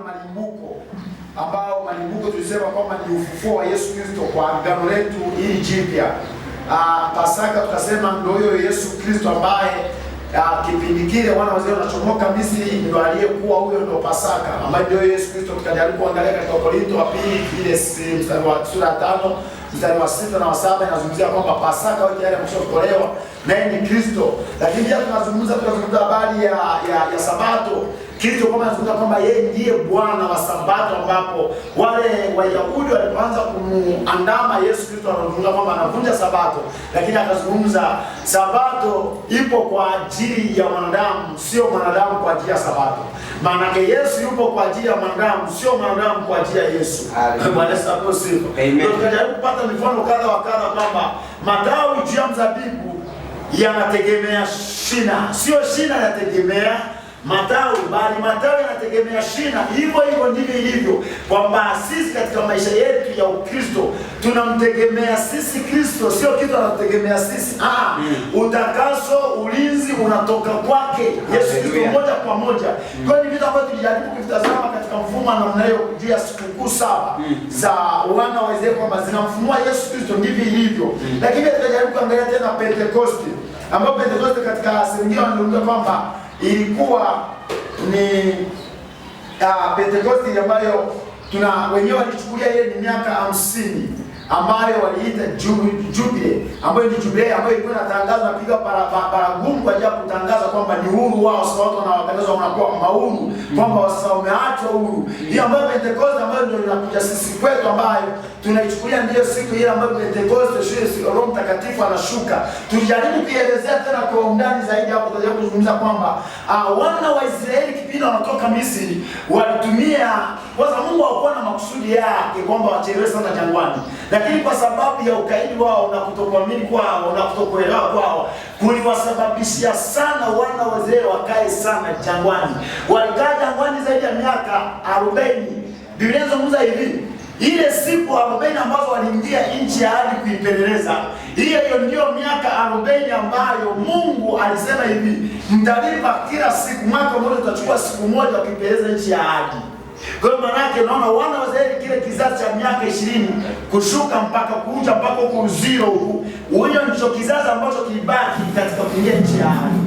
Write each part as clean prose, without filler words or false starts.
malimbuko, ambao malimbuko tulisema kwamba ni ufufuo wa Yesu Kristo kwa agano letu hili jipya. Pasaka tukasema ndio huyo Yesu Kristo ambaye kipindi kile wana wazee wanachomoka Misri ndio aliyekuwa huyo, ndio Pasaka ambaye ndio Yesu Kristo. Tukajaribu kuangalia katika Korinto wa pili ile mstari wa sura 5 mstari wa 6 na wa 7 inazungumzia kwamba Pasaka wao tayari ameshaokolewa naye ni Kristo. Lakini pia tunazungumza habari ya Sabato. Kristo kama anazungumza kwamba yeye ndiye Bwana wa Sabato, ambapo wale Wayahudi walipoanza kumuandama Yesu Kristo anazungumza kwamba anavunja Sabato, lakini akazungumza Sabato ipo kwa ajili ya wanadamu, sio mwanadamu kwa ajili ya Sabato. Maana Yesu yupo kwa ajili ya wanadamu, sio mwanadamu kwa ajili ya Yesu. Bwana asifiwe sifa. Ndio tukajaribu kupata mifano kadha wa kadha kwamba matawi juu ya mzabibu yanategemea shina, sio shina yanategemea matawi, bali matawi yanategemea shina. Hivyo hivyo ndivyo ilivyo kwamba sisi katika maisha yetu ya Ukristo tunamtegemea sisi Kristo, sio kitu anategemea sisi. Utakaso, ulinzi unatoka kwake Yesu Kristo moja kwa moja. Kwa hiyo ni vitu ambavyo tulijaribu kuvitazama katika mfumo na namna hiyo juu ya sikukuu 7 za wana wa Israeli kwamba zinamfumua Yesu Kristo, ndivyo ilivyo. Lakini tutajaribu kuangalia tena Pentekoste, ambapo Pentekoste katika sehemu wanazungumza kwamba ilikuwa ni Pentekoste ambayo wenyewe walichukulia ile ni miaka 50 ambayo waliita Jubilee, ambayo ni Jubilee ambayo ilikuwa inatangazwa na piga baragumu kwa ajili ya kutangaza kwamba ni uhuru wao. Sasa watu wanawatangazwa wanakuwa mahuru kwamba sasa wameachwa uhuru. Hiyo ambayo Pentekoste ambayo ndio inakuja sisi kwetu, ambayo tunaichukulia ndiyo siku ile ambayo Pentekoste sio Roho Mtakatifu anashuka. Tulijaribu kuelezea tena kwa undani zaidi hapo, tutajaribu kuzungumza kwamba wana wa Israeli kipindi wanatoka Misri walitumia kwanza, Mungu hakuwa na makusudi yake kwamba wachelewe sana jangwani, lakini kwa sababu ya ukaidi wao na kutokuamini kwao na kutokuelewa kwao kuliwasababishia sana wana wa Israeli wakae sana jangwani. Walikaa jangwani zaidi ya miaka 40. Biblia inazungumza hivi, ile siku 40 ambazo waliingia nchi ya ahadi kuipeleleza, hiyo ndio miaka 40 ambayo Mungu alisema hivi, mtalima kila siku, mwaka mmoja tutachukua siku moja kuipeleleza nchi ya ahadi. Kwa hiyo maana yake unaona wana wa Israeli kile kizazi cha miaka 20 kushuka mpaka kuja mpaka huko zero huko, huyo ndicho kizazi ambacho kilibaki katika kuingia nchi ya ahadi.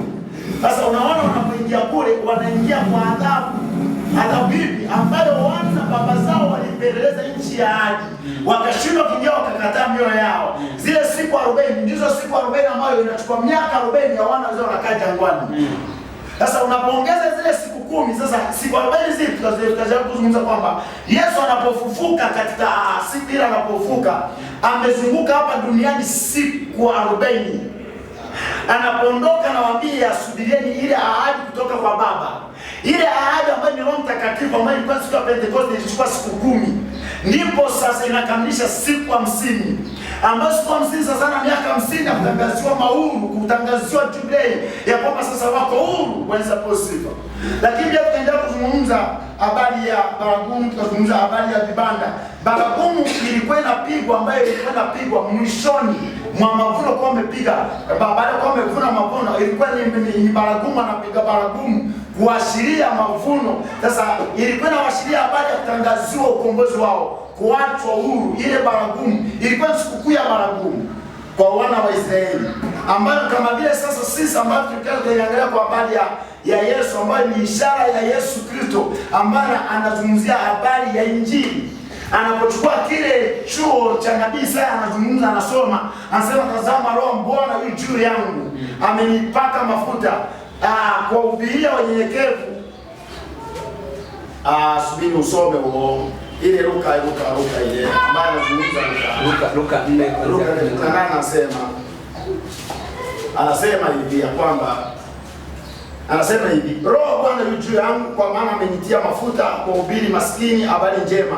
Sasa unaona wanapoingia kule wanaingia kwa adhabu hivi ambayo wana baba zao walipeleleza nchi ya ahadi, wakashindwa kuingia, wakakataa mioyo yao. Zile siku 40 ndizo siku 40 ambayo inachukua miaka 40 ya wana wao wanakaa jangwani. Sasa unapoongeza zile siku 10, sasa siku 40 zipi tutazidi kuzungumza kwamba Yesu anapofufuka, katika siku ile anapofufuka amezunguka hapa duniani siku 40. Anapoondoka anawaambia subirieni ile ahadi kutoka kwa Baba. Ile ahadi ambayo ni Roho Mtakatifu ambayo ilikuwa siku ya Pentekoste ilichukua siku 10. Ndipo sasa inakamilisha siku 50. Ambayo siku 50 sasa na miaka 50 ya kutangaziwa mahuru, kutangaziwa Jubilee ya kwamba sasa wako huru wanaweza posifa. Lakini pia tutaendelea kuzungumza habari ya baragumu, tutazungumza habari ya vibanda. Baragumu ilikuwa inapigwa, ambayo ilikuwa inapigwa mwishoni mwa mavuno, kwa wamepiga baada ya kwa wamevuna mavuno, ilikuwa ni baragumu, anapiga baragumu kuashiria mavuno. Sasa ilikuwa inaashiria habari ya kutangaziwa ukombozi wao, kuachwa huru. Ile baragumu ilikuwa ni sikukuu ya baragumu kwa wana wa Israeli, ambayo kama vile sasa sisi ambao tukiangalia kwa habari ya Yesu ambayo ni ishara ya Yesu Kristo, ambaye anazungumzia habari ya Injili. Anapochukua kile chuo cha nabii Isaya, anazungumza, anasoma, anasema tazama Roho Bwana yu juu yangu, amenipaka mafuta kwa uhubiria wanyenyekevu. Subiri usome huo ile Luka ile ambayo anazungumza Luka 4 anasema hivi ya kwamba anasema hivi, Roho Bwana yu juu yangu kwa maana amenitia mafuta kuhubiri maskini habari njema.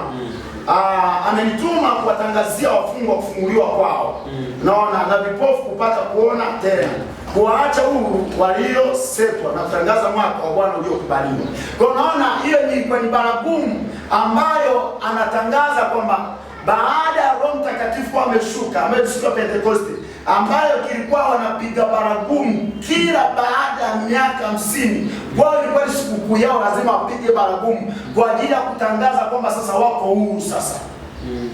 Amenituma kuwatangazia wafungwa kufunguliwa kwao, naona na vipofu kupata kuona tena, kuwaacha huru waliosetwa na kutangaza mwaka wa Bwana uliokubaliwa. Kwa unaona hiyo ni baragumu ambayo anatangaza kwamba baada ya Roho Mtakatifu ameshuka, ameshuka Pentekoste, ambayo kilikuwa wanapiga baragumu kila baada ya miaka 50. Wao ilikuwa ni sikukuu yao, lazima wapige baragumu kwa ajili ya kutangaza kwamba sasa wako huru sasa.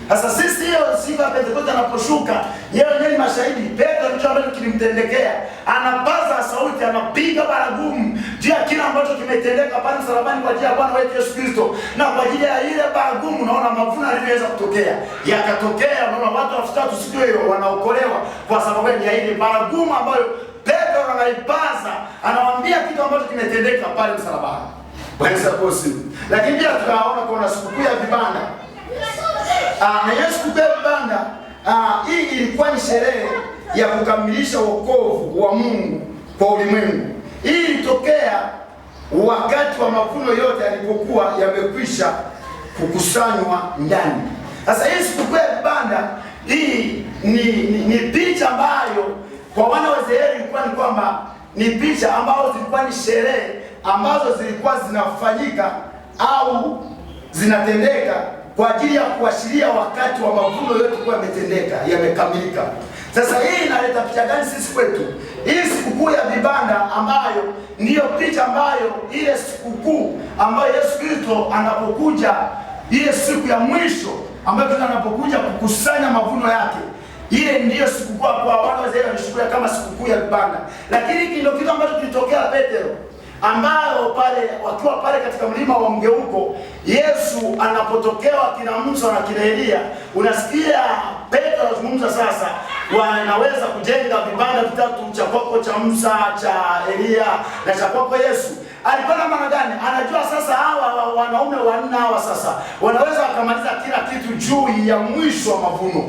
Sasa sisi hiyo siku ya Pentekoste anaposhuka, yeye ni mashahidi. Petro ndicho ambacho kilimtendekea, anapaza sauti, anapiga baragumu juu ya kile ambacho kimetendeka pale msalabani kwa ajili ya Bwana wetu Yesu Kristo. Na kwa ajili ya ile baragumu, naona mavuno yaliweza kutokea, yakatokea. Naona watu 3000 siku hiyo wanaokolewa kwa sababu ya ile baragumu ambayo Petro anaipaza, anawaambia kitu ambacho kimetendeka pale msalabani. Bwana asifiwe. Lakini pia tunaona kuna sikukuu ya vibanda. Na Yesu kubeba vibanda, hii ilikuwa ni sherehe ya kukamilisha wokovu wa Mungu kwa ulimwengu. Hii ilitokea wakati wa mavuno yote yalipokuwa yamekwisha kukusanywa ndani. Sasa hii sikukuu ya vibanda, hii ni picha ambayo kwa wana wa Israeli ilikuwa ni kwamba ni picha ambazo zilikuwa ni sherehe ambazo zilikuwa zinafanyika au zinatendeka kwa ajili ya kuashiria wakati wa mavuno yote kuwa yametendeka, yamekamilika. Sasa hii inaleta picha gani sisi kwetu? Hii sikukuu ya vibanda ambayo ndiyo picha ambayo ile sikukuu ambayo Yesu Kristo anapokuja, ile siku ya mwisho ambayo anapokuja kukusanya mavuno yake, ile ndiyo sikukuu kwa wana wa Israeli walishukulia kama sikukuu ya vibanda. Lakini hiki ndio kitu ambacho kilitokea Petro, ambayo pale wakiwa pale katika mlima wa mgeuko, Yesu anapotokewa kina Musa na kina Elia, unasikia Petro anazungumza sasa, wanaweza kujenga vibanda vitatu, cha kwako, cha Musa, cha Elia na cha kwako Yesu. Alikuwa na maana gani? Anajua sasa hawa wanaume wanne hawa sasa wanaweza wakamaliza kila kitu juu ya mwisho wa mavuno.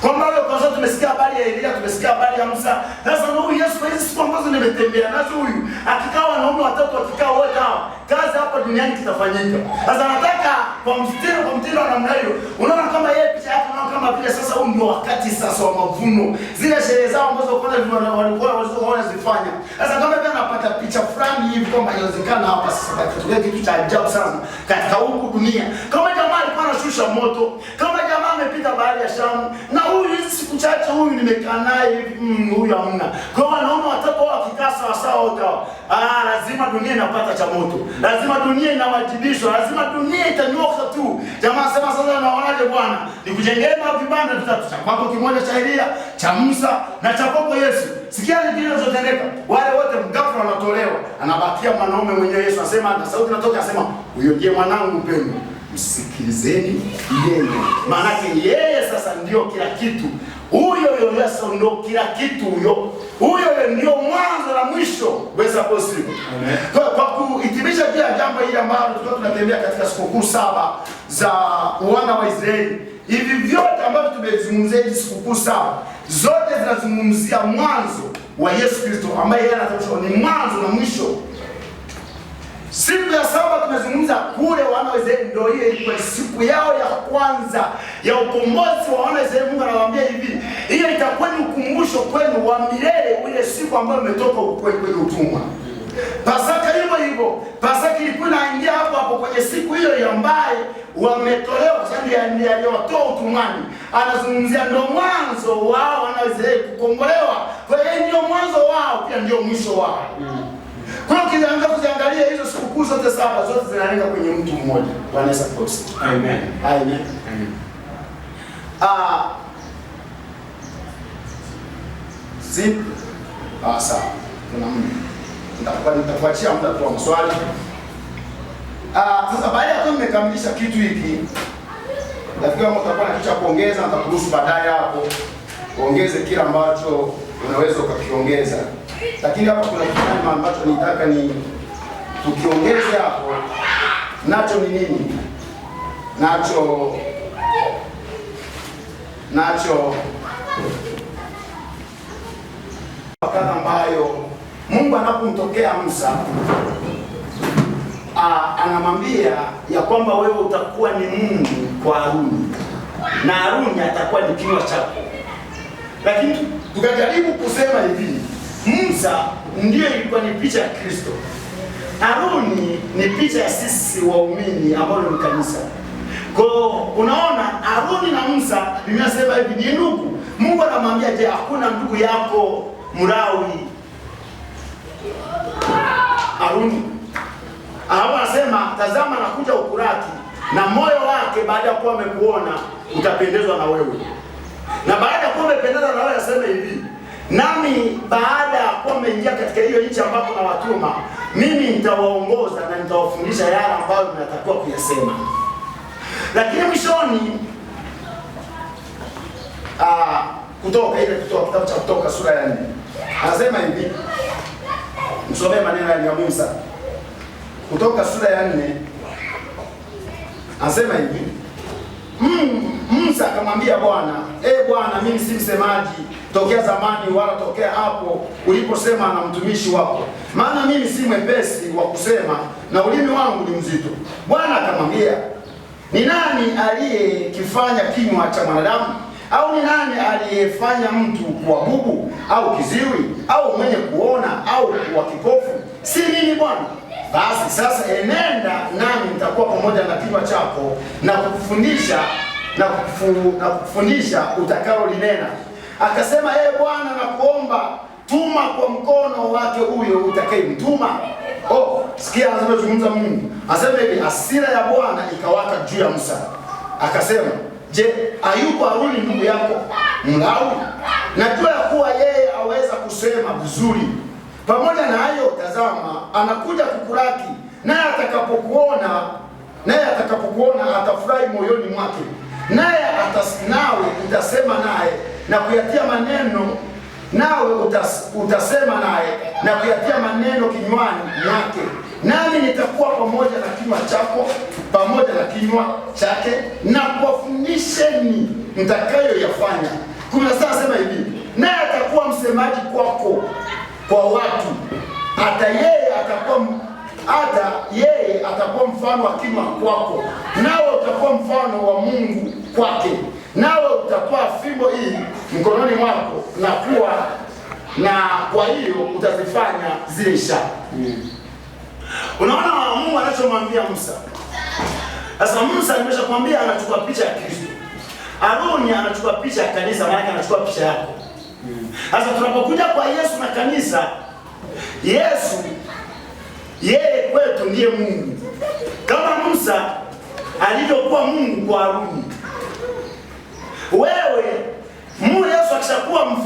Kwa maana kwa sababu tumesikia habari ya Elia, tumesikia habari ya Musa. Sasa na huyu Yesu, kwa hizi siku ambazo nimetembea nazo, huyu akikaa wanaume watatu, wakikaa wote hawa, kazi hapa duniani kitafanyika. Sasa nataka kwa mtindo wa namna hiyo, unaona kama yeye picha yake, unaona kama vile sasa huu ndio wakati sasa wa mavuno. Zile sherehe zao ambazo walikuwa wanazifanya. Sasa kama vile anapata picha fulani hivi kwamba inawezekana hapa sasa kitokea kitu cha ajabu sana katika huku dunia. Kama jamaa alikuwa anashusha moto, kama jamaa amepita bahari ya Shamu, na huyu hizi siku chache huyu nimekaa naye hivi, huyu hamna. Kwa wanaume watatu wao wakikaa sawa sawa wote hao, lazima dunia inapata cha moto. Lazima dunia inawajibishwa, lazima dunia itanyoka tu. Jamaa sema sasa, naonaje bwana? Nikujengee vibanda vitatu, cha kwako kimoja cha Elia, cha Musa na cha kwako Yesu. Sikia nini kinachotendeka? Wale wote mgafra wanatolewa, anabakia mwanaume mwenyewe. Yesu anasema, na sauti inatoka anasema, huyo ndiye mwanangu mpendwa, msikilizeni yeye. Maana yeye sasa ndio kila kitu. Huyo Yesu ndio kila kitu. Huyo ndio mwanzo na mwisho. Weza posible. Amen. Kwa kuhitimisha pia jambo hili ambalo tulikuwa tunatembea katika sikukuu 7 za wana wa Israeli. Hivi vyote ambavyo tumezungumzia hizi sikukuu 7 zote zinazungumzia mwanzo wa Yesu Kristo, ambaye yeye anatosha ni mwanzo na mwisho. Siku ya 7 tumezungumza kule wana wa Israeli, ndio hiyo ilikuwa siku yao ya kwanza ya ukombozi wa wana wa Israeli. Mungu anawaambia hivi, hiyo itakuwa ni ukumbusho kwenu wa milele, ile siku ambayo umetoka kwenye utumwa. Pasaka hivyo, Pasaka ilikuwa inaingia hapo kwenye siku hiyo ambaye wametolewa kwa sababu ndiye aliyowatoa utumwani. Anazungumzia ndio mwanzo wao wana wa Israeli kukombolewa. Kwa hiyo ndio mwanzo wao, pia ndio mwisho wao. Kwa hiyo kianza kuziangalia hizo sikukuu zote 7 zote zinalenga kwenye mtu mmoja. Bwana Yesu asifiwe. Amen. Amen. Sawa. Kuna muda. Nitakuachia muda kwa maswali. Sasa baada ya tumekamilisha kitu hiki, nafikiri mtakuwa na kitu cha kuongeza, nitakuruhusu baadaye hapo uongeze kila ambacho unaweza ukakiongeza. Lakini hapa kuna kitu ambacho nitaka ni tukiongeze hapo, nacho ni nini? Nacho wakati ambayo Mungu anapomtokea Musa, anamwambia ya kwamba wewe utakuwa ni Mungu kwa Haruni na Haruni atakuwa ni kinywa chako. Lakini tukajaribu kusema hivi, Musa ndiyo ilikuwa ni picha ya Kristo, Haruni ni picha ya sisi waumini ambao ni kanisa. Kwa unaona Haruni na Musa, Biblia inasema hivi ni ndugu. Mungu anamwambia, je, hakuna ndugu yako Mlawi Haruni? Anasema, tazama nakuja ukurati, na moyo wake baada ya kuwa amekuona utapendezwa na wewe. Na baada ya kuwa umependezwa na wewe, anasema hivi, nami baada ya kuwa umeingia katika hiyo nchi ambapo na watuma, mimi nitawaongoza na nitawafundisha yale ambayo mnatakiwa kuyasema. Lakini mwishoni kutoka kitabu cha Kutoka sura ya 4 anasema hivi, msomee maneno ya Musa. Kutoka sura ya 4 anasema hivi, Musa akamwambia Bwana, Bwana, mimi si msemaji tokea zamani wala tokea hapo uliposema na mtumishi wako, maana mimi si mwepesi wa kusema na ulimi wangu ni mzito. Bwana akamwambia, ni nani aliyekifanya kinywa cha mwanadamu? Au ni nani aliyefanya mtu kuwa bubu au kiziwi au mwenye kuona au kuwa kipofu? Si mimi Bwana? Basi sasa enenda, nami nitakuwa pamoja na kinywa chako na kukufundisha utakalo linena. Akasema, Bwana, nakuomba tuma kwa mkono wake huyo utakayemtuma. Sikia anazungumza Mungu. Anasema hivi, hasira ya Bwana ikawaka juu ya Musa. Akasema, je, hayuko Haruni ndugu yako Mlawi? Najua ya kuwa yeye aweza kusema vizuri. Pamoja na hayo, tazama, anakuja kukuraki, naye atakapokuona atafurahi moyoni mwake, nawe utasema naye na kuyatia maneno, utasema naye na kuyatia maneno kinywani mwake, nami nitakuwa pamoja na kinywa chako pamoja na kinywa chake, na kuwafundisheni mtakayoyafanya. 16 anasema hivi, naye atakuwa msemaji kwako kwa watu, hata yeye atakuwa mfano wa kinywa kwako, nawe utakuwa mfano wa Mungu kwake, nawe utakuwa fimbo hii mkononi mwako na kwa hiyo utazifanya zile ishara. Unaona Mungu anachomwambia Musa. Sasa Musa nimeshakwambia anachukua picha ya Kristo. Haruni anachukua picha ya kanisa, maana anachukua picha yako. Sasa tunapokuja kwa Yesu na kanisa, Yesu yeye kwetu ndiye Mungu. Kama Musa alivyokuwa Mungu kwa Haruni, Yesu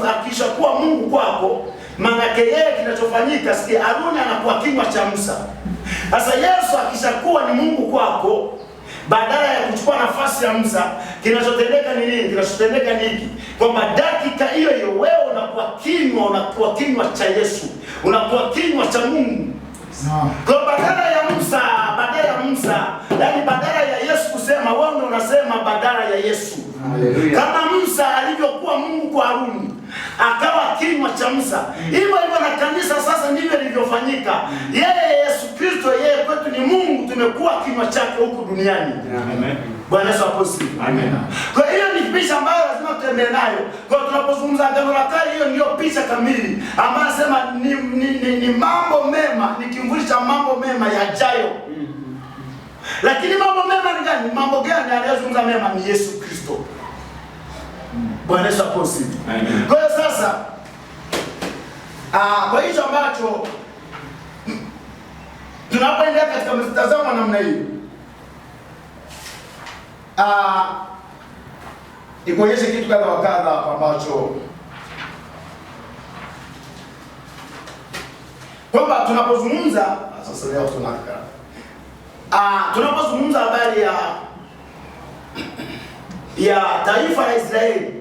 akishakuwa Mungu kwako, maana yeye kinachofanyika, sikia, Haruni anakuwa kinywa cha Musa. Sasa Yesu akishakuwa ni Mungu kwako, badala ya kuchukua nafasi ya Musa, kinachotendeka ni nini? Kinachotendeka ni hiki, kwamba dakika hiyo hiyo wewe unakuwa kinywa cha Yesu, unakuwa kinywa cha Mungu. Kwa badala ya Musa, yani badala ya Yesu kusema, wewe ndio unasema badala ya Yesu. Kama Musa alivyokuwa Mungu kwa Haruni, akawa kinywa cha Musa, hivyo na kanisa sasa ndivyo lilivyofanyika. Yeye Yesu Kristo, yeye kwetu ni Mungu, tumekuwa kinywa chake huku duniani. Amen. Bwana Yesu asifiwe. Amen. Kwa hiyo ni picha ambayo lazima tutembee nayo. Kwa tunapozungumza Agano la Kale, hiyo ndio picha kamili ambayo nasema ni mambo mema, ni kimvuli cha mambo mema yajayo. Lakini mambo mema ni gani? Mambo gani aliyozungumza mema? Ni Yesu Kristo. Bwana Yesu asifiwe. Amen. Kwa hiyo sasa kwa hicho ambacho tunapoendelea katika mtazamo namna hiyo, ikuonyeshe kitu kadha wa kadha ambacho kwamba tunapozungumza sasa leo tunapozungumza habari ya taifa la Israeli.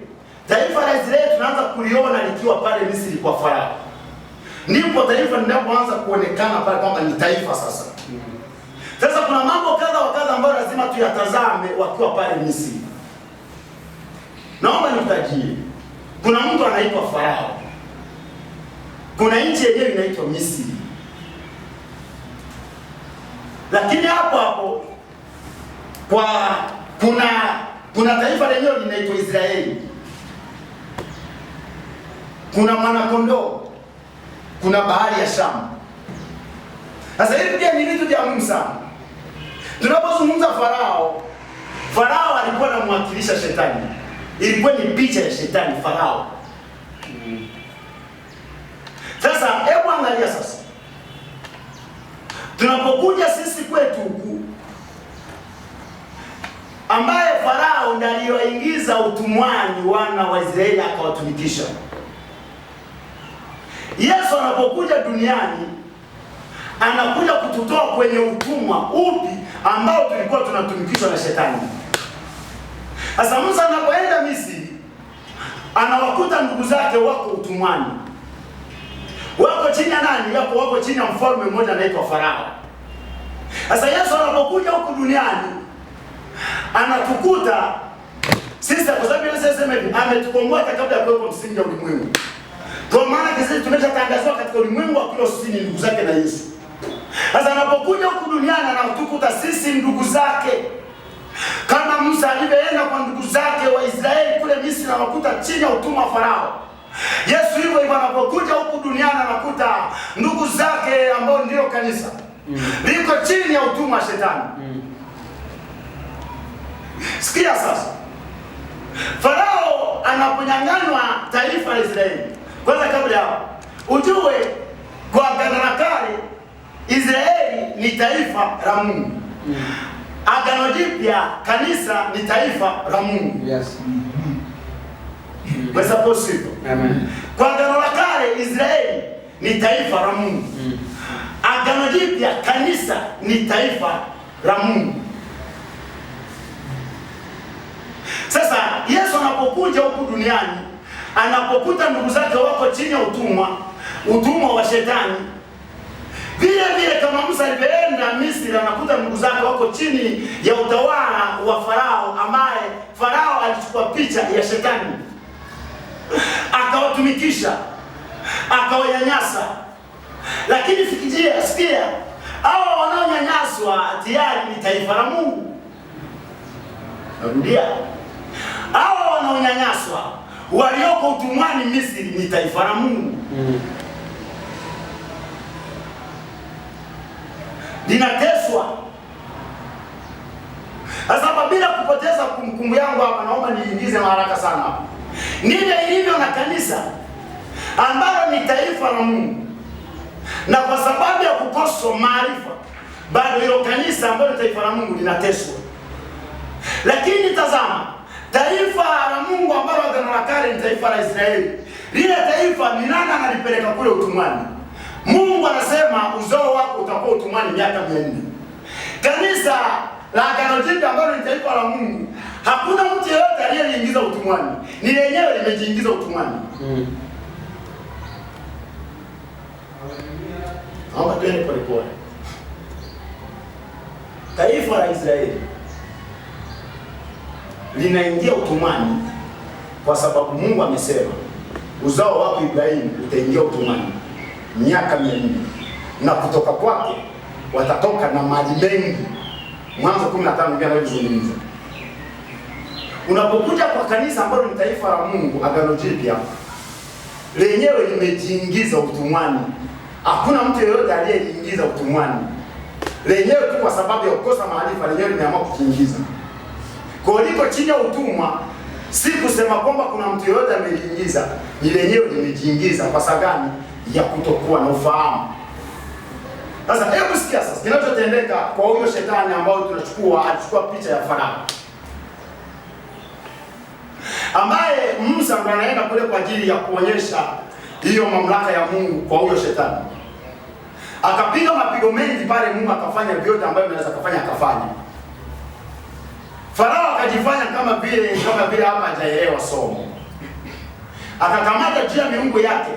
Taifa la Israeli tunaanza kuliona likiwa pale Misri kwa Farao. Ndipo taifa linapoanza kuonekana pale kwamba ni taifa sasa. Sasa kuna mambo kadha wa kadha ambayo lazima tuyatazame wakiwa pale Misri. Naomba nikutajie. Kuna mtu anaitwa Farao. Kuna nchi yenyewe inaitwa Misri. Lakini hapo kuna taifa lenyewe linaitwa Israeli. Kuna mwana-kondoo, kuna bahari ya Shamu. Sasa hivi pia ni vitu vya muhimu sana. Tunapozungumza Farao alikuwa anamwakilisha shetani. ilikuwa ni picha ya shetani Farao. Sasa hebu angalia sasa, tunapokuja sisi kwetu huku, ambaye Farao ndiye aliyoingiza utumwani wana wa Israeli akawatumikisha. Yesu anapokuja duniani anakuja kututoa kwenye utumwa upi ambao tulikuwa tunatumikishwa na shetani. Sasa Musa anapoenda Misri anawakuta ndugu zake wako utumwani. Wako chini ya nani? Wako chini ya mfalme mmoja anaitwa Farao. Sasa Yesu anapokuja huku duniani anatukuta sisi, kwa sababu Yesu anasema hivi, ametukomboa kabla ya kuwepo msingi wa ulimwengu. Kwa maana sisi tumeshatangazwa katika ulimwengu wa kila sisi ni ndugu zake na Yesu. Sasa anapokuja huku duniani anatukuta sisi ndugu zake. Kama Musa alivyoenda kwa ndugu zake wa Israeli kule Misri na wakuta chini ya utumwa wa Farao, Yesu hivyo hivyo anapokuja huku duniani anakuta ndugu zake ambao ndio kanisa liko chini ya utumwa wa shetani. Sikia sasa, Farao anaponyang'anywa taifa la Israeli, kwanza kabla yao ujue kwa Agano la Kale Israeli ni taifa la Mungu. Agano Jipya kanisa ni taifa la Mungu. Yes. Wesa possible. Amen. Kwa Agano la Kale Israeli ni taifa la Mungu. Agano Jipya kanisa ni taifa la Mungu. Sasa Yesu anapokuja huku duniani anapokuta ndugu zake wako chini ya utumwa wa shetani. Vile vile kama Musa alivyoenda Misri anakuta ndugu zake wako chini ya utawala wa Farao, ambaye Farao alichukua picha ya shetani akawatumikisha, akawanyanyasa. Lakini sikia, hao wanaonyanyaswa tayari ni taifa la Mungu. Narudia, hao wanaonyanyaswa walioko utumwani Misri ni taifa la Mungu. Linateswa. Sasa bila kupoteza kumbukumbu yangu hapa, naomba niingize haraka sana hapa. Ndivyo ilivyo na kanisa ambalo ni taifa la Mungu, na kwa sababu ya kukosa maarifa bado hilo kanisa ambalo ni taifa la Mungu linateswa. Lakini tazama, taifa la Mungu ambalo Agano la Kale ni taifa la Israeli, lile taifa ni nani analipeleka kule utumwani? Mungu anasema uzao wako utakuwa utumwani miaka 400. Kanisa la Agano Jipya ambalo ni taifa la Mungu, hakuna mtu yeyote aliyeingiza utumwani, ni lenyewe limejiingiza utumwani. Naomba tuende polepole. Taifa la Israeli linaingia utumwani kwa sababu Mungu amesema uzao wako Ibrahimu utaingia utumwani miaka 400, na kutoka kwake watatoka na mali mengi. Mwanzo 15 ndio anazungumza. Unapokuja kwa kanisa ambalo ni taifa la Mungu, Agano Jipya lenyewe limejiingiza utumwani. Hakuna mtu yeyote aliyeingiza utumwani, lenyewe tu kwa sababu ya kukosa maarifa lenyewe limeamua kujiingiza. Kwa liko chini ya utumwa, si kusema kwamba kuna mtu yeyote ameliingiza, ni lenyewe limejiingiza kwa sababu gani? Ya kutokuwa na ufahamu. Sasa hebu sikia sasa kinachotendeka kwa huyo shetani ambao alichukua picha ya Farao, ambaye Musa ndo anaenda kule kwa ajili ya kuonyesha hiyo mamlaka ya Mungu kwa huyo shetani. Akapiga mapigo mengi pale, Mungu akafanya vyote ambavyo anaweza kufanya, akafanya. Farao akajifanya kama vile hapa hajaelewa somo. Akakamata juu ya miungu yake,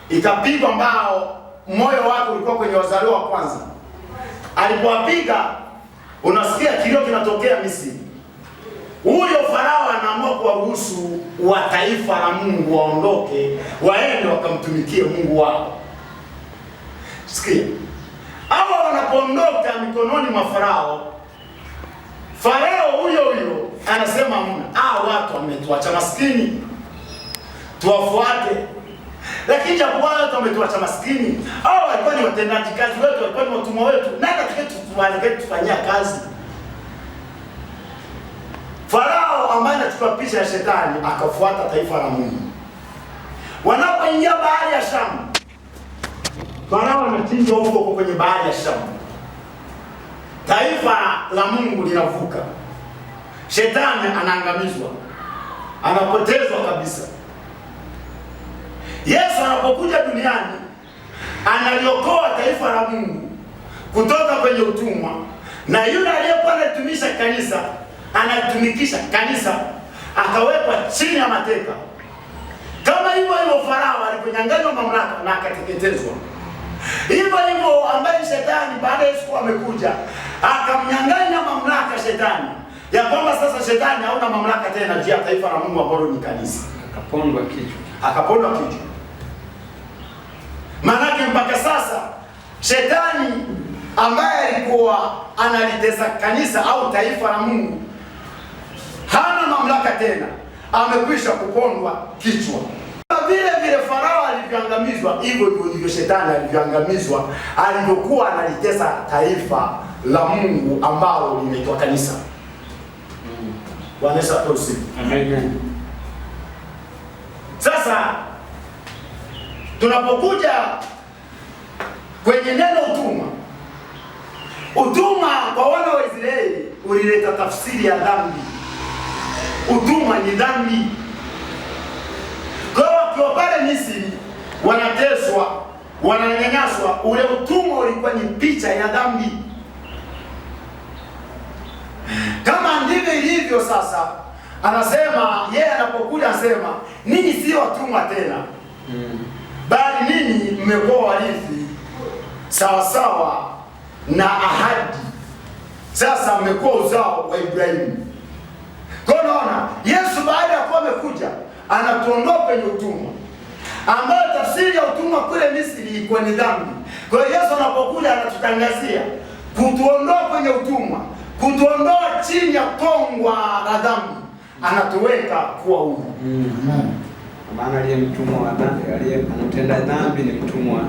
ikapigwa ambao moyo wake ulikuwa kwenye wazaliwa wa kwanza. Alipowapiga, unasikia kilio kinatokea Misri. Huyo Farao anaamua kuwaruhusu wa taifa la Mungu waondoke, waende wakamtumikie Mungu wao. Sikia, hao wanapoondoka mikononi mwa Farao, Farao huyo anasema watu wametuacha maskini, tuwafuate. Lakini japo watu wametuacha maskini, hao walikuwa ni watendaji kazi wetu, walikuwa ni watumwa wetu, nani atakayetufanyia kazi? Farao ambaye anachukua picha ya shetani akafuata taifa la Mungu. Wanapoingia bahari ya Shamu, Farao anachinjwa huko kwenye bahari ya Shamu. Taifa la Mungu linavuka. Shetani anaangamizwa, anapotezwa kabisa. Yesu anapokuja duniani analiokoa taifa la Mungu kutoka kwenye utumwa, na yule aliyekuwa anatumisha kanisa anatumikisha kanisa akawekwa chini ya mateka. Kama hivyo hivyo Farao aliponyang'anywa mamlaka na akateketezwa, hivyo hivyo ambaye shetani baada ya Yesu amekuja akamnyang'anya mamlaka shetani, ya kwamba sasa shetani hauna mamlaka tena juu ya taifa la Mungu ambalo ni kanisa. Akapondwa kichwa. Maanake mpaka sasa shetani ambaye alikuwa analitesa kanisa au taifa la Mungu hana mamlaka tena, amekwisha kupondwa kichwa. Vile vile Farao alivyoangamizwa, hivyo ndivyo shetani alivyoangamizwa alivyokuwa analitesa taifa la Mungu ambalo limeitwa kanisa. Bwana Yesu asifiwe. Amen. Sasa tunapokuja kwenye neno utumwa, utumwa kwa wana wa Israeli ulileta tafsiri ya dhambi. Utumwa ni dhambi. Kwa pale Misri wanateswa, wananyanyaswa, ule utumwa ulikuwa ni picha ya dhambi. Kama ndivyo ilivyo sasa, anasema yeye anapokuja anasema ninyi si watumwa tena, bali ninyi mmekuwa warithi sawa sawa na ahadi. Sasa mmekuwa uzao wa Ibrahimu. Kwa unaona Yesu baada ya kuwa amekuja anatuondoa kwenye utumwa, ambayo tafsiri ya utumwa kule Misri ilikuwa ni dhambi. Kwa hiyo Yesu anapokuja anatutangazia kutuondoa kwenye utumwa, kutuondoa chini ya kongwa la dhambi, anatuweka kuwa huru. Maana aliye mtumwa wa dhambi, aliye anatenda dhambi ni mtumwa.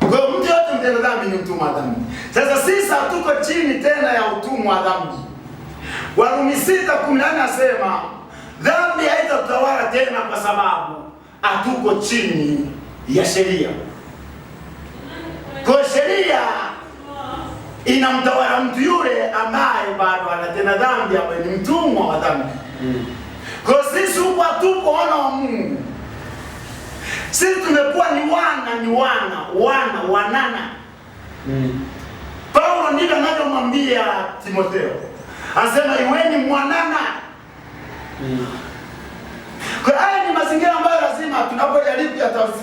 Kwa hiyo mtu yote mtenda dhambi ni mtumwa wa dhambi. Sasa sisi hatuko chini tena ya utumwa wa dhambi. Warumi 6:14 anasema dhambi haitatawala tena kwa sababu hatuko chini ya sheria. Kwa sheria inamtawala mtu yule ambaye bado anatenda dhambi, ambaye ni mtumwa wa dhambi. Kwa sisi huko hatuko wana wa Mungu. Sisi tumekuwa ni wanana. Paulo ndivyo anavyomwambia Timotheo. Anasema iweni mwanana. Kwa haya ni mazingira ambayo lazima tunapojaribu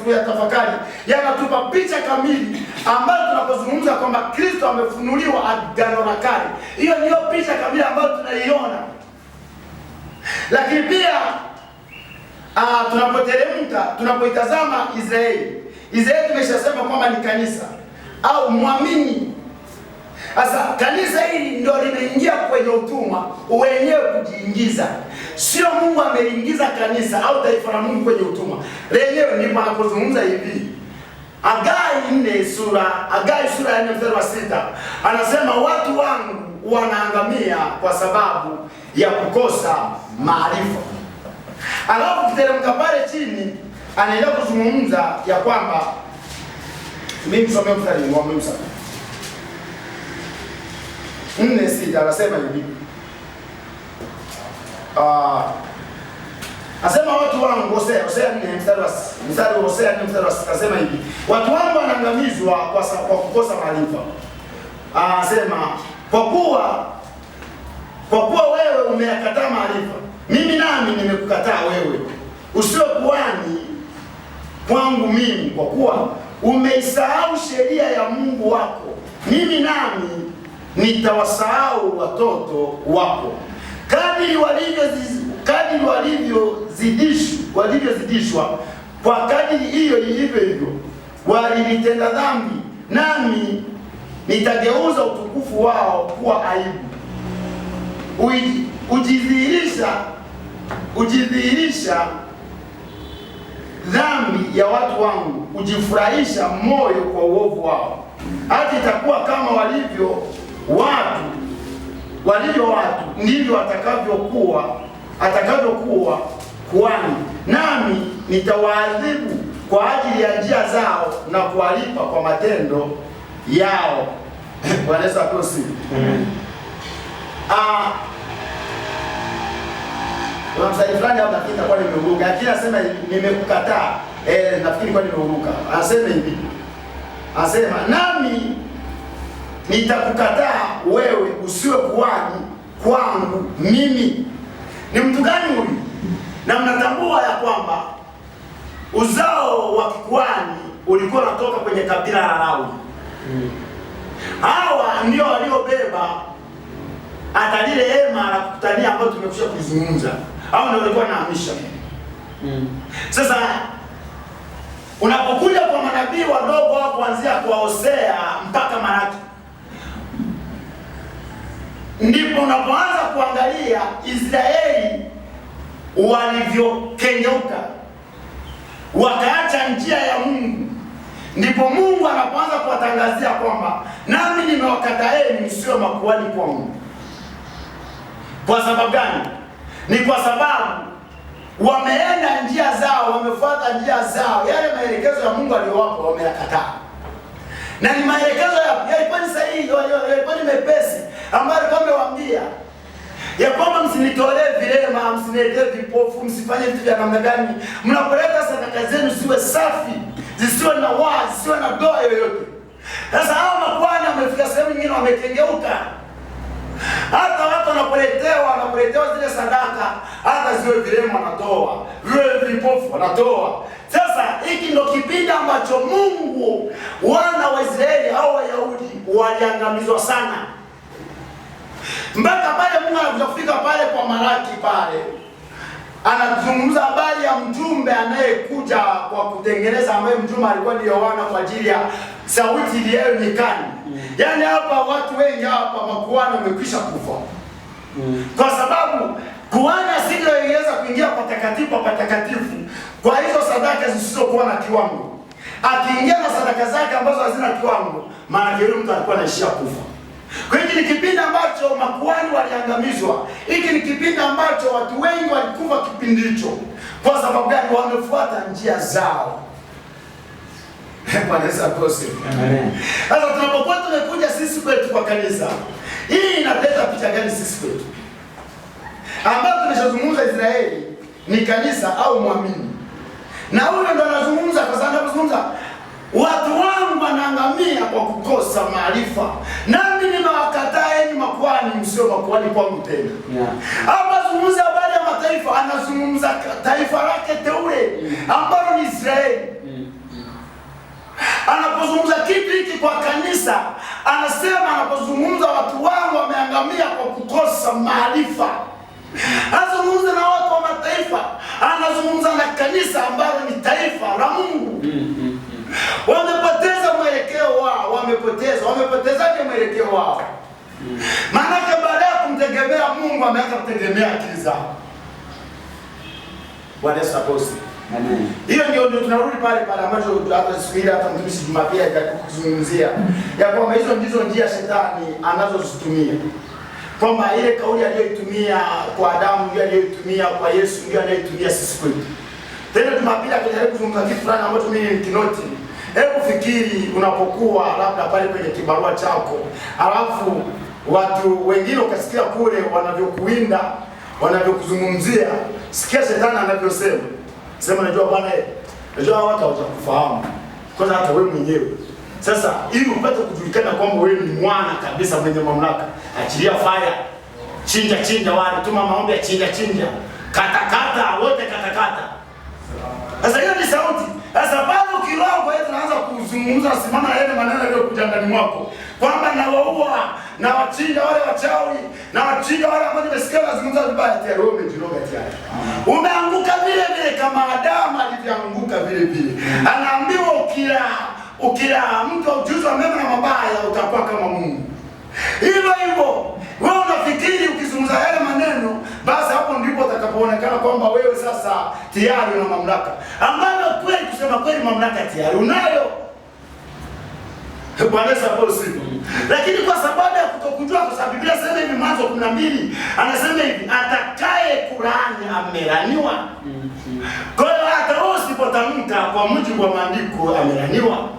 ya tafakari yanatupa picha kamili ambayo tunapozungumza kwamba Kristo amefunuliwa Agano la Kale. Hiyo ndio picha kamili ambayo tunaiona. Lakini pia tunapoitazama Israeli tumeshasema kwamba ni kanisa au muamini. Sasa kanisa hili ndio limeingia kwenye utumwa wenyewe kujiingiza. Sio Mungu ameingiza kanisa au taifa la Mungu kwenye utumwa. Lenyewe ndipo anapozungumza hivi. Hagai sura ya 4 mstari wa 6 anasema watu wangu wanaangamia kwa sababu ya kukosa maarifa. Alafu kiteremka pale chini anaenda kuzungumza ya kwamba mimi msomea mstari wa Musa 4:6 anasema hivi. Anasema watu wangu, Hosea 4 mstari wa 6 anasema hivi. Watu wangu wanaangamizwa kwa kukosa maarifa. Anasema kwa kuwa wewe umeyakataa maarifa, mimi nami nimekukataa wewe. Usiwe kuhani kwangu mimi, kwa kuwa umeisahau sheria ya Mungu wako. Mimi nami nitawasahau watoto wako. Kadiri walivyozidishwa kwa kadiri hiyo hivyo walilitenda dhambi, nami nitageuza utukufu wao kuwa aibu. Ujidhihirisha dhambi ya watu wangu, ujifurahisha moyo kwa uovu wao. Hata itakuwa kama walivyo watu walivyo watu ndivyo atakavyokuwa kuhani, nami nitawaadhibu kwa ajili ya njia zao na kuwalipa kwa matendo yao. Bwana Yesu asifiwe. Kuna mstari fulani hapo nafikiri kwa nimeuruka. Lakini anasema nimekukataa. Nafikiri kwa nimeuruka. Anasema hivi. Anasema nami nitakukataa wewe usiwe kuhani kwangu mimi. Ni mtu gani huyu? Na mnatambua ya kwamba uzao wa kikuhani ulikuwa unatoka kwenye kabila la Lawi. Hawa ndio waliobeba hata lile hema la kukutania ambalo tumekwisha kuzungumza. Hao ndio walikuwa wanahamisha. Sasa unapokuja kwa manabii wadogo hapo kuanzia kwa Hosea mpaka Malaki, ndipo unapoanza kuangalia Israeli walivyokengeuka, wakaacha njia ya Mungu. Ndipo Mungu anapoanza kuwatangazia kwamba nami nimewakataeni msiwe makuhani kwangu. Kwa sababu gani? Ni kwa sababu wameenda njia zao, wamefuata njia zao. Yale maelekezo ya Mungu aliyowapa wameyakataa. Na ni maelekezo yalikuwa ni sahihi, yalikuwa ni mepesi, ambayo alikuwa amewaambia ya kwamba msinitolee vilema, msiniletee vipofu, msifanye vitu vya namna gani. Mnapoleta sadaka zenu ziwe safi, zisiwe na waa, zisiwe na doa yoyote. Sasa hao makuhani wamefika sehemu nyingine wamekengeuka. Hata watu wanapoletewa zile sadaka, hata ziwe vilema wanatoa, viwe vipofu wanatoa. Sasa hiki ndio kipindi ambacho Mungu, wana wa Israeli au Wayahudi waliangamizwa sana. Mpaka pale Mungu anafika pale kwa Malaki pale, anazungumza habari ya mjumbe anayekuja kwa kutengeneza, ambaye mjumbe alikuwa ni Yohana kwa ajili ya sauti iliyo nyikani. Yaani hapa watu wengi hapa makuhani wamekwisha kufa. Kwa sababu kuhani asingeweza kuingia patakatifu kwa hizo sadaka zisizokuwa na kiwango. Akiingia na sadaka zake ambazo hazina kiwango, maana yule mtu alikuwa anaishia kufa. Kwa hiyo ni kipindi ambacho makuhani waliangamizwa. Hiki ni kipindi ambacho watu wengi walikufa kipindi hicho. Kwa sababu gani? Wamefuata njia zao. Bwana Yesu asifiwe. Amen. Sasa tunapokuwa tumekuja sisi kwetu kwa kanisa, hii inaleta picha gani sisi kwetu? Ambapo tumeshazungumza Israeli ni kanisa au muamini. Na huyo ndo anazungumza, kwa sababu anazungumza watu wangu wanaangamia kwa kukosa maarifa. Nami nimewakataa enyi makuhani msio makuhani kwangu tena. Hapa anazungumza habari ya mataifa, anazungumza taifa lake teule ambalo ni Israeli. Anapozungumza kitu hiki kwa kanisa, anasema anapozungumza watu wangu wameangamia kwa kukosa maarifa. Anazungumza na watu wa mataifa, anazungumza na kanisa ambalo ni taifa la Mungu. Wamepoteza mwelekeo wao, wamepotezaje mwelekeo wao? Maana baada ya kumtegemea Mungu wameanza kutegemea akili zao. Bwana Yesu asifiwe. Amen. Hiyo ndio tunarudi pale ambacho hata siku ile hata mtumishi Jumapili akakuzungumzia ya kwamba hizo ndizo njia shetani anazozitumia. Kwamba ile kauli aliyoitumia kwa Adamu ndio aliyoitumia kwa Yesu, ndio anayoitumia sisi kwetu. Tena Jumapili akajaribu kuzungumza kitu fulani ambacho mimi nikinoti. Hebu fikiri unapokuwa labda pale kwenye kibarua chako, alafu watu wengine ukasikia kule wanavyokuinda, wanavyokuzungumzia, sikia shetani anavyosema. Sema najua bwana, najua watu hawatakufahamu. Kwanza hata wewe mwenyewe. Sasa ili upate kujulikana kwamba wewe ni mwana kabisa mwenye mamlaka, achilia fire. Chinja wale, tuma maombi ya chinja. Kata wote kata. Sasa hiyo ni sauti. Sasa pale ukiroho wewe tunaanza kuzungumza, simama yale maneno yaliyokuja ndani mwako. Kwamba nawaua, na wachinja wale wachawi, na wachinja wale ambao nimesikia wanazungumza vibaya, tayari wewe umejiroga tayari. Umeanguka vile kama Adamu alivyoanguka vile. Anaambiwa ukila mtu ujuzi wa mema na mabaya utakuwa kama Mungu. Hivyo wewe unafikiri ukizungumza yale maneno, basi hapo ndipo utakapoonekana kwamba wewe sasa tayari una mamlaka. Ambayo kweli kusema kweli mamlaka tayari unayo. Bwana Yesu asifiwe. Lakini kwa sababu ya kutokujua, kwa sababu Biblia inasema hivi, Mwanzo 12 anasema hivi, atakaye kulaani amelaaniwa. Kwa hiyo hata usipotamka kwa mujibu wa maandiko amelaaniwa.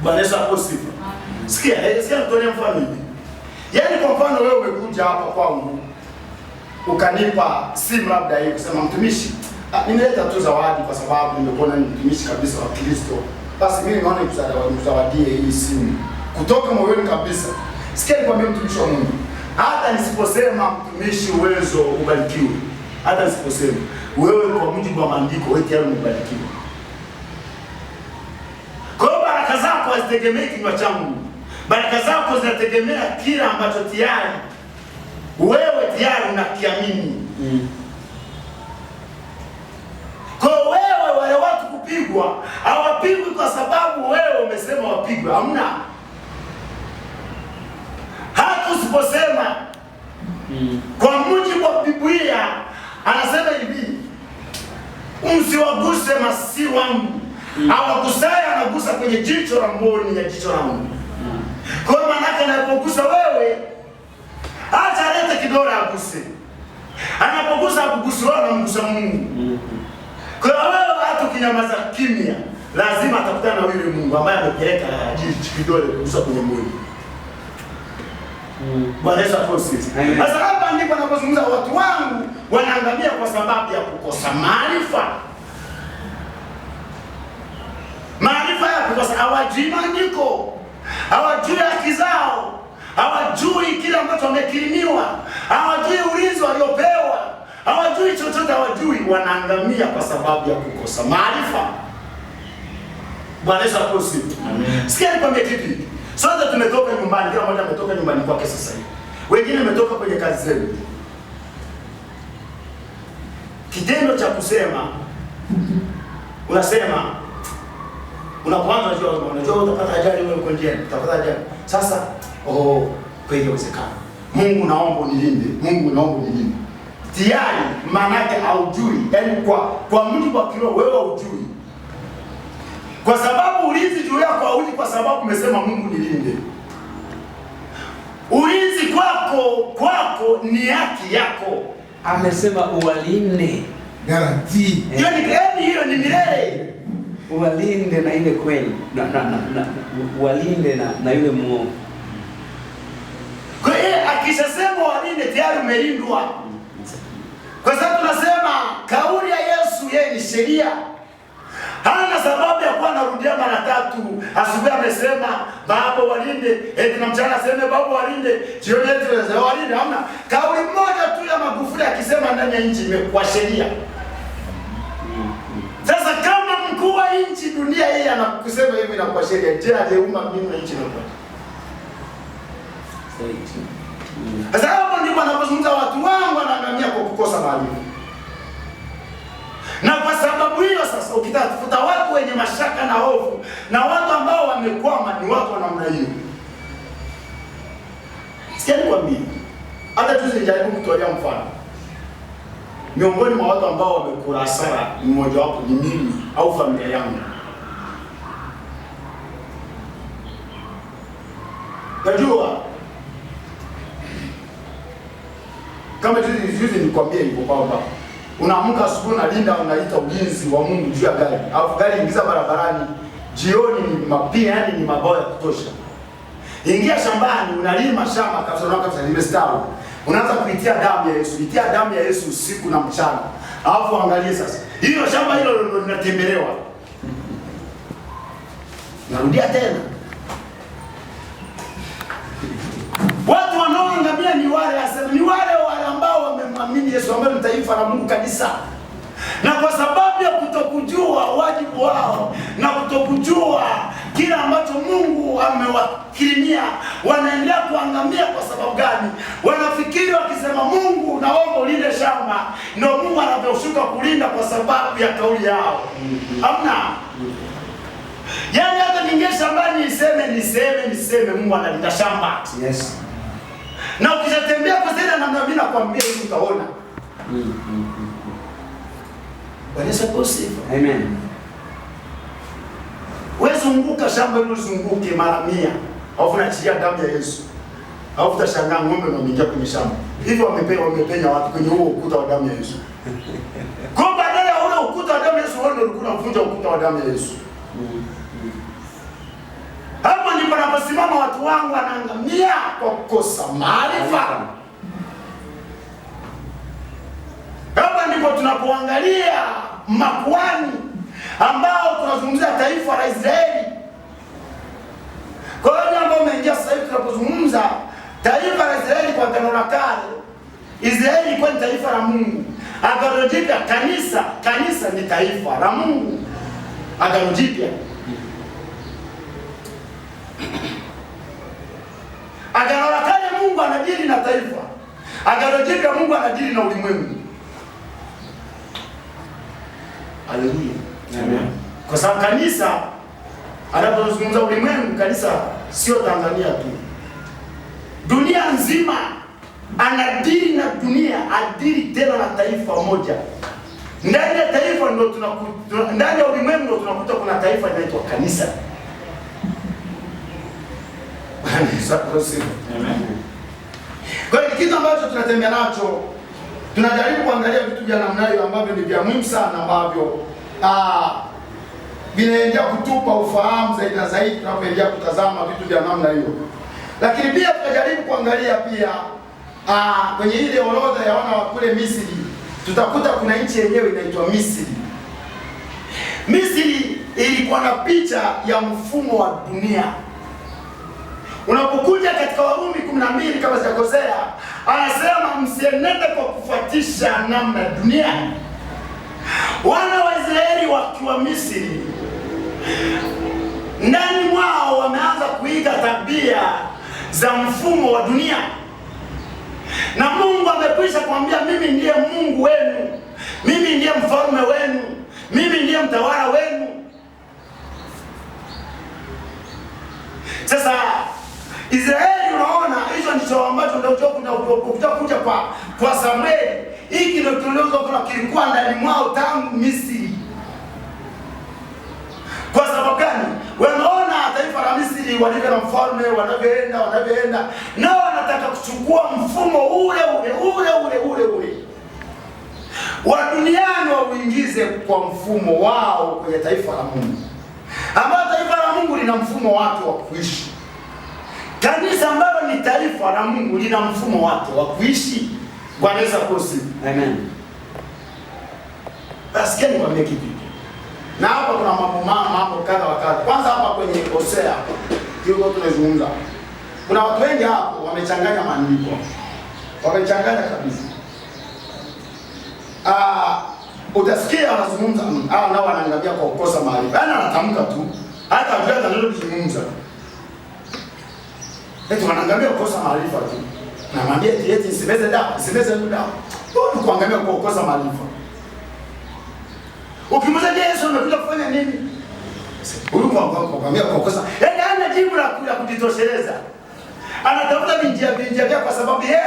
Bwana Yesu asifiwe. Sikia nitolee mfano hivi. Yaani kwa mfano wewe umekuja hapa kwangu ukanipa simu labda hii kusema mtumishi, nimeleta tu zawadi kwa sababu nimekuona ni mtumishi kabisa wa Kristo. Basi mimi naona nikuzawadie hii simu kutoka moyoni kabisa. Sikia nikwambie mtumishi wa Mungu, hata nisiposema mtumishi uwezo ubarikiwe, hata nisiposema wewe kwa mujibu wa maandiko wewe tayari umebarikiwa. Kwa hiyo baraka zako hazitegemei kinywa changu. Baraka zako zinategemea kile ambacho tayari wewe tayari unakiamini. Kwa wewe wale watu kupigwa, hawapigwi kwa sababu wewe umesema wapigwe, hamna. Hata usiposema kwa mujibu wa Biblia anasema hivi, msiwaguse masi wangu. Hawagusaye anagusa kwenye jicho la mboni ya jicho langu. Kwa hiyo maana yake anapogusa wewe, acha alete kidole aguse. Anapogusa akugusa wewe, anamgusa Mungu. Kwa hiyo wewe hata ukinyamaza kimya, lazima atakutana na yule Mungu ambaye amepeleka kidole kugusa kwenye mwili. Bwana Yesu asifiwe. Sasa hapa ndipo ninapozungumza watu wangu wanaangamia kwa sababu ya kukosa maarifa. Maarifa yapi? Kwa sababu hawajui maandiko, hawajui haki zao, hawajui kile ambacho wamekirimiwa, hawajui ulinzi waliopewa, hawajui chochote, hawajui. Wanaangamia kwa sababu ya kukosa maarifa. Bwana Yesu asifiwe. Amen. Sikia nikwambie kitu. Sote tumetoka nyumbani, kila mmoja ametoka nyumbani kwake sasa hivi. Wengine wametoka kwenye kazi zao. Kitendo cha kusema, unasema unapoanza unajua utapata ajali wewe uko njiani, utapata ajali. Sasa kweli inawezekana. Mungu naomba unilinde, Mungu naomba unilinde. Tayari maana yake haujui, yaani kwa mujibu wa kiroho wewe haujui. Kwa sababu ulinzi juu yako hauji kwa sababu umesema Mungu nilinde. Ulinzi kwako ni haki yako. Amesema uwalinde. Guarantee. Hiyo ni milele. Uwalinde na ile kweli. Uwalinde na yule muovu. Kwa hiyo akishasema walinde tayari umelindwa. Kwa sababu tunasema kauli ya Yesu yeye ni sheria. Hana sababu ya kuwa anarudia mara 3. Asubuhi amesema Baba walinde, na mchana aseme Baba walinde, jioni yetu walinde. Hamna. Kauli moja tu ya Magufuli akisema ndani ya nchi imekuwa sheria. Sasa kama mkuu wa nchi dunia yeye anakusema hivi na kwa sheria, je, aliyeumba mbingu na nchi inakuwa? Sasa hapo ndipo anapozungumza watu wangu wanaangamia kwa kukosa maarifa. Na kwa sababu hiyo sasa ukitafuta watu wenye mashaka na hofu na watu ambao wamekwama ni watu wa namna hiyo. Sikia nikwambie. Hata juzi nilijaribu kutolea mfano. Miongoni mwa watu ambao wamekula hasara mmoja wapo ni mimi au familia yangu. Najua kama juzi nikwambie hivyo kwamba unaamka asubuhi unalinda, unaita ulinzi wa Mungu juu ya gari. Alafu gari ingiza barabarani, jioni ni mapia, yani ni mabao ya kutosha. Ingia shambani, unalima shamba kabisa limestawi. Unaanza kuitia damu ya Yesu, itia damu ya Yesu usiku na mchana. Alafu angalia sasa. Hilo shamba hilo ndio linatembelewa. Narudia tena. Watu wanaoangamia ni wale ambao wamemwamini Yesu, ambao ni taifa la Mungu kabisa. Na kwa sababu ya kutokujua wajibu wao na kutokujua kile ambacho Mungu amewakirimia, wanaendelea kuangamia. Kwa sababu gani? Wanafikiri wakisema Mungu naomba ulinde shamba, ndio Mungu anavyoshuka kulinda kwa sababu ya kauli yao. Hamna. Yaani hata ninge shambani niseme Mungu analinda shamba. Yes. Na ukishatembea kwa zile namna mimi nakwambia hivi utaona. Bwana Yesu asifiwe. Amen. Wewe zunguka shamba hilo, zunguke mara 100. Alafu unaachilia damu ya Yesu. Alafu utashangaa ng'ombe wameingia kwenye shamba. Hivyo wamepenya watu kwenye huo ukuta wa damu ya Yesu. Kwa badala ya ule ukuta wa damu ya Yesu, wao ndio walikuwa wanavunja ukuta wa damu ya Yesu. Hapo ndipo wanaposimama watu wangu wanaangamia kwa kukosa maarifa. Hapa ndipo tunapoangalia makuhani ambao tunazungumzia taifa la Israeli. Kwa hiyo ambao umeingia sasa hivi tunapozungumza taifa la Israeli kwa Agano la Kale, Israeli ilikuwa ni taifa la Mungu. Agano Jipya kanisa ni taifa la Mungu. Agano Jipya. Agano la Kale Mungu anadili na taifa. Agano Jipya Mungu anadili na ulimwengu. Haleluya. Amen. Kwa sababu kanisa anapozungumza ulimwengu, kanisa sio Tanzania tu. Dunia nzima anadili na dunia, adili tena na taifa moja. Ndani ya taifa ndio ndani ya ulimwengu ndio tunakuta kuna taifa linaloitwa kanisa. Amen. Kwa hiyo kitu ambacho tunatembea nacho, tunajaribu kuangalia vitu vya namna hiyo ambavyo ni vya muhimu sana, ambavyo vinaendelea kutupa ufahamu zaidi na zaidi tunapoendelea kutazama vitu vya namna hiyo. Lakini pia tutajaribu kuangalia pia kwenye ile orodha ya wana wa kule Misri, tutakuta kuna nchi yenyewe inaitwa Misri. Misri ilikuwa na picha ya mfumo wa dunia. Unapokuja katika Warumi 12 kama sijakosea, anasema msienende kwa kufuatisha namna ya dunia. Wana wa Israeli wakiwa Misri, ndani mwao wameanza kuiga tabia za mfumo wa dunia. Na Mungu amekwisha kuambia, mimi ndiye Mungu wenu, mimi ndiye mfalme wenu, mimi ndiye mtawala wenu. Sasa Israeli, unaona hicho ndicho ambacho ndio kuja kwa Samueli. Hiki ndio kilikuwa ndani mwao tangu Misri. Kwa sababu gani? Wanaona taifa la Misri walivyo na mfalme, wanavyoenda nao wanataka kuchukua mfumo ule wa duniani wa uingize kwa mfumo wao kwenye taifa la Mungu, ambao taifa la Mungu lina mfumo wake wa kuishi. Kanisa ambalo ni taifa la Mungu lina mfumo wake wa kuishi. Bwana Yesu asifiwe. Amen. Basi keni niambie kitu. Na hapa kuna mambo kadha wa kadha. Kwanza hapa kwenye Hosea ndio tunazungumza. Kuna watu wengi hapo wamechanganya maandiko. Wamechanganya kabisa. Utasikia wanazungumza nao wanaangalia kwa kukosa maarifa. Yaani anatamka tu. Hata hajui analozungumza. Eti wanaangalia kukosa maarifa tu. Na mwambie eti nisimeze dawa. Ndio kuangalia kwa kukosa maarifa. Ukimuuliza Yesu amekuja kufanya nini? Huyu mwambie kwa kukosa. Yaani hana jibu la kujitosheleza. Anatafuta vinjia kwa sababu yeye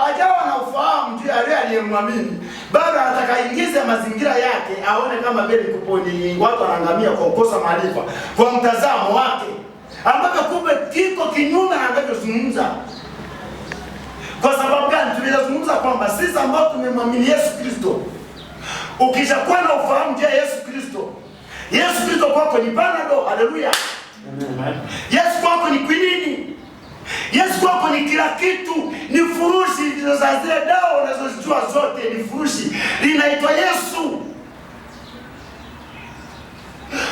hajawa na ufahamu juu ya yule aliyemwamini. Bado anataka ingize mazingira yake aone kama vile kuponi watu wanaangamia kwa kukosa maarifa kwa mtazamo wake, ambapo kumbe kiko kinyume na anavyozungumza. Kwa sababu gani? Tunazungumza kwamba sisi ambao tumemwamini Yesu Kristo, ukishakuwa na ufahamu juu ya Yesu Kristo kwako ni Panadol. Haleluya. Amen. Yesu kwako ni kwinini. Yesu kwako ni kila kitu, ni furushi za zile dawa unazozijua zote, ni furushi linaitwa Yesu.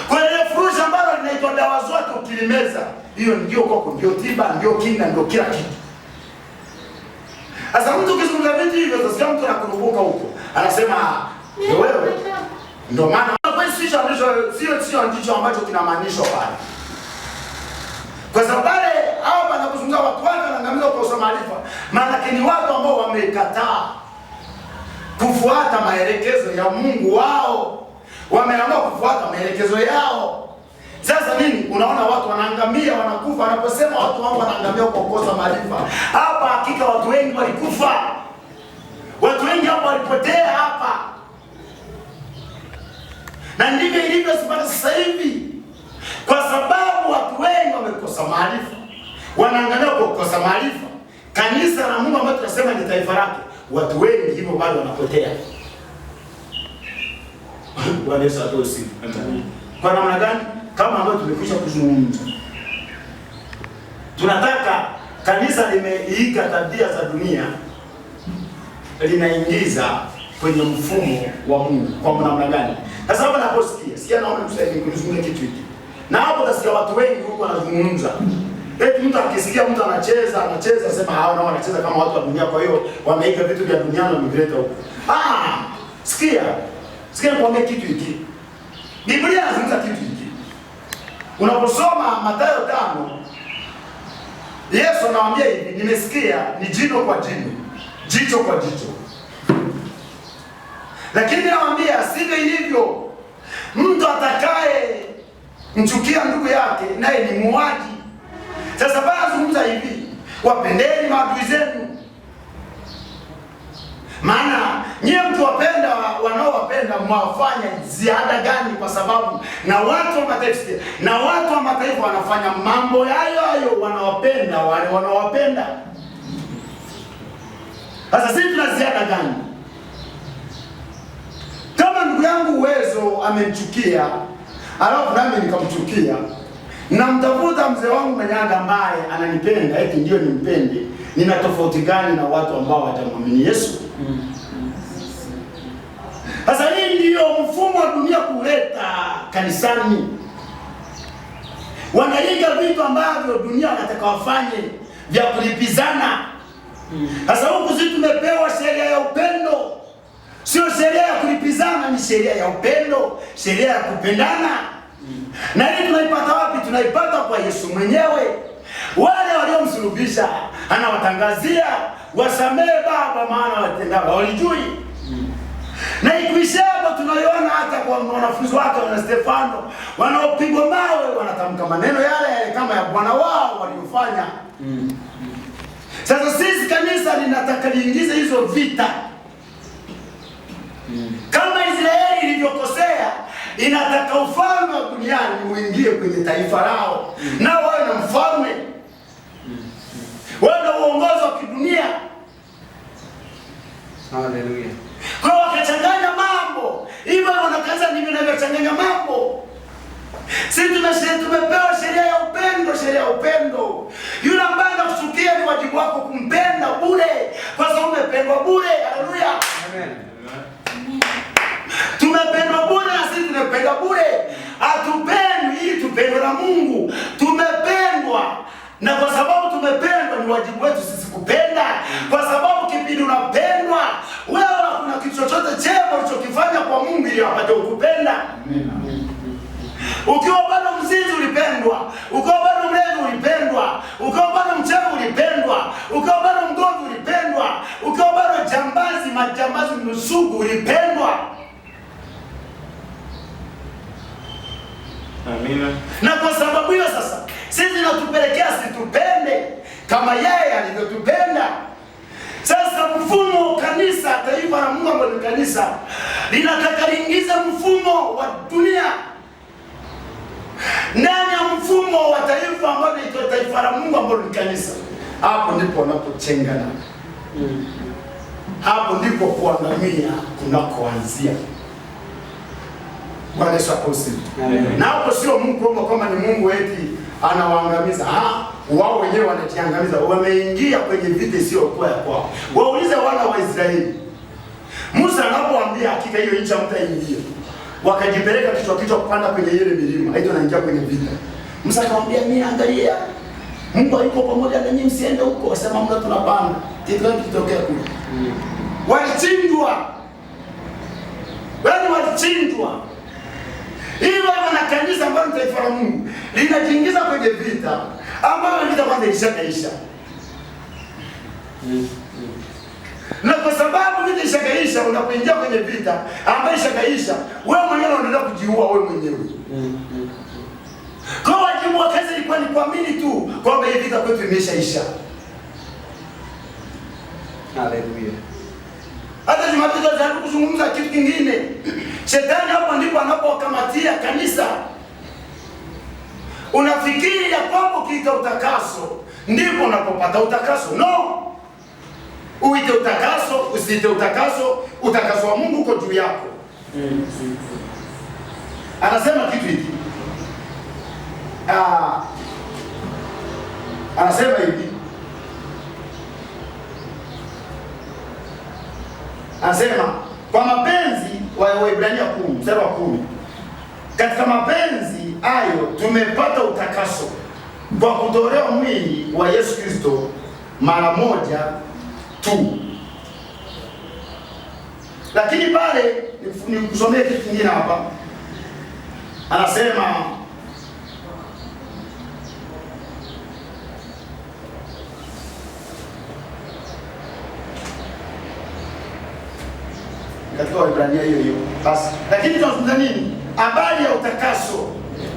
Kwa ile furushi ambalo linaitwa dawa zote ukilimeza, hiyo ndio kwako, ndio tiba, ndio kinga, ndio kila kitu. Sasa mtu ukizungumza vitu hivyo, sasa mtu anakurubuka huko, anasema wewe ndio maana kwa sio ndicho ambacho kinamaanishwa pale. Kwa sababu pale hapa anapozungumza watu wake wanaangamizwa kwa kukosa maarifa, maana ni watu ambao wamekataa kufuata maelekezo ya Mungu wao. Wameamua kufuata maelekezo yao. Sasa nini? Unaona watu wanaangamia, wanakufa. Wanaposema watu wangu wanaangamia kwa kukosa maarifa, hapa hakika watu wengi walikufa. Watu wengi hapa walipotea hapa. Na ndivyo ilivyo sasa hivi. Kwa sababu watu wengi wamekosa maarifa. Wanaangalia kwa kukosa maarifa. Kanisa la Mungu ambalo tunasema ni taifa lake, watu wengi hivyo bado wanapotea. Bwana Yesu atoe sifa. Kwa namna gani? Kama ambavyo tumekwisha kuzungumza. Tunataka kanisa limeiga tabia za dunia, linaingiza kwenye mfumo wa Mungu. Kwa namna gani? Sasa hapa naposikia, sikia naona kuzungumza kitu hiki. Na hapo utasikia watu wengi huko wanazungumza. Eti mtu akisikia mtu anacheza sema hao nao wanacheza kama watu wa dunia, kwa hiyo wameiga vitu vya dunia na wamevileta huko. Sikia nikwambie kitu hiki. Biblia inazungumza kitu hiki. Unaposoma Mathayo 5, Yesu anawaambia hivi, nimesikia ni jino kwa jino, jicho kwa jicho. Lakini nawaambia sivyo ilivyo. Mtu atakaye mchukia ndugu yake naye ni muuaji. Sasa bana zungumza hivi, wapendeni maadui zenu. Maana nyie mtu wapenda wanaowapenda mwafanya ziada gani? Kwa sababu na watu wa mataifa wanafanya mambo hayo wanawapenda wale wanaowapenda. Sasa sisi tuna ziada gani? Kama ndugu yangu Uwezo amemchukia, alafu nami nikamchukia, namtafuta mzee wangu Manyaga ambaye ananipenda, eti ndio nimpende, nina tofauti gani na watu ambao watamwamini Yesu? Sasa hii ndio mfumo wa dunia kuleta kanisani. Wanaiga vitu ambavyo dunia wanataka wafanye vya kulipizana. Sasa huku sisi tumepewa sheria ya upendo. Sio sheria ya kulipizana, ni sheria ya upendo, sheria ya kupendana. Na hii tunaipata wapi? Tunaipata kwa Yesu mwenyewe. Wale waliomsulubisha anawatangazia, wasamehe Baba maana watendao walijui. Na ikuisha hapo tunaiona hata kwa wanafunzi wake na Stefano, wanaopigwa mawe wanatamka maneno yale kama ya Bwana wao waliofanya. Sasa sisi kanisa linataka liingize hizo vita. Kama Israeli ilivyokosea, inataka ufalme wa duniani uingie kwenye taifa lao. Na wawe na mfalme. Wawe na uongozi wa kidunia. Haleluya. Kwa wakachanganya mambo. Hivyo wanakaza ndivyo wanachanganya mambo. Sisi tumepewa sheria ya upendo, sheria ya upendo. Yule ambaye anakuchukia ni wajibu wako kumpenda bure, kwa sababu umependwa bure. Haleluya. Amen. Tumependwa bure na sisi tumependwa bure. Hatupendwi ili tupendwe na Mungu. Tumependwa. Na kwa sababu tumependwa ni wajibu wetu sisi kupenda. Kwa sababu kipindi unapendwa, wewe kuna kitu chochote chema ulichokifanya kwa Mungu ili apate kukupenda. Ukiwa bado mzinzi ulipendwa, ukiwa bado mlevi ulipendwa, ukiwa bado mchawi ulipendwa, ukiwa bado mgomvi ulipendwa, ukiwa bado majambazi mnusugu ulipendwa. Amina. Na kwa sababu hiyo sasa sisi natupelekea situpende kama yeye alivyotupenda. Sasa mfumo kanisa, taifa la Mungu ambalo ni kanisa, linataka liingize mfumo wa dunia ndani ya mfumo wa taifa ambalo ni taifa la Mungu ambalo ni kanisa. Hapo ndipo wanapochengana. Hapo ndipo kuangamia kunakoanzia. Bwana Yesu asifiwe. Na hapo sio Mungu kama ni Mungu eti anawaangamiza. Wao wenyewe wanajiangamiza. Wameingia kwenye vita sio kwa kwao. Waulize wana wa Israeli. Musa anapowaambia hakika hiyo nchi hamtaingia, wakajipeleka kichwa kupanda kwenye ile milima, haito naingia kwenye vita. Musa akamwambia mimi angalia, Mungu yuko pamoja na nyinyi, msiende huko. Wasema mna tunapanda. Kitu gani kitokea kule? Walishindwa. Walishindwa. Hivyo na kanisa ambalo ni taifa la Mungu linajiingiza kwenye vita ambayo vita kwanza ishakaisha. Na kwa sababu vita ishakaisha, unapoingia kwenye vita ambayo ishakaisha, wewe mwenyewe unaenda kujiua wewe mwenyewe. Kwa wajibu wa kazi ilikuwa ni kuamini tu kwamba hii vita kwetu imeshaisha. Haleluya. Hata Jumapili tunataka kuzungumza kitu kingine. Shetani hapo ndipo anapowakamatia kanisa. Unafikiri ya kwamba ukiita utakaso ndipo unapopata utakaso. No. Uite utakaso, usiite utakaso, utakaso wa Mungu uko juu yako. Anasema kitu hiki. Anasema hivi. Anasema kwa mapenzi wa Waebrania 10 mstari wa 10. Katika mapenzi hayo tumepata utakaso kwa kutolewa mwili wa Yesu Kristo mara moja tu. Lakini pale nikusomee kitu kingine hapa. Anasema katika Waebrania hiyo. Basi lakini tunazungumza nini? Habari ya utakaso.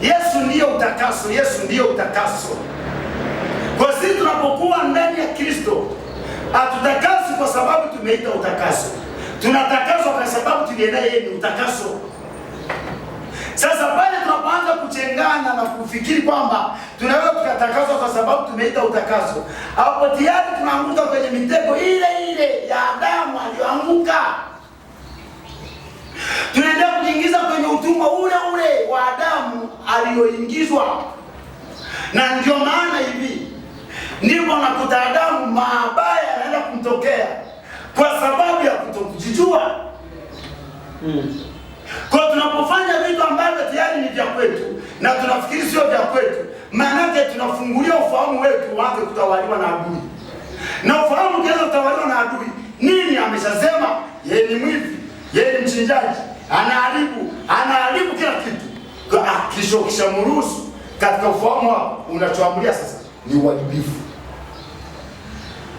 Yesu ndiyo utakaso, Yesu ndiyo utakaso. Kwa sisi tunapokuwa ndani ya Kristo, hatutakasi kwa sababu tumeita utakaso. Tunatakaswa kwa sababu tulienda yeye ni utakaso. Sasa pale tunapoanza kuchengana na kufikiri kwamba tunaweza tukatakaswa kwa sababu tumeita utakaso, hapo tayari tunaanguka kwenye mitego ile ile ya Adamu aliyoanguka. Tunaenda kujiingiza kwenye utumwa ule ule wa Adamu aliyoingizwa. Na ndio maana hivi ndipo nakuta Adamu mabaya yanaenda kumtokea kwa sababu ya kutokujijua. Kwa tunapofanya vitu ambavyo tayari ni vya kwetu na tunafikiri sio vya kwetu, maana yake tunafungulia ufahamu wetu uanze kutawaliwa na adui. Na ufahamu ukianza kutawaliwa na adui, nini ameshasema? Yeye ni mwivi, yeye ni mchinjaji, anaharibu kila kitu. Kwa kishamruhusu katika ufahamu wako, unachoamulia sasa ni uadilifu.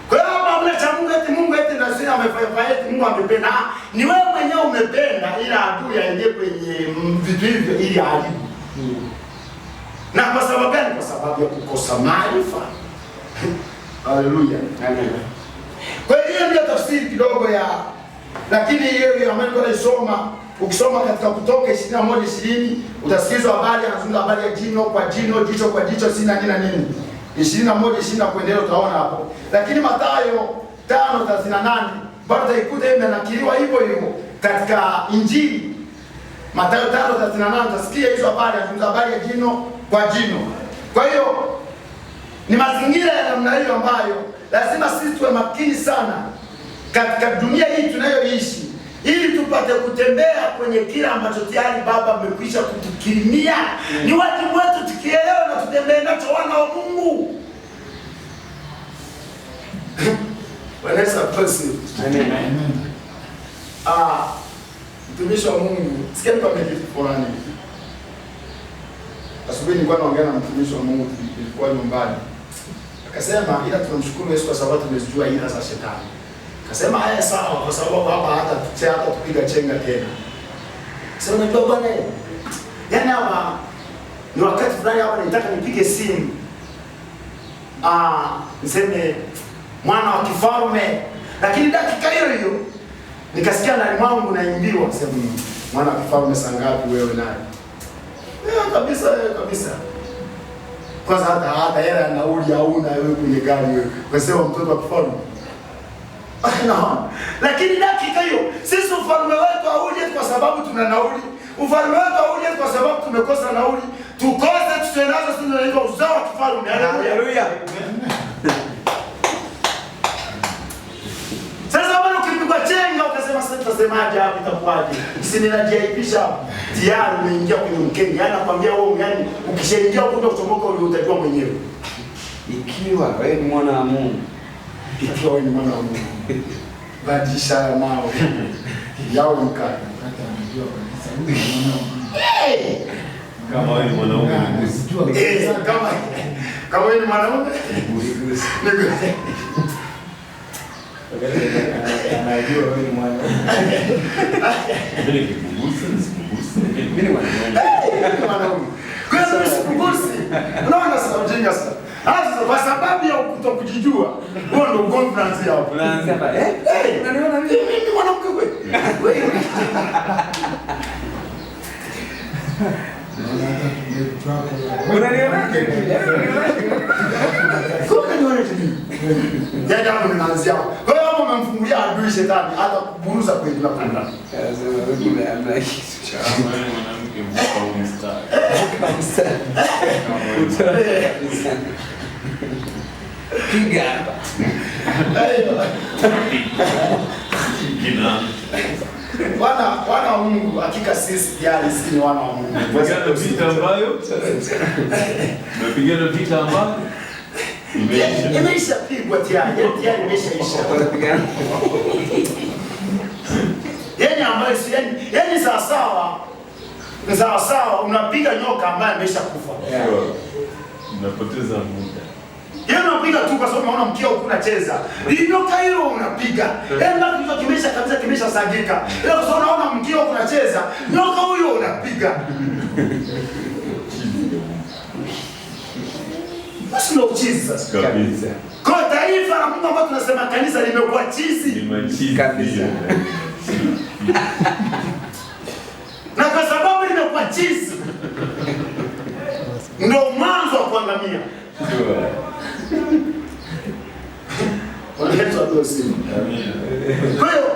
Kwa hiyo hapa mna cha Mungu eti ndio sina amefanya eti Mungu amependa. Ni wewe mwenyewe umependa ila adui aingie kwenye vitu hivyo ili aharibu. Na kwa sababu gani? Kwa sababu ya kukosa maarifa. Haleluya. Amen. Kwa hiyo ndio tafsiri kidogo ya, lakini hiyo ambayo tunasoma, ukisoma katika Kutoka 21:20 utasikizwa habari, anazungumza habari ya jino kwa jino, jicho kwa jicho, sina nini 21:20 kuendelea utaona hapo. Lakini Mathayo 5:38 bado utaikuta imenakiliwa hivyo hivyo katika Injili. Mathayo 5:38 utasikia hizo habari, anazungumza habari ya jino kwa jino. Kwa hiyo ni mazingira ya namna hiyo ambayo lazima sisi tuwe makini sana katika dunia hii tunayoishi, ili tupate kutembea kwenye kila ambacho tayari Baba amekwisha kutukirimia. Ni wajibu wetu tukielewa na tutembee nacho, wana wa Mungu. Bwana Yesu asifiwe. Amen. Mtumishi wa Mungu, sikia mtu amejifurani. Asubuhi nilikuwa naongea na mtumishi wa Mungu, nilikuwa nyumbani. Akasema ila tunamshukuru Yesu kwa sababu tumezijua ila za shetani. Akasema haya sawa, kwa sababu hapa hata tupiga chenga tena. Sasa unajua bwana, yani hapa ni wakati fulani hapa nitaka nipige simu. Niseme mwana wa kifalme, lakini dakika hiyo hiyo nikasikia ndani mwangu naimbiwa, sema mwana wa kifalme saa ngapi wewe naye? Kabisa. Kwanza hata hela nauli hauna wewe kwenye gari wewe. Unasema mtoto wa kifalme. No. Lakini dakika hiyo sisi ufalme wetu hauje kwa sababu tuna nauli. Ufalme wetu hauje kwa sababu tumekosa nauli. Tukose tutenazo sisi ndio uzao wa kifalme. Haleluya. Sasa bado ukipigwa chenga ukasema sasa tutasemaje hapa, itakuwaje? Sisi ninajiaibisha tayari umeingia kwenye mkenge. Yaani nakwambia wewe, yani ukishaingia ukuta kutomoka ule utajua mwenyewe. Ikiwa wewe ni mwana wa Mungu. Ikiwa wewe ni mwana wa Mungu. Badilisha nao. Yao mkaka. Anajua kabisa huyu ni mwana wa Mungu. Kama wewe ni mwanaume usijua kama wewe ni mwanaume anajua wewe ni mwanaume. Mimi ni mwanaume. Kwa sababu sikugusi. Unaona sasa ujinga sana. Sasa kwa sababu ya kutokujijua, wewe ndio conference hapo. Unaanza hapa unaniona mimi mwanamke kweli. Yaani hapo ninaanzia. Kwa hiyo hapo umemfungulia adui shetani hata kuburuza kweli na kwenda. Mwanamke mkao mstari. Piga hapa. Wana wa Mungu, hakika sisi jali sisi ni wana wa Mungu. Tunapigana vita ambayo tunapigana vita ambayo imeisha pigwa tayari imeshaisha. Yaani ambayo si yaani sawa unapiga nyoka ambaye ameshakufa. Unapoteza muda. Yeye unapiga tu kwa sababu unaona mkia huko unacheza. Nyoka hilo unapiga. Ndio kitu kimesha kabisa kimeshasagika. Ile kwa sababu unaona mkia huko unacheza, nyoka huyo unapiga. Basi ndio uchizi sasa. Kabisa. Kwa taifa la Mungu ambalo tunasema kanisa limekuwa chizi. Kabisa. Na kwa sababu limekuwa chizi, ndio mwanzo wa kuangamia. Wanaitwa dosi. Kwa hiyo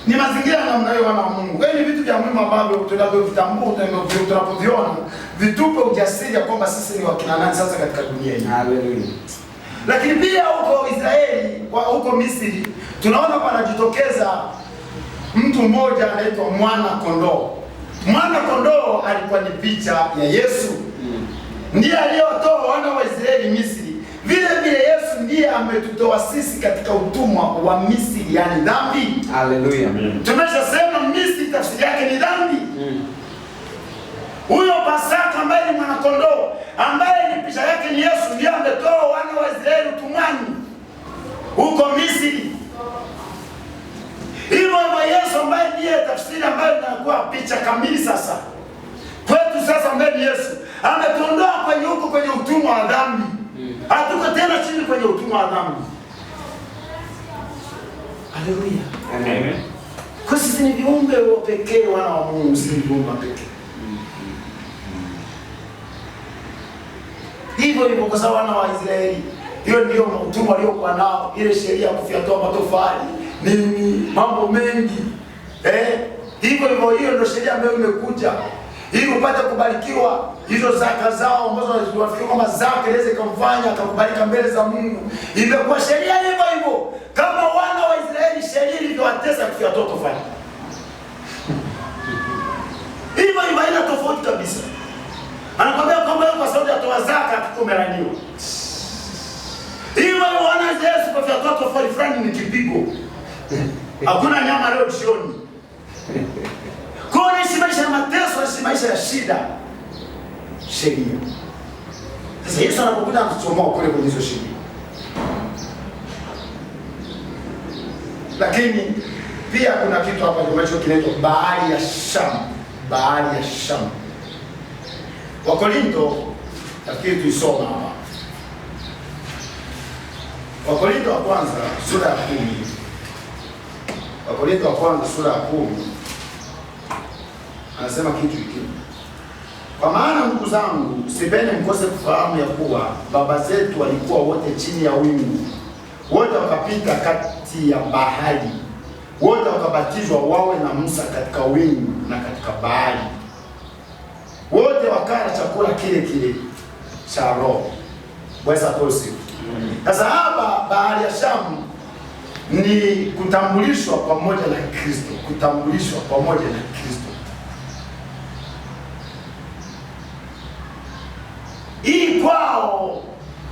ni mazingira namna hiyo wana wa Mungu. Kwa hiyo ni vitu vya muhimu ambavyo tunavyovitambua, tunapoviona vitupe ujasiri kwamba sisi ni wakina nani sasa katika dunia hii. Haleluya. Lakini pia huko Israeli, huko Misri, tunaona panajitokeza mtu mmoja anaitwa mwana kondoo. Mwana kondoo alikuwa ni picha ya Yesu. Ndiye aliyewatoa wana wa Israeli Misri. Vile vile Yesu ndiye ametutoa sisi katika utumwa wa Misri, yani dhambi. Haleluya. Tumeshasema Misri tafsiri yake ni dhambi. Huyo Pasaka ambaye ni mwana kondoo, ambaye ni picha yake ni Yesu, ndiye ametoa wana wa Israeli utumwani huko Misri. Hivyo Yesu ambaye ndiye tafsiri ambayo inakuwa picha kamili sasa kwetu sasa, ambaye ni Yesu ametuondoa kwenye huko kwenye utumwa wa dhambi. Hatuko tena chini kwenye utumwa wa dhambi. Haleluya. Amen. Kwa sisi ni viumbe wa pekee, wana wa Mungu, si viumbe wa pekee. Hivyo hivyo kwa sababu wana wa Israeli, hiyo ndio utumwa waliokuwa nao, ile sheria ya kufyatua matofali, nini, mambo mengi. Hivyo hivyo hiyo ndio sheria ambayo imekuja ili upate kubarikiwa hizo zaka zao ambazo wanafikiri kwamba zaka inaweza kumfanya akakubalika mbele za Mungu. Imekuwa sheria hivyo hivyo kama wana wa Israeli sheria ilivyowatesa kufyatua tofali. Hivyo hivyo haina tofauti kabisa. Anakwambia kwamba kwa sababu ya toa zaka tukomelaniwa. Hivyo wana wa Israeli kufyatua tofali fulani ni kipigo. Hakuna nyama leo jioni. Kwa naishi maisha ya mateso, naishi maisha ya shida. Sheria. Sasa Yesu anapokuja kutuchomoa kule kwenye hizo sheria. Lakini pia kuna kitu hapa ambacho kinaitwa bahari ya Shamu. Bahari ya Shamu. Wakorintho, nafikiri tuisoma hapa. Wakorintho wa kwanza sura ya 10. Wakorintho wa kwanza sura ya 10. Anasema kitu hiki. Kwa maana ndugu zangu, sipendi mkose kufahamu ya kuwa baba zetu walikuwa wote chini ya wingu. Wote wakapita kati ya bahari. Wote wakabatizwa wawe na Musa katika wingu na katika bahari. Wote wakala chakula kile kile cha roho. Bwana asifiwe. Sasa hapa bahari ya Shamu ni kutambulishwa pamoja na Kristo, kutambulishwa pamoja na Kristo. Hii kwao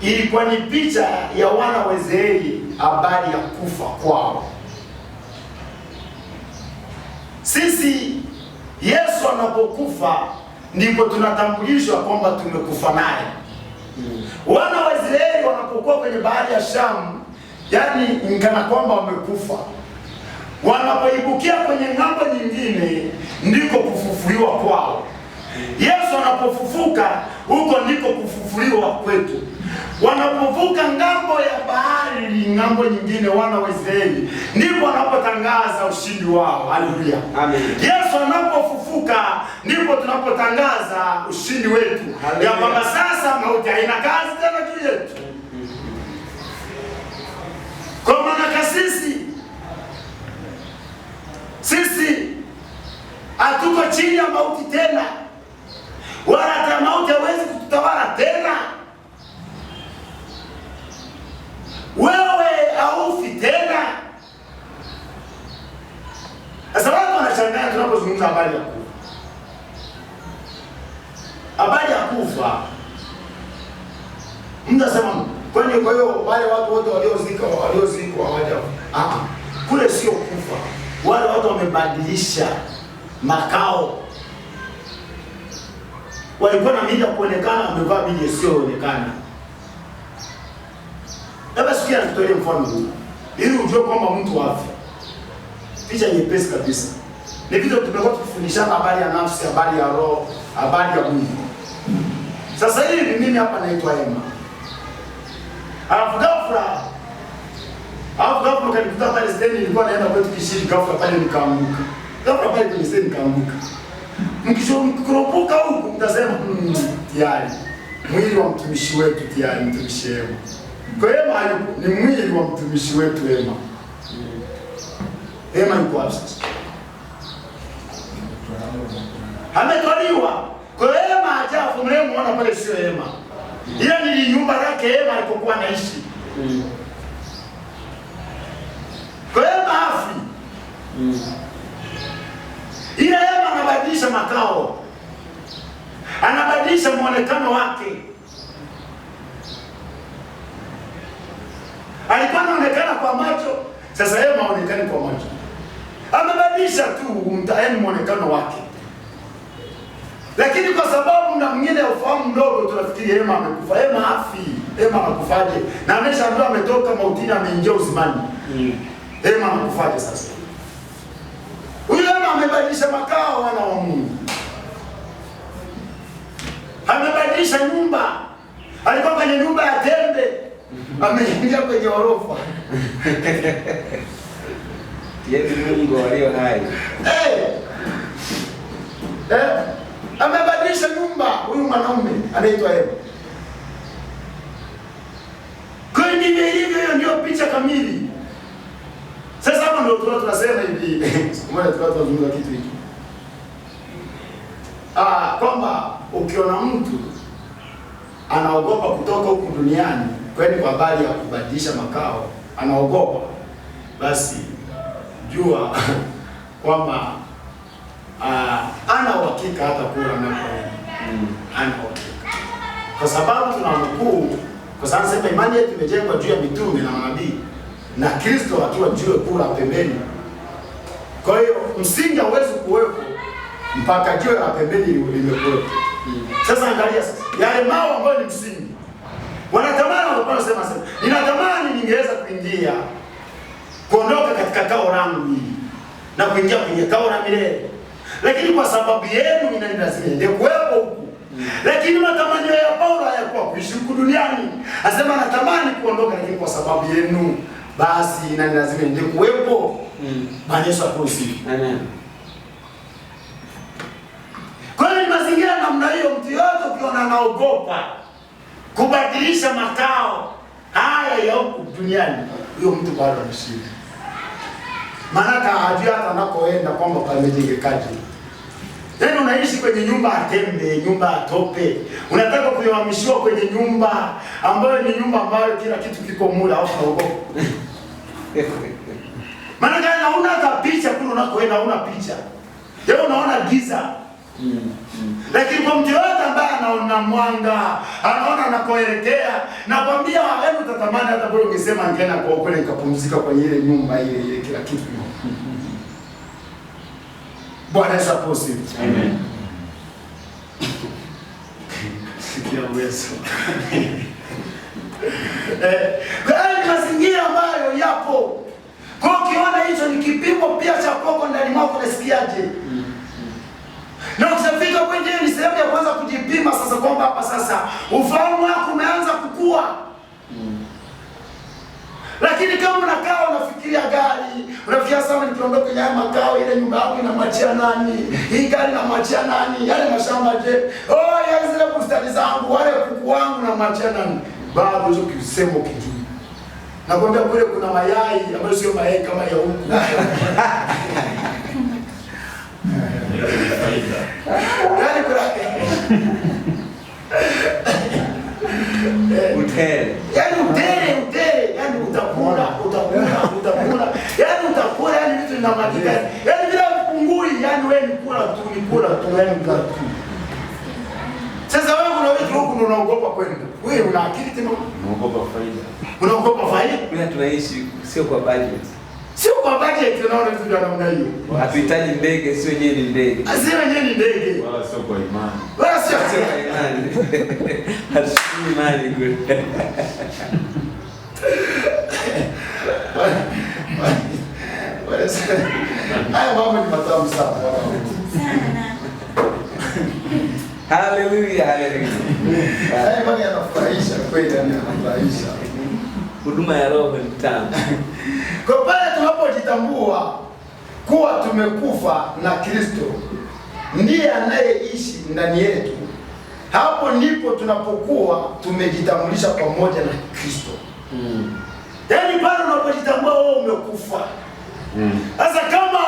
ilikuwa ni picha ya wana wa Israeli, habari ya kufa kwao. Sisi Yesu anapokufa ndipo tunatambulishwa kwamba tumekufa naye. Wana wa Israeli wanapokuwa kwenye bahari ya Shamu, yani nikana kwamba wamekufa. Wanapoibukia kwenye ng'ambo nyingine ndiko kufufuliwa kwao. Yesu anapofufuka, huko ndiko kufufuliwa kwetu. Wanapovuka ngambo ya bahari, ngambo nyingine, wana wa Israeli, ndipo wanapotangaza ushindi wao. Haleluya. Amen. Yesu anapofufuka, ndipo tunapotangaza ushindi wetu. Ya kwamba sasa mauti haina kazi tena juu yetu. Kwa maana sisi hatuko chini ya mauti tena, wala hata mauti hawezi kututawala tena. Wewe haufi tena. Sasa watu wanashangaa tunapozungumza habari ya kufa. Habari ya kufa, mtu asema kwani kwa hiyo wale watu wote waliozikwa hawaja. Kule sio kufa. Wale watu wamebadilisha makao. Walikuwa na mili ya kuonekana, wamevaa mili isiyoonekana. Hebu sikia nitolee mfano huu ili ujue kwamba mtu wafi. Picha nyepesi kabisa. Ni vitu tumekuwa tukifundishana habari ya nafsi, habari ya roho, habari ya mwili. Sasa hivi mimi hapa naitwa Emma. Alafu ghafla kanikuta pale stendi, nilikuwa naenda kwetu Kishiri, ghafla pale nikaanguka. Ghafla pale kwenye stendi nikaanguka. Mkikurupuka huku mtasema tayari mwili wa mtumishi wetu, tayari mtumishi Emma. Kwa Emma ni mwili wa mtumishi wetu Emma. Emma yuko wapi sasa? Ametwaliwa. Kwa Emma hajafu, mnayemuona pale sio Emma. Ile ni nyumba yake Emma alipokuwa anaishi. Kwa Emma hafi. Ile Emma anabadilisha makao. Anabadilisha muonekano wake. Alikuwa anaonekana kwa macho, sasa Emma haonekani kwa macho. Amebadilisha tu mtaani muonekano wake. Lakini kwa sababu na mwingine ufahamu mdogo tunafikiri Emma amekufa. Emma hafi. Emma anakufaje? Na ameshaambiwa ametoka mautini ameingia uzimani. Emma anakufaje sasa? Huyu Emma amebadilisha makao, wana wa Mungu. Amebadilisha nyumba. Alikuwa kwenye nyumba ya tembe, ameingia kwenye orofa. Yesu Mungu walio hai. Amebadilisha nyumba huyu mwanaume anaitwa Emma. Kwa ndivyo hivyo, hiyo ndio picha kamili. Sasa hapo ndio tunasema hivi, kama tunazungumza kitu hiki. Kwamba ukiona mtu anaogopa kutoka huku duniani kwani kwa habari ya kubadilisha makao, anaogopa, basi jua kwamba ana uhakika hata kula anapoenda. Ana uhakika. Kwa sababu tunamkuu, kwa sababu sema imani yetu imejengwa juu ya mitume na manabii na Kristo akiwa juu kula pembeni. Kwa hiyo msingi hauwezi kuwepo mpaka jiwe la pembeni limekuwepo. Sasa angalia sasa, yale mawe ambayo ni msingi. Wanatamani wanasema ninatamani ningeweza kuingia, kuondoka katika kao langu hili na kuingia kwenye kao la milele. Lakini kwa sababu yenu inanilazimu niende kuwepo huku. Lakini matamanio ya Paulo hayakuwa kuishi huku duniani. Anasema natamani kuondoka, lakini kwa sababu yenu basi inanilazimu niende kuwepo. Bwana Yesu asifiwe. Amen. Kwa hiyo mazingira namna hiyo, mtu yote ukiona anaogopa kubadilisha makao haya ya huku duniani, huyo mtu bado anashinda. Maana hajui hata anakoenda kwamba pamejengekaje. Tena unaishi kwenye nyumba atembe, nyumba atope. Unataka kuhamishwa kwenye nyumba ambayo ni nyumba ambayo kila kitu kiko mula, au unaogopa. Maana kana hauna hata picha kule unakoenda, hauna picha. Leo unaona giza. Lakini kwa mtu yote ambaye anaona mwanga, anaona anakoelekea, nakwambia hebu tatamani hata bora ungesema ningeenda kwa kweli nikapumzika kwenye ile nyumba ile kila kitu. Bwana Yesu asifiwe. Amen. Sikia uwezo. Kwa mazingira ambayo yapo. Kwa ukiona hicho ni kipimo pia cha koko ndani mwako, unasikiaje? Na ukishafika kwenye ni sehemu ya kwanza kujipima sasa kwamba hapa sasa ufahamu wako umeanza kukua. Lakini kama unakaa unafikiria gari, unafikiria sana nikiondoka kwenye makao ile nyumba yangu inamwachia nani? Hii gari inamwachia nani? Yale mashamba je? Oh, yale zile bustani zangu, wale kuku wangu namwachia nani? Bado hizo kisemo kijui. Nakwambia kule kuna mayai ambayo sio mayai kama ya huku. Yaani kuna Utere. Yaani utere, yaani utakula. Yaani utakula, yaani vitu vinamwagika. Yaani bila kupungui, yaani wewe ni kula tu, yaani kula tu. Sasa wewe kuna vitu huku unaogopa kwenda. Wewe una akili tena? Unaogopa faida. Unaogopa faida? Bila tunaishi sio kwa budget. Sio kwa budget tunaona vitu vya namna hiyo. Hatuhitaji ndege, sio yeye ni ndege. Sio yeye ni ndege. Wala sio kwa imani. Wala sio Kwa imani. Hatushukuru imani kweli. Haya mambo ni matamu sana. Haleluya, haleluya. Haya mambo yanafurahisha kweli, yanafurahisha. Huduma ya roho ni tamu. Kwa pale tunapojitambua kuwa tumekufa na Kristo, ndiye anayeishi ndani yetu, hapo ndipo tunapokuwa tumejitambulisha pamoja na Kristo. Yaani pale unapojitambua wewe umekufa. Sasa kama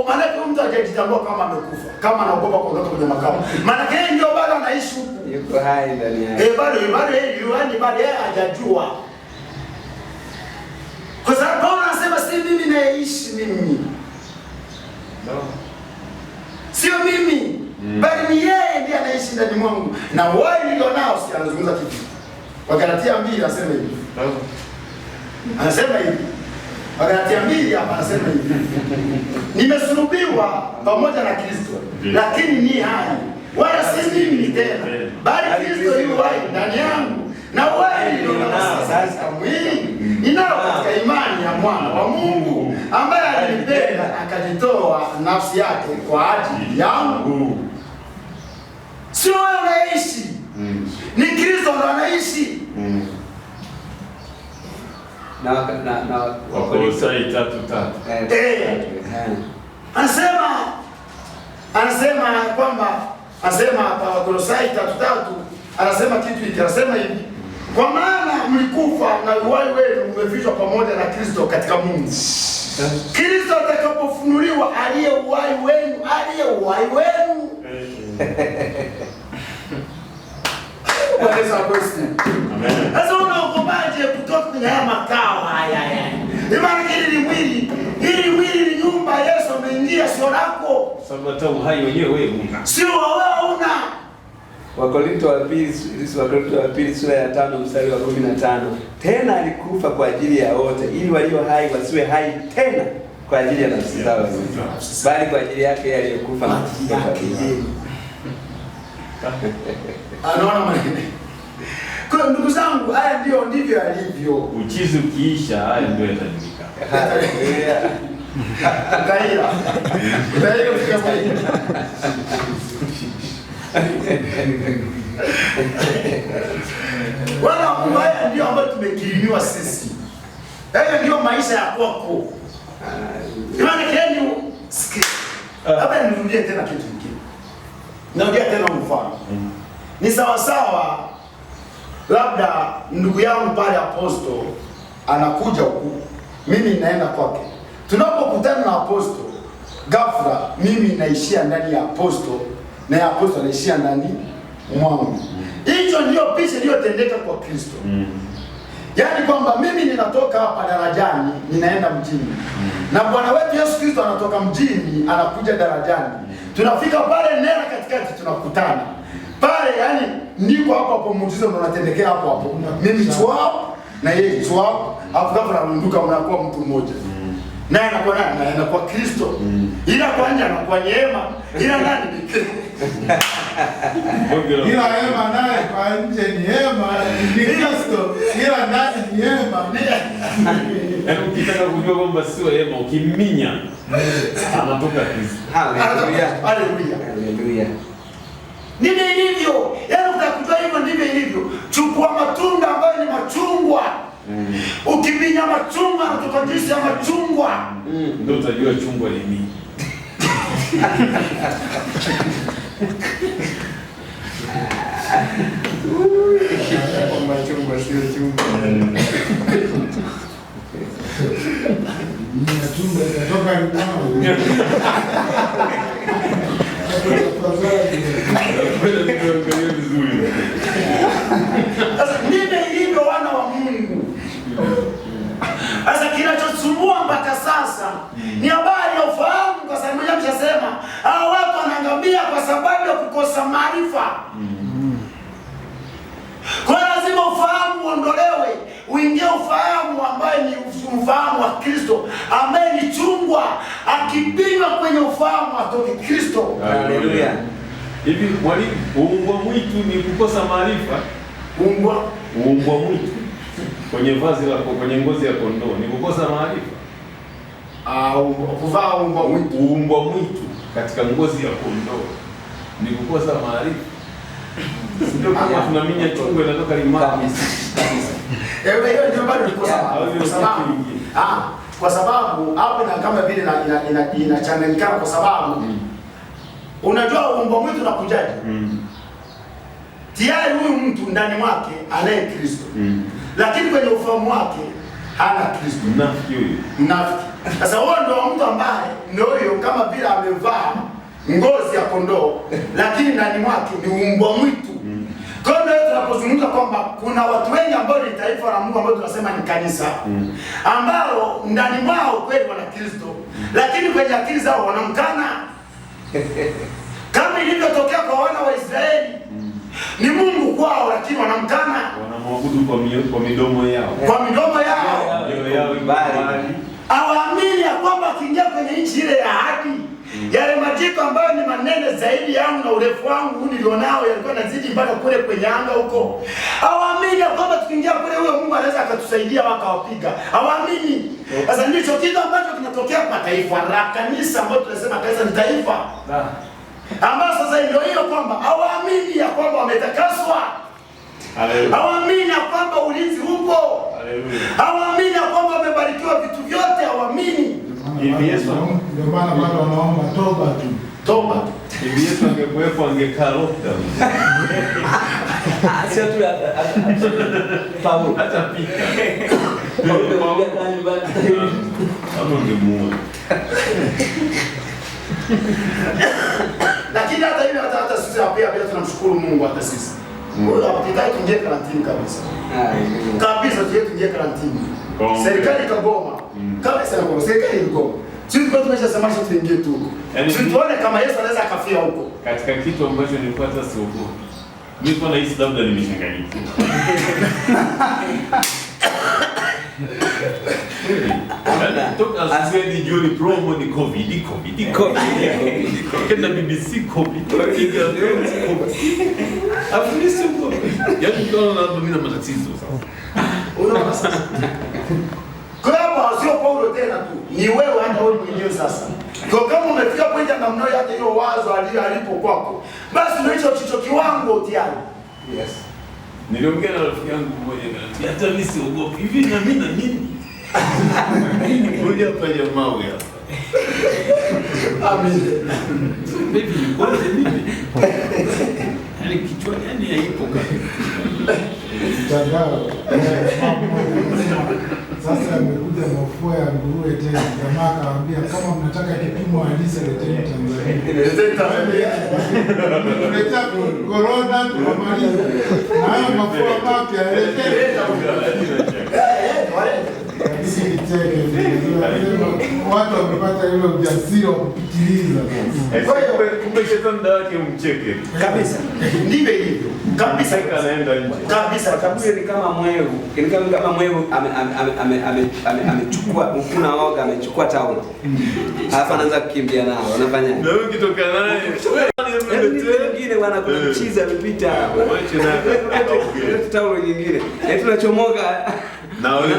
maana mtu hajajitambua kama amekufa, kama anaogopa kuondoka kwenye makao, maana yeye ndio bado anaishi huko. Yuko hai ndani yake. Bado yeye hajajua. Kwa sababu Paulo anasema si mimi naishi mimi. No. Sio mimi, bali ni yeye ndiye anaishi ndani mwangu. Na wao ndio nao si anazungumza kitu. Wagalatia 2 anasema hivi. Anasema hivi. Wagalatia 2 hapa anasema hivi. Nimesulubiwa pamoja na Kristo, lakini ni hai. Wala si mimi tena, bali Kristo yu hai ndani yangu. Na wewe ndio sasa mwili ninao katika imani ya mwana wa Mungu ambaye alinipenda akajitoa nafsi yake kwa ajili yangu. Sio wewe unaishi, ni Kristo ndo anaishi. Na Wakolosai 3:3. Anasema kwamba hapa Wakolosai 3:3 anasema kitu hiki, anasema hivi: kwa maana mlikufa na uhai wenu umevishwa pamoja na Kristo katika Mungu. Kristo atakapofunuliwa aliye uhai wenu. Amen. Sasa unaogopaje kutoka kwenye haya makao haya? Imani hili mwili ni nyumba Yesu ameingia, sio lako. Sababu hata uhai wenyewe wewe una. Sio wewe una. Wakorintho wa pili sura ya 5 mstari wa 15. Tena alikufa kwa ajili ya wote, ili walio hai wasiwe hai tena kwa ajili ya nafsi zao, bali kwa ajili yake yeye aliyekufa na kufufuka kwa ajili yao. Anaona maneno. Kwa ndugu zangu, haya ndivyo alivyo. Uchizi ukiisha, haya ndio yatadilika. Kaila. Wana Mungu, haya ndio ambayo tumekirimiwa sisi. Haya ndio maisha ya kwako. Imani yenu sikia. Hapa nirudie tena kitu kingine. Narudia tena mfano. Ni sawa sawa, labda ndugu yangu pale Apostle anakuja huku, mimi naenda kwake. Tunapokutana na Apostle, ghafla mimi naishia ndani ya Apostle na ya Apostle anaishia ndani mwangu. Hicho ndio picha iliyotendeka kwa Kristo. Yaani kwamba mimi ninatoka hapa darajani ninaenda mjini. Na Bwana wetu Yesu Kristo anatoka mjini anakuja darajani. Tunafika pale nena katikati tunakutana. Pale yani ndiko hapo muujiza unatendekea hapo. Mimi chwao na yeye chwao, afu ghafla anaondoka, mnakuwa mtu mmoja. Naye anakuwa nani? Naye anakuwa Kristo. Ila kwa nje anakuwa neema. Ila nani? Ila hema naye kwa nje ni hema, ni Kristo. Ila Ukijua nani ni Ema. Yaani ukitaka kujua kwamba sio Ema, ukiminya anatoka Kristo. Haleluya. Haleluya. Ndivyo ilivyo. Yaani utakujua hivyo ndivyo ilivyo. Chukua matunda ambayo ni machungwa. Ukiminya machungwa unatoka juisi ya machungwa. Ndio utajua chungwa ni nini. Machungwa sio chungwa. Ni chungwa kutoka Limao. Sasa ndivyo ilivyo wana wa Mungu. Sasa kinachosumbua mpaka sasa ni habari ya ufahamu, kwa sababu mmoja ameshasema hao watu wanaangamia kwa sababu ya kukosa maarifa. Kwa lazima ufahamu uondolewe, uingie ufahamu ambaye ni ufahamu wa Kristo, ambaye ni chungwa, akipima kwenye ufahamu atoke Kristo. Haleluya. Hivi mwalimu, uumbwa mwitu ni kukosa maarifa? Uumbwa mwitu kwenye vazi la kwenye ngozi ya kondoo ni kukosa maarifa? Kuvaa uumbwa mwitu katika ngozi ya kondoo ni kukosa maarifa. Ndio kama tunaminya chungwa inatoka limao. Hiyo ndio bado ni kwa sababu hapo na kama vile inachanganyikana kwa sababu unajua uumbo mwitu unakujaje? Tayari huyu mtu ndani mwake anaye Kristo. Lakini kwenye ufahamu wake hana Kristo. Mnafiki. Sasa huyo ndio mtu ambaye ndio huyo kama vile amevaa ngozi ya kondoo lakini ndani mwake ni umbwa mwitu. Kwa hiyo tunapozungumza kwamba kuna watu wengi ambao ni taifa la Mungu ambao tunasema ni kanisa ambao ndani mwao kweli wana Kristo lakini kwenye akili zao wanamkana. Kama ilivyotokea kwa wana wa Israeli, ni Mungu kwao lakini wanamkana. Wanamwabudu kwa midomo yao. Kwa midomo yao. Hawaamini ya kwamba akiingia kwenye nchi ile ya ahadi, yale majiko ambayo ni manene zaidi yangu na urefu wangu nilionao yalikuwa yanazidi mpaka kule kwenye anga huko. Hawaamini ya kwamba tukiingia kule huyo Mungu anaweza akatusaidia wakawapiga. Hawaamini. Sasa ndicho kitu ambacho kinatokea kwa taifa la kanisa ambalo tunasema kanisa ni taifa. Ambao sasa ndio hiyo kwamba hawaamini ya kwamba wametakaswa. Hawaamini ya kwamba ulinzi upo. Hawaamini ya kwamba wamebarikiwa vitu vyote, hawaamini. Ndio maana bado wanaomba toba tu. Toba. Hivi Yesu angekuwepo angekaa lockdown. Sio tu Paulo atapika. Hapo ngemuona. Lakini hata hivyo hata sisi pia tunamshukuru Mungu hata sisi. Wewe hapitaki tuingie karantini kabisa. Kabisa tuingie karantini. Serikali ikagoma. Kabisa na serikali ikagoma. Sisi kwa tumeshasema tuingie tu. Tuone kama Yesu anaweza akafia huko. Katika kitu ambacho nilipata siogopi. Mimi kwa nahisi labda nimechanganyikiwa. Toka asubuhi jioni promo ni COVID. Kenda BBC COVID. Afisi huko. Yaani tunaona labda mimi na matatizo sasa. Unaona sasa. Kwa hapo sio Paulo tena tu. Ni wewe hata wewe mwenyewe sasa. Kwa kama umefika point ya namna hata hiyo wazo alipo kwako, basi ndio hicho kiwango tayari. Yes. Niliongea na rafiki yangu mmoja akaniambia hata mimi siogopi. Hivi na mimi na nini? Ngoja hapa jamaa huyu hapa. Amen. Baby ni kwa nini? Yaani kichwa yani haipo kabisa. Mtandao. Sasa amekuja mafua ya nguruwe tena. Jamaa akawaambia kama mnataka kipimo halisi leteni Tanzania. Tuleta corona tumaliza. Na hayo mafua mapya leteni. Sisi teke watu wamepata ile ujasiri wa kupitiliza. Kwa hiyo kumbe shetani ndio yake umcheke. Kabisa. Ndivyo hivyo. Kabisa anaenda nje. Kabisa kabisa ni kama mwevu. Ni kama mwevu amechukua ukuna woga amechukua taulo. Alafu anaanza kukimbia nao. Unafanya? Na wewe ukitoka naye wengine wana kuna mchizi amepita. Wache na taulo nyingine. Tunachomoka na wale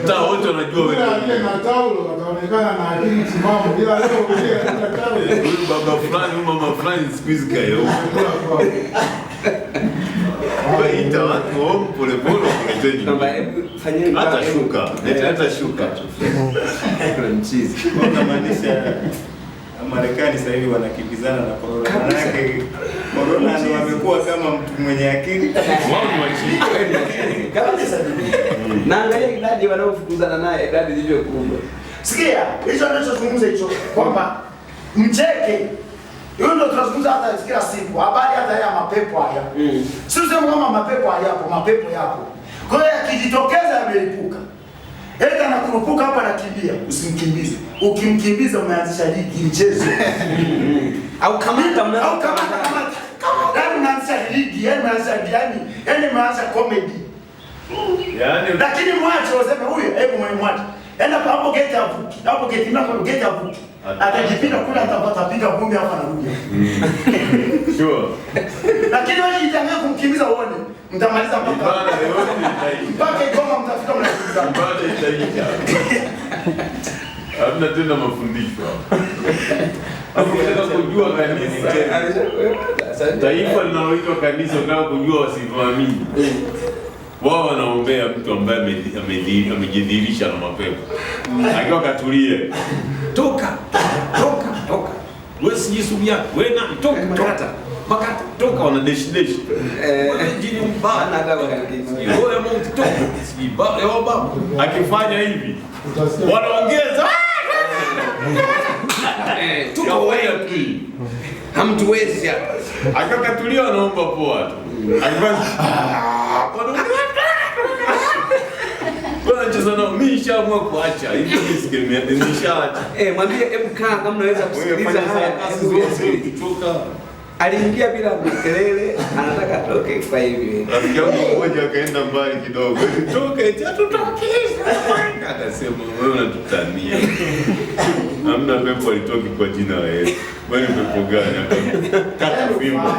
mtaa wote wanajua wewe. Yule na taulo ataonekana na akili timamu bila leo kulia na taulo. Huyu baba fulani, mama fulani squeeze kayo. Wewe ita watu pole pole kuleteje. Kwamba fanyeni hata shuka, hata shuka. Kuna mchizi. Wanamaanisha Marekani sasa hivi wanakimbizana na corona. Manake corona ndio wamekuwa kama mtu mwenye akili. Wao ni wachini. Kabisa. Na angalia idadi wanaofukuzana naye, idadi ilivyo kubwa. Sikia, hicho anachozungumza hicho kwamba mcheke. Hiyo ndio tunazungumza hata kila siku. Habari hata ya mapepo haya. Sio sema kama mapepo hayapo, mapepo yapo. Kwa hiyo yakijitokeza yamelipuka. Enda anakurupuka hapa anakimbia, usimkimbize. Ukimkimbiza umeanzisha ligi mchezo. Au kamata Yaani unaanzisha ligi, yaani unaanzisha comedy. Yaani Lakini mwache useme huyu, hebu mwache. Enda hapo geti avuki. Hapo geti mlango geti avuki. Atajipinda kule atapiga vumbi hapa na rudi. sure. Lakini wewe jitangaze kumkimbiza uone. Mtamaliza mpaka Igoma mtafika mnakimbizana. Ibada itaisha. Hamna tena mafundisho hapo. Unataka kujua kanisa. Taifa linaloitwa kanisa unataka kujua wasifahamini. Wao wanaombea mtu ambaye amejidhihirisha na mapepo. Akiwa katulie. Toka. Wewe sijisubi yako. Wewe nani? Toka. Makata. Toka wana dash. Wewe jini mbaya na dawa kanisa. Wewe Mungu toka. Sijibaba ya baba. Akifanya hivi. Wanaongeza. Tuko wengi. Hamtuwezi hapa. Akakatulia wanaomba poa tu. Akifanya Bwana cheza nao mimi nishaamua kuacha. Hiyo nisikemea nishaacha. Mwambie hebu kaa kama unaweza kusikiliza haya kutoka. Aliingia bila kelele, anataka atoke kwa hivi. Rafiki yangu mmoja akaenda mbali kidogo. Toka eti atutokeza. Akasema wewe unatutania. Hamna pepo alitoki kwa jina la Yesu. Wewe ni pepo gani? Kata fimbo.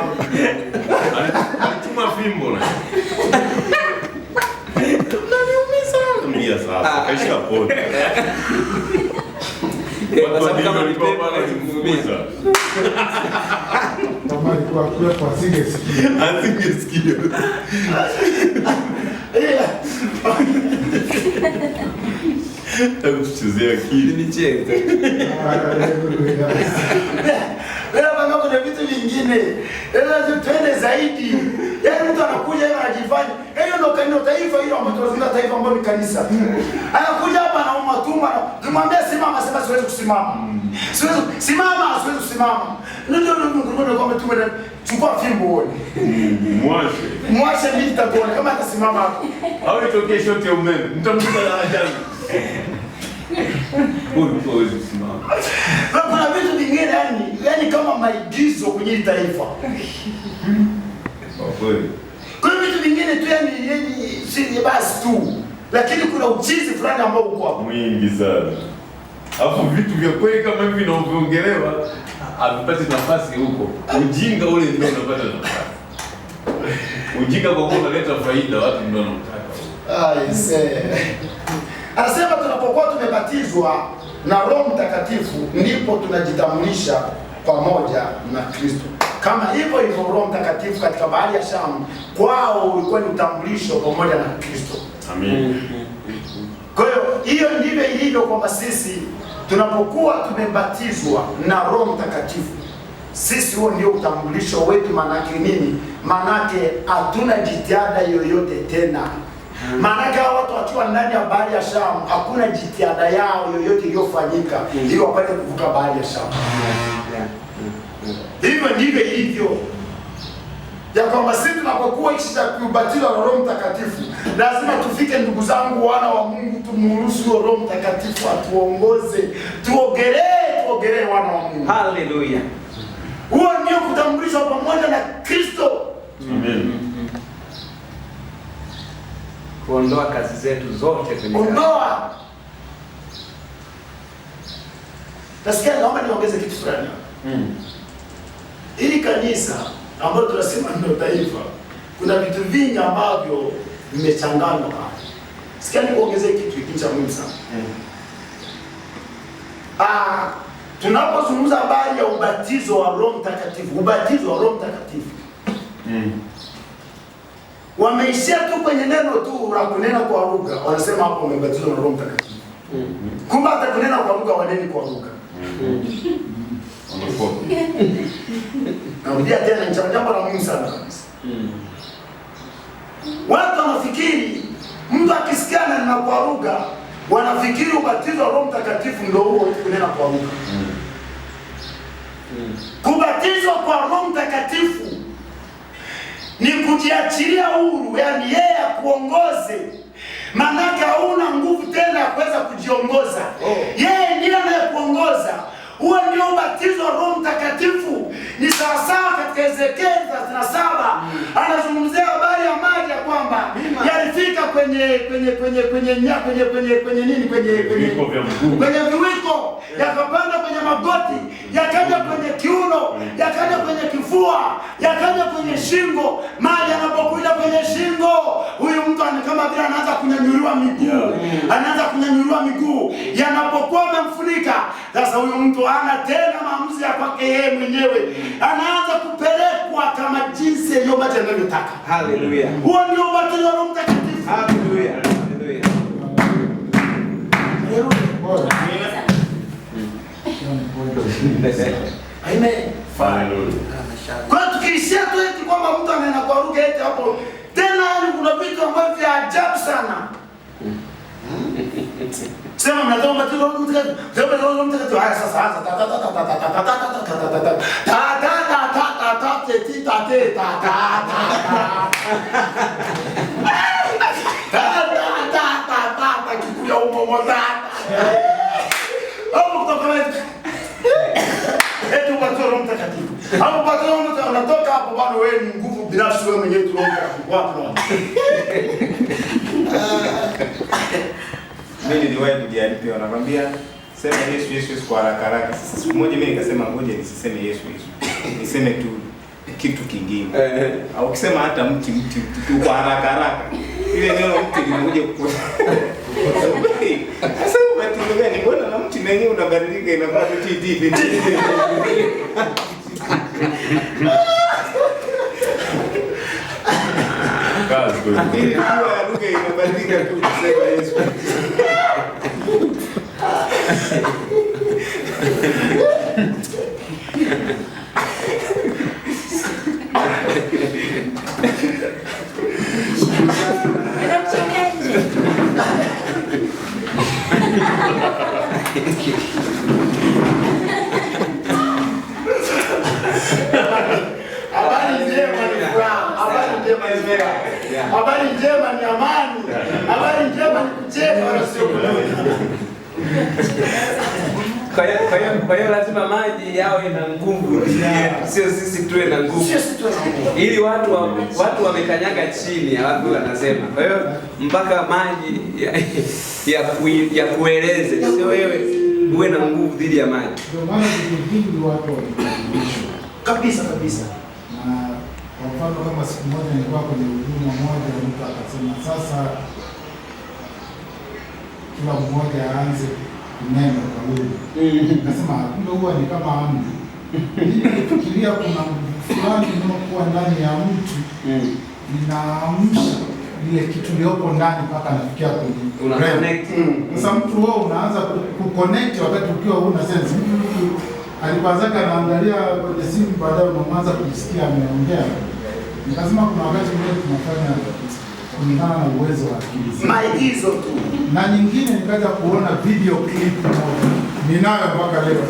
Alituma fimbo na. Mbia sasa, kaisha pona. Kwa sababu kama ni pepo alimvumiza. Kama alikuwa kwa asingesikia. Tuchezea akili nicheze. Leo bana kuna vitu vingine. Leo twende zaidi. Yaani mtu anakuja hapa anajifanya. Hiyo ndio kanisa taifa hilo ambalo tunazungumza taifa ambalo ni kanisa. Anakuja hapa anauma tumbo, tumwambie simama, sema siwezi kusimama. Siwezi kusimama. Ndio kwamba tumwe chukua fimbo uone. Mwashe mimi nitakuona kama atasimama hapo. Au itokee shoti ya umeme. Mtamkuta na ajali. Huwezi kusimama. Kuna vitu vingine yani kama maigizo kwenye taifa. Kuna vitu vingine tu yani si basi tu. Lakini kuna uchizi fulani ambao uko hapo. Mwingi sana. Alafu vitu vya kweli kama hivi vinaongelewa havipati nafasi huko. Ujinga ule ndio unapata nafasi. Ujinga kwa kuwa unaleta faida watu ndio wanataka. Anasema tunapokuwa tumebatizwa na Roho Mtakatifu ndipo tunajitambulisha pamoja na Kristo. Kama hivyo Roho Mtakatifu katika bahari ya Shamu kwao ulikuwa ni utambulisho pamoja na Kristo. Amen. Kwa hiyo ndivyo ilivyo kwamba sisi tunapokuwa tumebatizwa na Roho Mtakatifu, sisi huo ndio utambulisho wetu. Manake nini? Manake hatuna jitihada yoyote tena. Manake hao watu wakiwa ndani ya bahari ya Shamu hakuna jitihada yao yoyote iliyofanyika ili wapate kuvuka bahari ya Shamu. Hivyo ndivyo ilivyo. ya kwamba sisi tunapokuwa kisha kubatizwa na Roho Mtakatifu, lazima tufike, ndugu zangu, wana wa Mungu, tumuruhusu Roho Mtakatifu atuongoze, tuogelee wana wa Mungu. Haleluya. Huo ndio kutambulishwa pamoja na Kristo. Amen. Kuondoa kazi zetu zote kwenye ondoa. Nasikia, naomba niongeze kitu fulani. Ili kanisa ambalo tunasema ndio taifa, kuna vitu vingi ambavyo vimechanganywa hapa. Sikia nikuongezee kitu hiki cha muhimu sana. Tunapozungumza habari ya ubatizo wa Roho Mtakatifu, ubatizo wa Roho Mtakatifu, wameishia tu kwenye neno tu la kunena kwa lugha. Wanasema hapo umebatizwa na Roho Mtakatifu. Kumbe hata kunena kwa lugha waneni kwa lugha. Narudia tena, ni jambo la muhimu sana kabisa. Watu wanafikiri mtu akisikia neno kwa lugha, wanafikiri ubatizo wa Roho Mtakatifu ndio huo kunena kwa lugha. Kubatizwa kwa Roho Mtakatifu ni kujiachilia huru, yaani yeye akuongoze. Manake hauna nguvu tena ya kuweza kujiongoza. Yeye ndiye anayekuongoza. Huo ndio ubatizo wa Roho Mtakatifu. Ni sawasawa katika Ezekieli 37 anazungumzia habari ya maji ya kwamba yalifika kwenye viwiko, yakapanda kwenye magoti, yakaja kwenye kiuno, yakaja kwenye kifua, yakaja kwenye shingo. Maji yanapokuja kwenye shingo, huyu mtu kama vile anaanza kunyanyuliwa miguu. Anaanza kunyanyuliwa miguu. Yanapokuwa yamemfunika, sasa huyu mtu hana tena maamuzi ya kwake yeye mwenyewe. Anaanza kupelekwa kama jinsi yeye maji anavyotaka. Haleluya. Huo ndio ubatizo wa Roho Mtakatifu. Haleluya. Haleluya. Amen. Kwa tukiishia tu eti kwamba mtu anaenda kwa lugha eti hapo tena, kuna vitu ambavyo vya ajabu sana. Sema mnatoa ubatizo wa Roho Mtakatifu. Sema Roho Mtakatifu. Haya sasa anza hapo bado unatoka hapo bwana, wewe ni nguvu binafsi wewe mwenyewe tunaomba wapi. Mimi niliwahi kujaribu, wanakwambia sema Yesu Yesu Yesu kwa haraka haraka. Sasa siku moja mimi nikasema ngoja nisiseme Yesu Yesu, niseme tu kitu kingine. Au ukisema hata mti tu kwa haraka haraka, ile neno mti linakuja kukua. Sasa ubatizo gani? Mbona na mti na yenyewe unabadilika inakuwa TD. Kazi kwa ile lugha inabadilika tu kusema Yesu. Habari njema ni furaha, habari njema ni furaha, habari njema ni amani, habari njema ni kucheka wala sio kulia. Kwa hiyo lazima maji yawe na nguvu, sio sisi tuwe na nguvu. Ili watu wamekanyaga chini, alafu wanasema. Kwa hiyo mpaka maji ya kueleze, sio wewe uwe na nguvu dhidi ya maji. Ndio maana vingi watu wanafundishwa Kabisa kabisa. na kwa mfano kama siku moja nilikuwa kwenye huduma moja, mtu akasema sasa kila mmoja aanze kunena kwa lugha. Nikasema kumbe huwa ni kama amri. Nilifikiria kuna fulani unaokuwa ndani ya mtu inaamsha ile kitu iliyopo ndani mpaka anafikia kwenye Una connect. Sasa mtu wao unaanza kuconnect wakati ukiwa huna sense. Alipoanzaka anaangalia kwenye simu, baadaye unaanza kusikia ameongea. Nikasema kuna wakati mwingine tunafanya kulingana na uwezo wa akili. Maigizo tu. Na nyingine nikaja kuona video clip moja. Ninayo mpaka leo.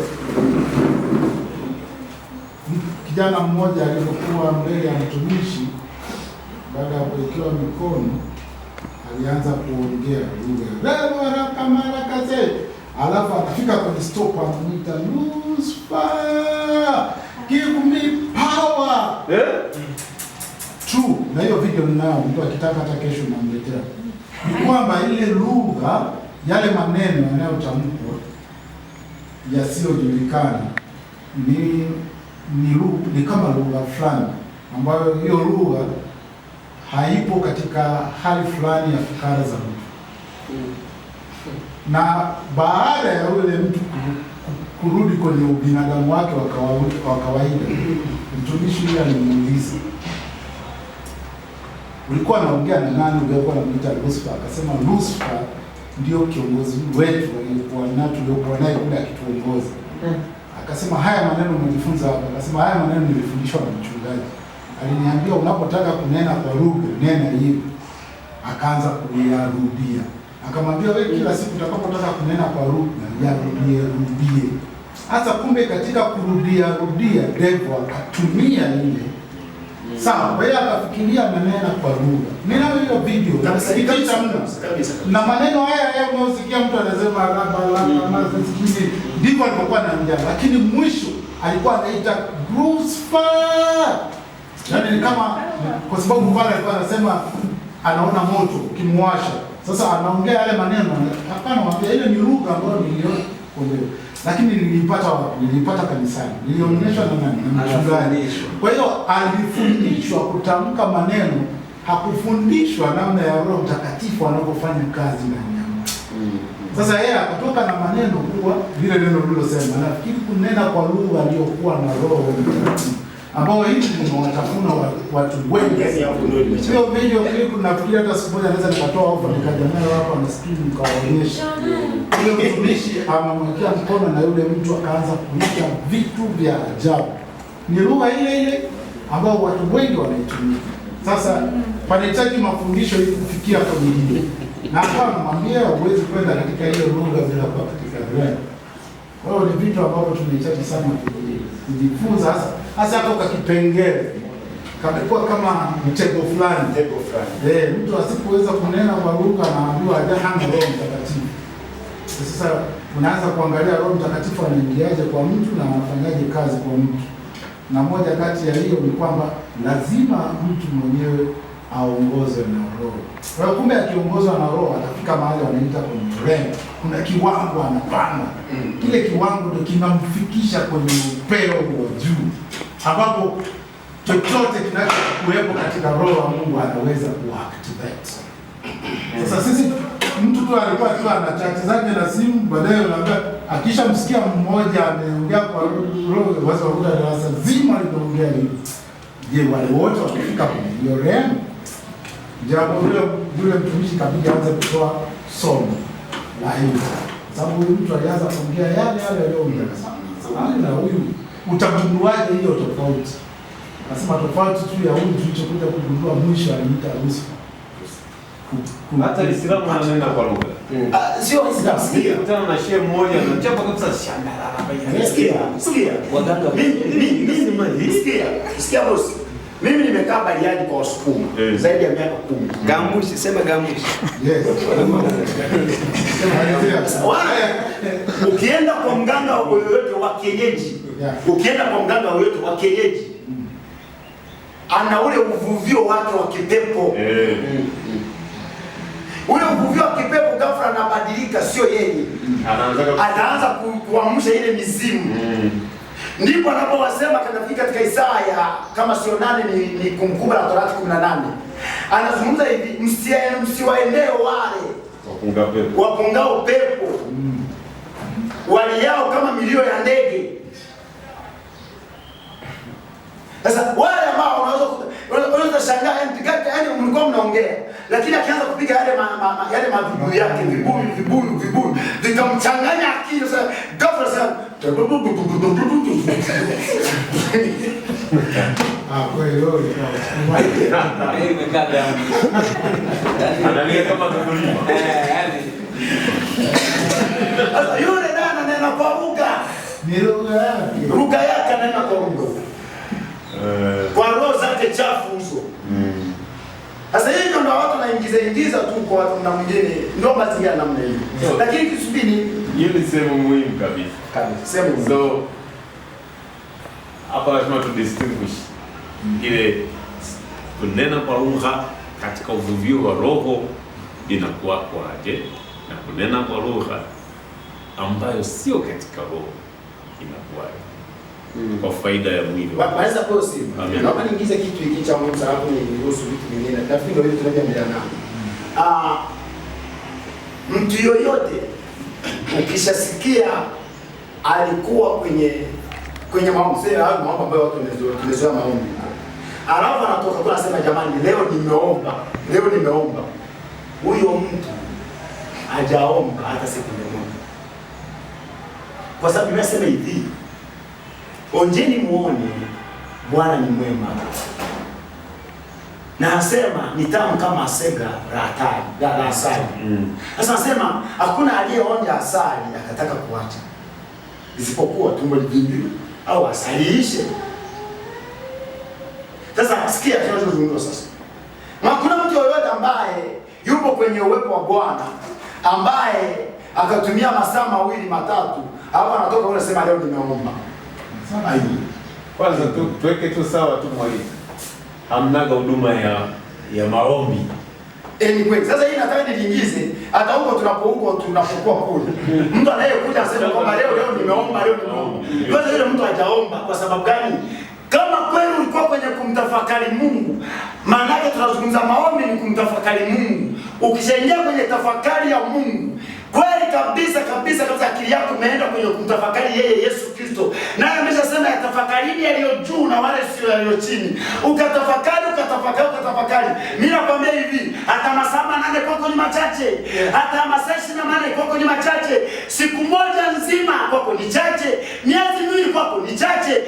kijana mmoja alipokuwa mbele ya mtumishi, baada ya kuwekewa mikono, alianza kuongea lugha alafu akafika kwenye stop anamuita Lucifer, give me power. True, na hiyo video ninayo, mtu akitaka hata kesho namletea. Ni kwamba ile lugha, yale maneno yanayotamkwa yasiyojulikana ni kama lugha fulani ambayo hiyo lugha haipo katika hali fulani ya fikra za mtu. Na baada ya yule mtu kurudi kwenye ubinadamu wake wa kawaida, mtumishi yule alimuuliza, ulikuwa naongea na nani uliokuwa unamuita Lucifer? Akasema Lucifer ndio kiongozi wetu tuliokuwa naye kule akituongoza. Akasema haya maneno umejifunza hapa? Akasema haya maneno nilifundishwa na mchungaji. Aliniambia unapotaka kunena kwa lugha nena hivi. Akaanza kuyarudia. Akamwambia wewe kila siku utakapotaka kunena kwa lugha yarudie. Hata kumbe katika kurudia devil akatumia ile. Sawa, kwa hiyo akafikiria maneno kwa lugha. Ninayo hiyo video kabisa. Na maneno haya unayosikia mtu anasema ndivyo alipokuwa anaongea, lakini mwisho alikuwa anaita Lucifer. Yaani kama kwa sababu pale alikuwa anasema anaona moto ukimwasha. Sasa anaongea yale maneno, hapana mwambie ile ni lugha ambayo niliona kuongea. Lakini nilipata kanisani. Nilionyeshwa na nani? Na mchungaji. Kwa hiyo alifundishwa kutamka maneno, hakufundishwa namna ya Roho Mtakatifu anapofanya kazi ndani ya mtu. Sasa yeye akatoka na maneno kuwa vile neno lililosema. Nafikiri kunena kwa lugha ndio kuwa na Roho Mtakatifu, ambao hivi tunawatafuna watu wengi. Sio video clip, nafikiri hata siku moja naweza nikatoa ofa nikajamea hapa na screen nikawaonyesha. Yule mtumishi amemwekea mkono na yule mtu akaanza kuita vitu vya ajabu. Ni lugha ile ambao watu wengi wanaitumia. Sasa panahitaji mafundisho ili kufikia kwenye hilo. Na hapa namwambia huwezi kwenda katika hiyo lugha bila kuwa katika roho. Kwa hiyo ni vitu ambavyo tunahitaji sana kujifunza hasa kwa kipengele. Kamekuwa kama mtego fulani. Mtu asipoweza kunena kwa lugha anaambiwa hana Roho Mtakatifu. Sasa unaanza kuangalia Roho Mtakatifu anaingiaje kwa mtu na anafanyaje kazi kwa mtu. Na moja kati ya hiyo ni kwamba lazima mtu mwenyewe aongozwe na Roho. Kwa hiyo kumbe akiongozwa na Roho atafika mahali wanaita kwenye rank. Kuna kiwango anapanda. Kile kiwango ndio kinamfikisha kwenye upeo wa juu, ambapo chochote kinachokuwepo katika Roho wa Mungu anaweza kuactivate. Sasa sisi mtu tu alikuwa tu ana chati zake na simu, baadaye unaambia akishamsikia mmoja ameongea kwa Roho, watu wakuta darasa zima linaongea hivi. Je, wale wote wakifika kwenye hiyo rem? Jambo yule mtumishi kabidi aanze kutoa somo la hiyo. Sababu huyu mtu alianza kuongea yale aliyoongea. Na huyu utagunduaje hiyo tofauti? Nasema tofauti tu ya huyu tulichokuja kugundua mwisho aliita Lucifer. Hata Islamu ananena kwa lugha. Sio Islamu. Sikia. Kutana na shehe mmoja anachapa kabisa shangara. Sikia. Waganga. Sikia bosi. Mimi nimekaa Bariadi kwa Wasukuma zaidi ya miaka 10. Gamushi, sema gamushi. Yes. Ukienda kwa mganga yoyote wa kienyeji, ana ule uvuvio wake wa kipepo. Ule uvuvio wa kipepo ghafla anabadilika, sio yeye. Anaanza kuamsha ile mizimu. Ndipo anapowasema katika Isaya kama sio 8 ni Kumbukumbu la Torati 18. Anazungumza hivi, msiwaendee wale wapungao pepo. Waliao kama milio ya ndege. Sasa wale ambao unaweza shangaa yani mlikuwa mnaongea, lakini akianza kupiga yale mavibuyu yake, vibuyu vikamchanganya akili. Sasa ghafla sana kweli wewe Imekaa damu. Analia kama tukulima. sasa yule dada anena kwa lugha. ni lugha yake. Lugha yake anena kwa lugha. Kwa roho zake chafu hizo. Sasa hiyo ndio watu wanaingiza tu kwa watu na mwingine ndio mazingira namna hiyo. Lakini kisubiri hiyo ni sehemu muhimu kabisa. Sehemu. So hapa lazima tu distinguish ile kunena kwa lugha katika uvuvio wa roho inakuwa kwaje na kunena kwa lugha ambayo sio katika roho inakuwaje kwa faida ya mwili. Waweza kwa simu. Naomba niingize kitu hiki cha mwanzo hapo ni kuhusu vitu vingine. Nafikiri ndio hiyo tunajadiliana nao. Mtu yoyote ukishasikia alikuwa kwenye maombi, sio hayo maombi ambayo watu tumezoea maombi. Alafu anatoka kwa anasema jamani, leo nimeomba. Huyo mtu hajaomba hata sekunde moja. Kwa sababu nimesema hivi, onjeni muone Bwana ni mwema. Na asema ni tamu kama sega la asali. Sasa nasema hakuna aliyeonja asali akataka kuacha. Isipokuwa tumbo livimbiwe au asali ishe. Sasa sikia tunachozungumza sasa. Hakuna mtu yoyote ambaye yupo kwenye uwepo wa Bwana ambaye akatumia masaa 2 matatu hapo anatoka unasema leo nimeomba. Kwanza tuweke tu sawa tu mwalimu. Hamnaga huduma ya maombi. Ni kweli. Sasa hii nataka niingize hata huko tunapokuwa kule. Mtu anayekuja anasema kwamba leo nimeomba. Kwanza yule mtu hajaomba kwa sababu gani? Kama kweli ulikuwa kwenye kumtafakari Mungu, maana yake tunazungumza maombi ni kumtafakari Mungu. Ukishaingia kwenye tafakari ya Mungu, kweli kabisa akili yako imeenda kwenye kumtafakari yeye Yesu Kristo. Naye ameshasema yatafakarini yaliyo juu na wale sio yaliyo chini. Ukatafakari. Mimi nakwambia hivi, hata masaa 8 kwako ni machache. Hata masaa 28 kwako ni machache. Siku moja nzima kwako ni chache. Miezi 2 kwako ni chache.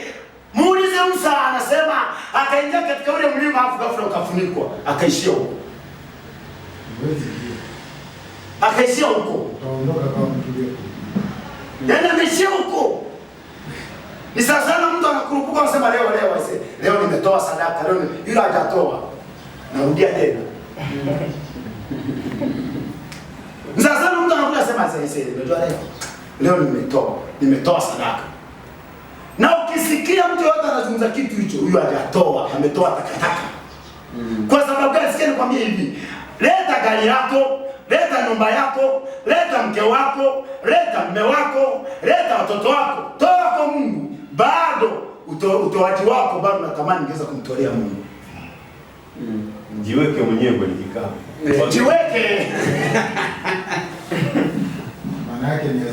Muulize Musa, anasema akaingia katika ule mlima afu ghafla ukafunikwa, akaishia huko. Akaishia huko. Utaondoka kama mtu yule. Yaani ameishia huko. Ni sana mtu anakurupuka anasema leo nimetoa sadaka, leo yule hajatoa. Narudia tena. Sasa mtu anakuja anasema nimetoa leo nimetoa sadaka. Na ukisikia mtu yote anazungumza kitu hicho, huyo hajatoa, ametoa takataka. Kwa sababu gani? Sikia nikwambie hivi. Leta gari lako, leta nyumba yako, leta mke wako, leta mume wako, leta watoto wako. Toa kwa Mungu. Bado utoaji wako bado natamani ungeweza kumtolea Mungu. Jiweke mwenyewe kwenye kikapu. Jiweke. Maana yake ni 100%.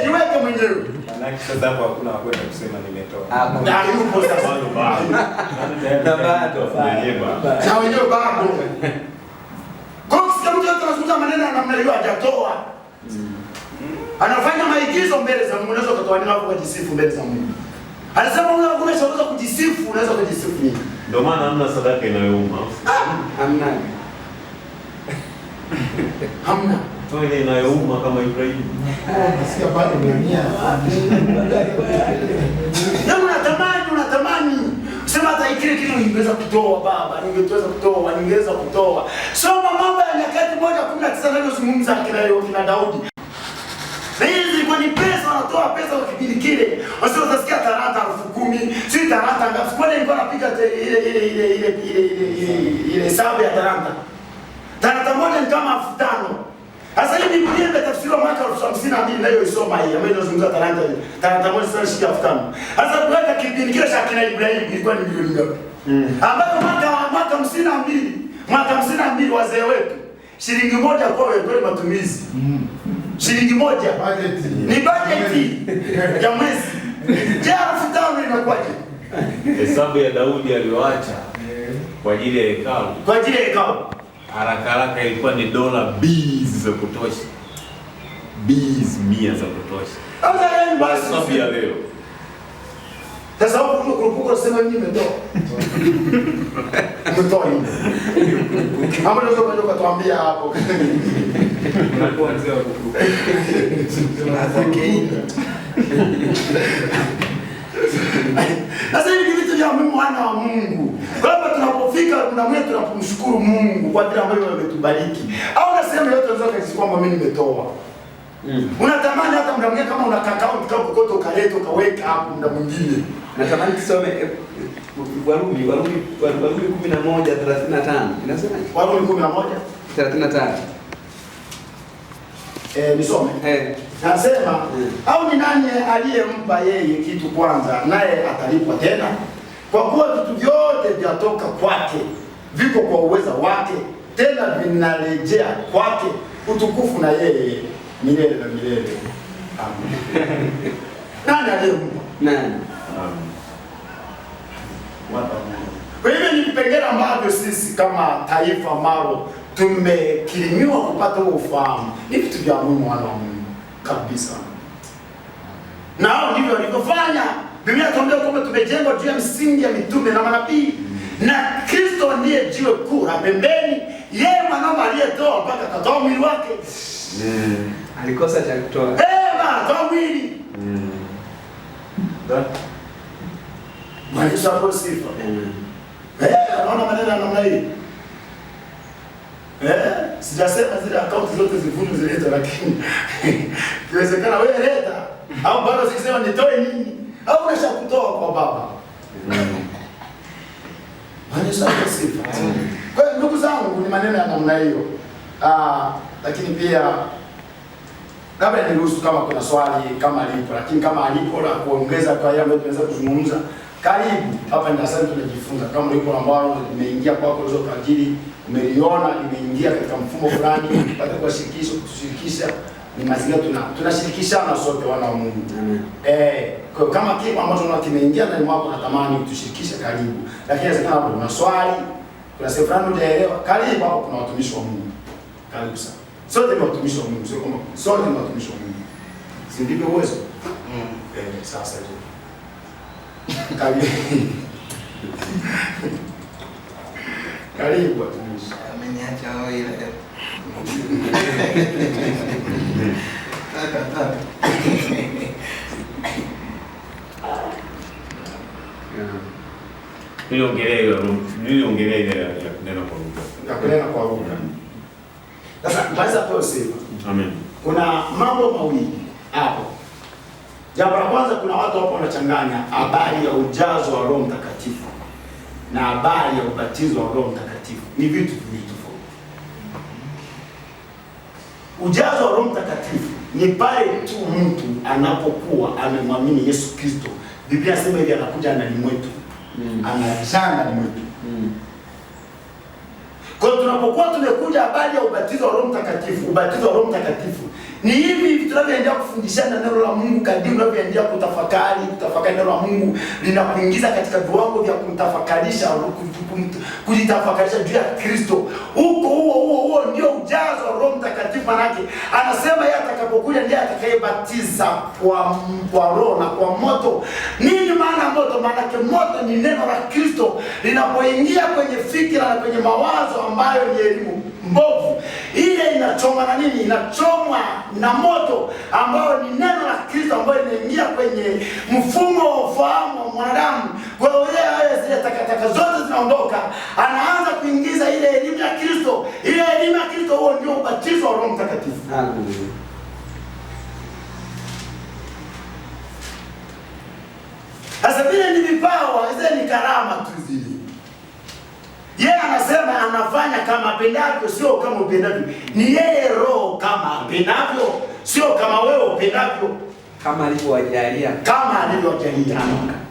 Jiweke mwenyewe. Maana yake sasa hapo hakuna kwenda kusema nimetoa. Na yupo sasa bado. Na wenyewe bado. Kwa sababu mtu anazungumza maneno ya namna hiyo hajatoa. Anafanya maigizo mbele za Mungu, unaweza kutoa neno hapo kujisifu mbele za Mungu. Anasema unaweza kujisifu, unaweza kujisifu nini? Ndio maana hamna sadaka inayouma. Hamna. Toa inayouma kama Ibrahim. Nasikia bado dunia. Unatamani. Sema hata kile kitu ningeweza kutoa baba, ningeweza kutoa. Soma Mambo ya Nyakati 1:19 anayozungumza kina Daudi. Na hizi zilikuwa ni pesa, wanatoa pesa kwa kipindi kile. Wasio utasikia talanta 10,000, si talanta ngapi. Kwa nini nilikuwa napiga ile hesabu ya talanta? Talanta moja ni kama 5,000. Sasa hii Biblia imetafsiriwa mwaka 52 na hiyo isoma hii ambayo inazungumza talanta. Talanta moja sana shilingi 5,000. Sasa kuweka kipindi kile cha kina Ibrahim ilikuwa ni milioni ngapi? Ambapo mwaka 52 wazee wetu shilingi moja kwa wewe matumizi. Shilingi moja ni bajeti ya mwezi. Je, 5,000 inakuwaje? Hesabu ya Daudi aliyoacha kwa ajili ya hekalu. Haraka ilikuwa ni $100 za kutosha. $100 za kutosha. Basi ya leo. Sasa huko kurupuka sema mimi nimetoa. Umetoa nini? Hapo ndio kwa tuambia hapo. Unakuwa mzee wa kurupuka. Sasa hivi vya muhimu wana wa Mungu. Kwamba tunapofika muda mwetu tunapomshukuru Mungu kwa vile ambavyo ametubariki. Au unasema yote unaweza kusema kwamba mimi nimetoa. Unatamani hata muda mwingine kama una account kwa kokoto ukaleta ukaweka hapo muda mwingine. Natamani tusome Warumi 11:35. Inasema Warumi 11:35. Nisome. Nasema au ni nani aliyempa yeye kitu kwanza naye atalipwa tena? Kwa kuwa vitu vyote vyatoka kwake, viko kwa uweza wake, tena vinarejea kwake, utukufu na yeye milele na milele. Amen. Nani aliyempa? Nani? Kwa hivyo ni vipengele ambavyo sisi kama taifa ambalo tumekirimiwa kupata huo ufahamu. Ni vitu vya muhimu wana wa Mungu kabisa. Na hao ndivyo walivyofanya. Biblia inatuambia kwamba tumejengwa juu ya msingi ya mitume na manabii. Na Kristo ndiye jiwe kuu la pembeni. Yeye mwanaume aliyetoa mpaka akatoa mwili wake. Alikosa cha kutoa. Toa mwili. Maisha kwa sifa. Anaona maneno ya namna hii. Sijasema zile akaunti zote zivunwe zilete, lakini kiwezekana wewe leta au bado sisema nitoe nini au unasha kutoa kwa baba. Maisha kwa sifa. Kwa hiyo ndugu zangu, ni maneno ya namna hiyo. Lakini pia labda niruhusu kama kuna swali kama lipo, lakini kama alipo la kuongeza kwa yale ambayo tunaweza kuzungumza, karibu hapa ni darasani tunajifunza. Kama lipo ambalo limeingia kwako hizo kwa ajili umeliona limeingia katika mfumo fulani, pata kuwashirikisha, kutushirikisha, ni mazingira tunashirikishana sote wana wa Mungu. Kwa kama kitu ambacho unaona kimeingia ndani mwako natamani kutushirikisha, karibu. Lakini inawezekana hapo una swali, kuna sehemu fulani hujaelewa, karibu hapo kuna watumishi wa Mungu. Karibu sana. Sote ni watumishi wa Mungu, sio kama sote ni watumishi wa Mungu. Si ndivyo uwezo? Sasa hivi. Karibu. Karibu watumishi. Ameniacha hoi ile. Niliongelea ile ya kunena kwa lugha. Ya kunena kwa lugha. Sasa maliza kwa sifa. Amen. Kuna mambo mawili hapo. Jambo la kwanza, kuna watu hapo wanachanganya habari ya ujazo wa Roho Mtakatifu na habari ya ubatizo wa Roho Mtakatifu. Ni vitu viwili tofauti. Ujazo wa Roho Mtakatifu ni pale tu mtu anapokuwa amemwamini Yesu Kristo. Biblia inasema hivi, anakuja ndani mwetu. Anajaa ndani mwetu. Kwa hiyo tunapokuwa tumekuja habari ya ubatizo wa Roho Mtakatifu, ubatizo wa Roho Mtakatifu ni hivi tunavyoendelea kufundishana neno la Mungu, kadiri tunavyoendelea kutafakari neno la Mungu linakuingiza katika viwango vya kumtafakarisha, kujitafakarisha juu ya Kristo. Huo ndio ujazo wa Roho Mtakatifu. Manake anasema yeye atakapokuja ndiye atakayebatiza kwa Roho na kwa moto. Nini maana moto? Manake moto ni neno la Kristo linapoingia kwenye fikra na kwenye mawazo ambayo ni elimu mbovu, ile inachomwa na nini? Inachomwa na moto ambao ni neno la Kristo, ambayo inaingia kwenye mfumo wa ufahamu wa mwanadamu. Kwa hiyo zile takataka zote zinaondoka, anaanza kuingiza ile elimu ya Kristo. Ile elimu ya Kristo, huo ndio ubatizo wa Roho Mtakatifu. Sasa vile ni vipawa, zile ni karama tu zile. Yeye anasema anafanya kama apendavyo, sio kama upendavyo. Ni yeye Roho kama apendavyo, sio kama wewe upendavyo. Kama alivyowajalia,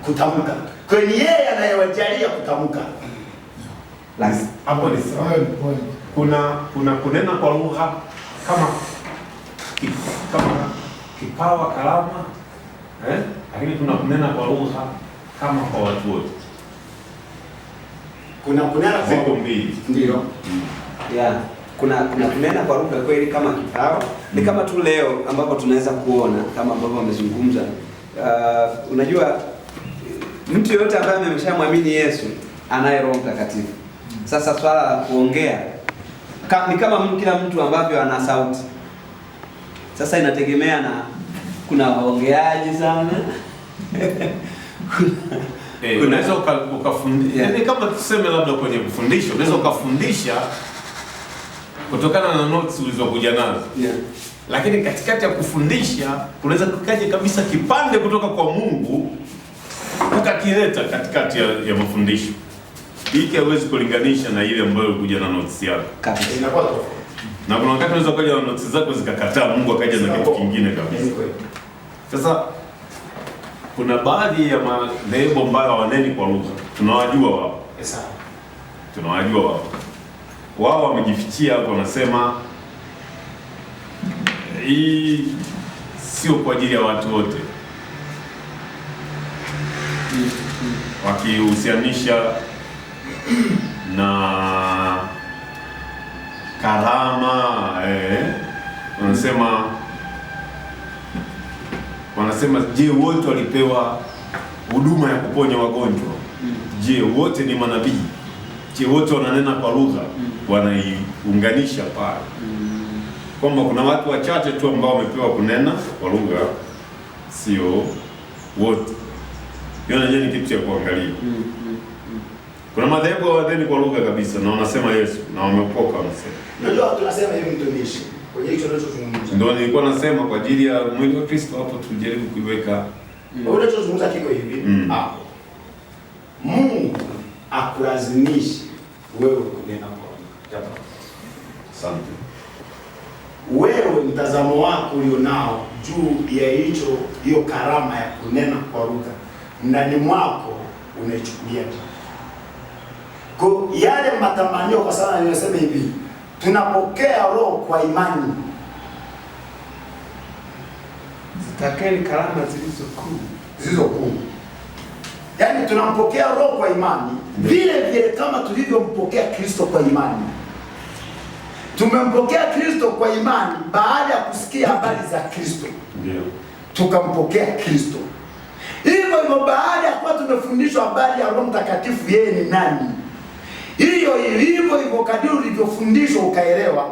kutamka. Kwa hiyo ni yeye anayewajalia kutamka. Hapo ni sawa. Kuna kunena kwa lugha kama kipawa, karama, lakini kuna kunena kwa lugha kama kwa watu wote. Kuna kunena kwa ziko mbili. Ndio. Kuna kunena kwa lugha kweli kama kipawa. Ni kama tu leo ambapo tunaweza kuona kama ambavyo wamezungumza. Unajua mtu yote ambaye ameshamwamini Yesu anaye Roho Mtakatifu. Sasa swala la kuongea ni kama kila mtu ambavyo ana sauti. Sasa inategemea na kuna waongeaji sana. Unaweza ukafundisha, yaani kama tuseme labda kwenye kufundisha, unaweza ukafundisha kutokana na notes ulizokuja nazo. Lakini katikati ya kufundisha unaweza kukaje kabisa kipande kutoka kwa Mungu ukakileta katikati ya mafundisho. Hiki hawezi kulinganisha na ile ambayo ulikuja na notes yako. Kabisa. Inakuwa tofauti. Na kuna wakati unaweza kuja na notes zako zikakataa, Mungu akaja na kitu kingine kabisa. Sasa kuna baadhi ya madhehebu ambayo hawaneni kwa lugha. Tunawajua wao. Sawa. Tunawajua wao. Wao wamejifichia hapo, wanasema hii sio kwa ajili ya watu wote. Wakihusianisha na karama, wanasema je, wote walipewa huduma ya kuponya wagonjwa? Je, wote ni manabii? Je, wote wananena kwa lugha? Wanaiunganisha pale kwamba kuna watu wachache tu ambao wamepewa kunena kwa lugha, sio wote. Hiyo yenyewe ni kitu cha kuangalia. Kuna madhehebu hawaneni kwa lugha kabisa na wanasema Yesu na wameokoka wanasema. Unajua tunasema hivi mtumishi, kwenye hicho tunachozungumza. Ndio nilikuwa nasema kwa ajili ya mwili wa Kristo hapo tujaribu kuiweka. Unachozungumza kiko hivi hapo. Mungu akulazimishi wewe kunena kwa lugha. Asante. Wewe mtazamo wako ulionao juu ya hiyo karama ya kunena kwa lugha ndani mwako unaichukulia. Kwa yale matamanio, kwa sababu nimesema hivi, tunapokea roho kwa imani. Zitakeni karama zilizo kuu. Yaani tunampokea roho kwa imani, vile vile kama tulivyompokea Kristo kwa imani. Tumempokea Kristo kwa imani baada ya kusikia habari za Kristo. Ndio. Tukampokea Kristo. Hivyo baada ya kuwa tumefundishwa habari ya Roho Mtakatifu yeye ni nani. Hivyo kadiri ulivyofundishwa ukaelewa,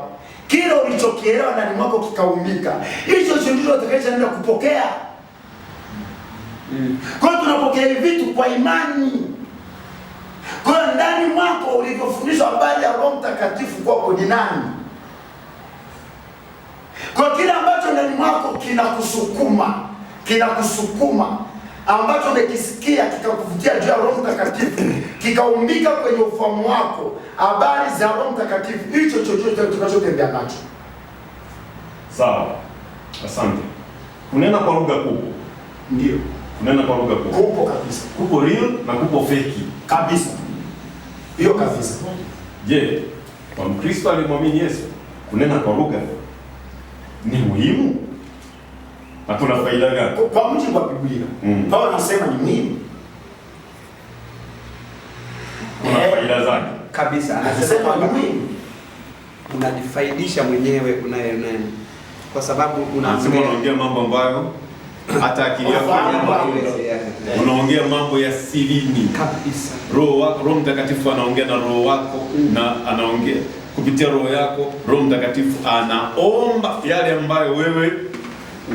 kile ulichokielewa ndani mwako kikaumbika. Hicho ndicho utakachoenda kupokea. Kwa hiyo tunapokea vitu kwa imani. Kwa hiyo ndani mwako ulivyofundishwa habari ya Roho Mtakatifu kwako ni nani. Kwa kile ambacho ndani mwako kinakusukuma ambacho umekisikia kikakuvutia juu ya Roho Mtakatifu, kikaumbika kwenye ufahamu wako habari za Roho Mtakatifu, hicho chochote tunachotembea nacho. Sawa. Asante. Kunena kwa lugha kupo. Ndio. Kunena kwa lugha kupo. Kupo kabisa. Kupo real na kupo fake. Kabisa. Hiyo kabisa. Je, kwa Mkristo alimwamini Yesu, kunena kwa lugha ni muhimu? Na kuna faida gani? Kwa mujibu wa Biblia, Paulo anasema ni muhimu. Kuna faida zake. Kabisa. Anasema ni muhimu. Unajifaidisha mwenyewe unayenena. Kwa sababu unaongea mambo ambayo hata akili yako unaongea mambo ya sirini kabisa. Roho Mtakatifu anaongea na roho wako na anaongea kupitia roho yako. Roho Mtakatifu anaomba yale ambayo wewe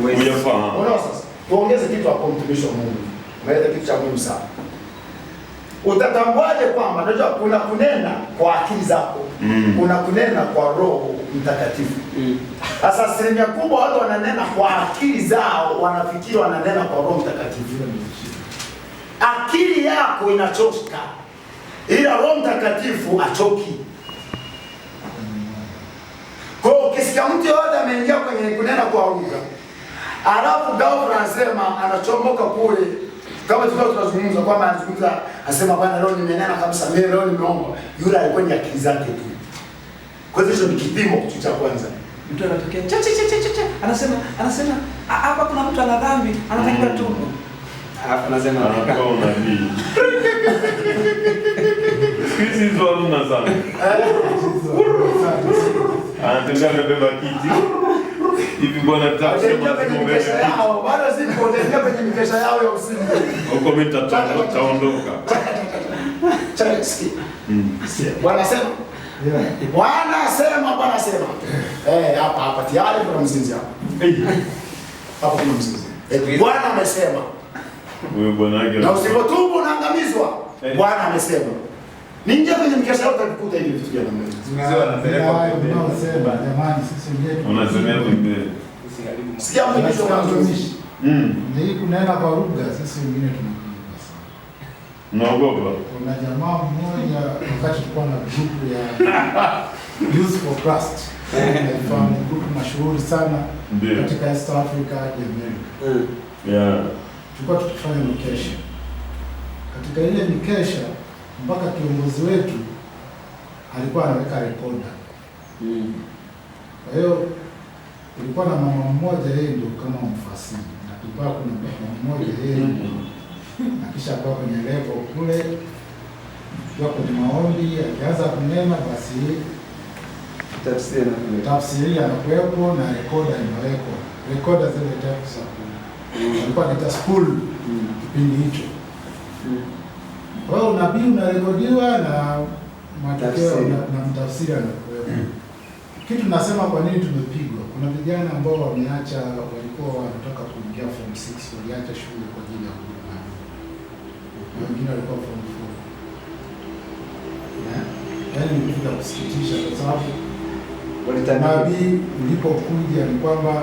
huyafahamu. Unaona sasa? Tuongeze kitu hapo, mtumishi wa Mungu. Maana kitu cha muhimu sana. Utatambuaje kwamba unajua kuna kunena kwa akili zako, kuna kunena kwa Roho Mtakatifu. Sasa asilimia kubwa watu wananena kwa akili zao, wanafikiri wananena kwa Roho Mtakatifu. Akili yako inachoka, ila Roho Mtakatifu achoki. Kwa ukisikia mtu yote ameingia kwenye kunena kwa lugha, alafu ghafla anasema anachomoka kule, kama tunazungumza kwamba anazungumza, anasema bwana leo nimenena kabisa, mimi leo nimeomba, yule alikuwa ni akili zake tu. Kwa hiyo hicho ni kipimo cha kwanza. Mtu anatokea anasema hapa kuna mtu ana dhambi, anatakiwa tubu. Alafu anasema anakuwa unabii. Hizi hizo aluna sana. Anatembea amebeba kiti. Hivi bwana tasema tumekesha yao, bado sipo ndio kwenye mikesha yao ya usiku. Ukomenta taondoka. Cheki. Bwana sema. Bwana sema. Hapa tayari kuna mzinzi hapa. Hapa kuna mzinzi. Bwana amesema. Huyo bwana yake. Na usipotubu unaangamizwa. Bwana amesema. Ninje kwenye mkesha wote ukikuta hivi vitu vya namna hiyo. Sio anapelekwa pembeni. Unaosema jamani sisi wenyewe. Unasemea pembeni. Sikia mwisho wa mtumishi. Na hii kunena kwa lugha sisi wengine tunakuja sana. Unaogopa? Kuna jamaa mmoja wakati tulikuwa na group ya Youth for Christ. Naifahamu group mashuhuri sana katika East Africa hadi America. Yeah. Tulikuwa tukifanya mikesha. Katika ile mikesha mpaka kiongozi wetu alikuwa anaweka rekoda. Kwa hiyo kulikuwa na mama mmoja, yeye ndio kama mfasiri, na kulikuwa kuna baba mmoja, yeye ndio akisha kwa kwenye level kule, kwa kwenye maombi akianza kunena, basi tafsiri anakuwepo na rekoda inawekwa, rekoda zile tafsiri alikuwa anaita school kipindi hicho. Kwa hiyo unabii unarekodiwa na matokeo na mtafsiri anakuwepo. Kitu nasema kwa nini tumepigwa. Kuna vijana ambao wameacha, walikuwa wanataka kuingia form 6, waliacha shule kwa ajili ya huduma. Na wengine walikuwa form 4. Yaani ni kitu cha kusikitisha kwa sababu nabii ulipokuja ni kwamba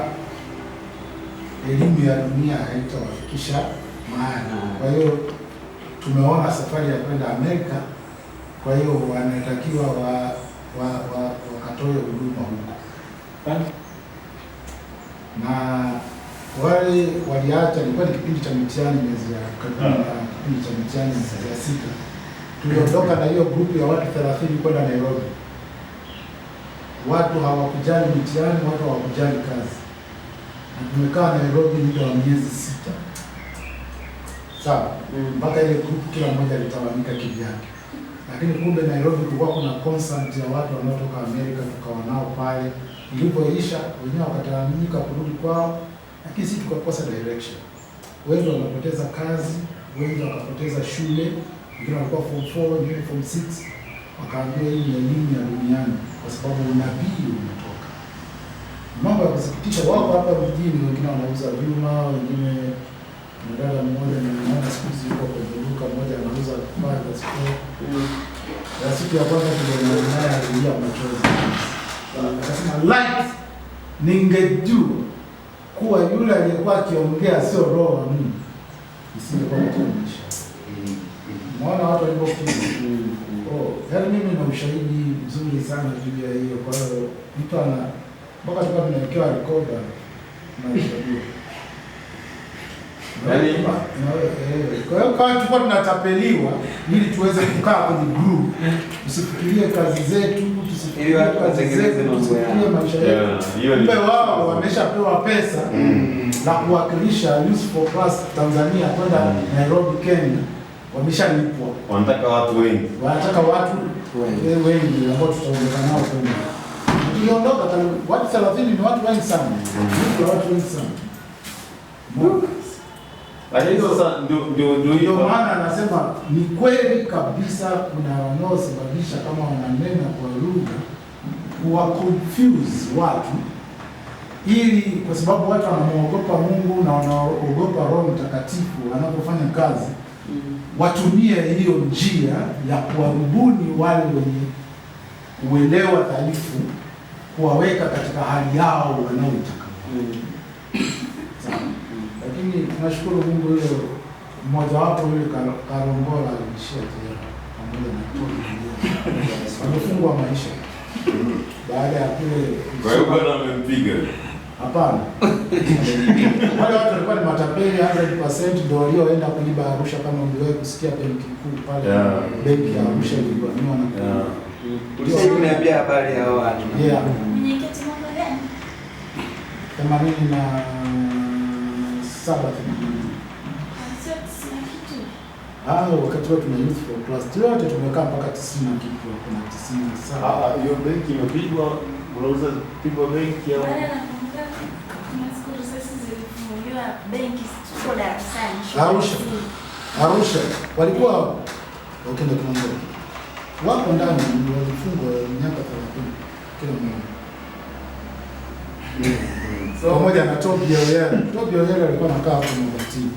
elimu ya dunia haitawafikisha mahali. Kwa hiyo tumeona safari ya kwenda Amerika, kwa hiyo wanatakiwa wakatoe huduma huko. Na wale waliacha, ilikuwa ni kipindi cha mitihani miezi ya kipindi cha mitihani miezi ya 6. Tuliondoka na hiyo grupu ya watu 30 kwenda Nairobi. Watu hawakujali mitihani, watu hawakujali kazi. Na tumekaa Nairobi muda wa miezi 6. Sawa? Mpaka ile grupu kila mmoja alitawanyika kivyake. Lakini kumbe Nairobi kulikuwa kuna constant ya watu wanaotoka Amerika, tukawa nao pale. Ilipoisha wenyewe wakatawanyika kurudi kwao, lakini sisi tukakosa direction. Wengi wakapoteza kazi, wengi wakapoteza shule, wengine walikuwa form 4, wengine form 6, wakaambiwa hii ni elimu ya duniani kwa sababu unabii umetoka. Mambo ya kusikitisha, wako hapa mjini, wengine wanauza vyuma, wengine mdada mmoja nimeona siku hizi yuko kwenye duka moja anauza vifaa vya sport. Na siku ya kwanza tuliona naye alilia machozi. Akasema light, ningejua kuwa yule aliyekuwa akiongea sio roho wa Mungu, isingekuwa mtumishi. Unaona watu walipokuja. Yaani mimi na ushahidi mzuri sana juu ya hiyo. Kwa hiyo mtu ana mpaka tukawa tunawekewa rekoda na ushahidi. Kwa hiyo kama tulikuwa tunatapeliwa ili tuweze kukaa kwenye group, tusifikirie kazi zetu, tusifikirie kazi zetu, tusifikirie maisha yetu. Kumbe wao wameshapewa pesa na kuwakilisha Youth for Christ Tanzania kwenda Nairobi, Kenya, wameshalipwa. Wanataka watu wengi. Wanataka watu wengi ambao tutaongea nao kwenda. Tuliondoka watu 30 ni watu wengi sana. Ni watu wengi sana. Lakini sasa ndio maana anasema ni kweli kabisa kuna wanaosababisha kama wananena kwa lugha kuwa confuse watu, ili kwa sababu watu wanamuogopa Mungu na wanaogopa Roho Mtakatifu wanapofanya kazi, watumie hiyo njia ya kuwarubuni wale wenye uelewa dhaifu, kuwaweka katika hali yao wanaoitaka. Lakini tunashukuru Mungu, yule mmoja wapo yule Karongola alishia tena pamoja na Tony amefungwa maisha baada ya kule. Kwa hiyo bwana amempiga. Hapana. Wale watu walikuwa ni matapeli 100% ndio walioenda kuiba Arusha, kama mliwahi kusikia benki kuu pale. Benki ya Arusha ilikuwa na Ulisikia habari ya watu. Yeah. Mwenyekiti mambo gani? 87 Sio sina kitu. wakati wote tuna Youth for Christ yote tumekaa mpaka 90 na kitu, kuna 97. Hiyo benki imepigwa, unauza pigwa benki au? Baada nakumbuka kuna siku risasi zilifunguliwa benki tuko darasani. Arusha walikuwa wakenda tunaongea. Wako ndani walifungwa miaka 30 kila mmoja. Pamoja na Tobi Oyela. Tobi Oyela alikuwa anakaa hapo Mbatini.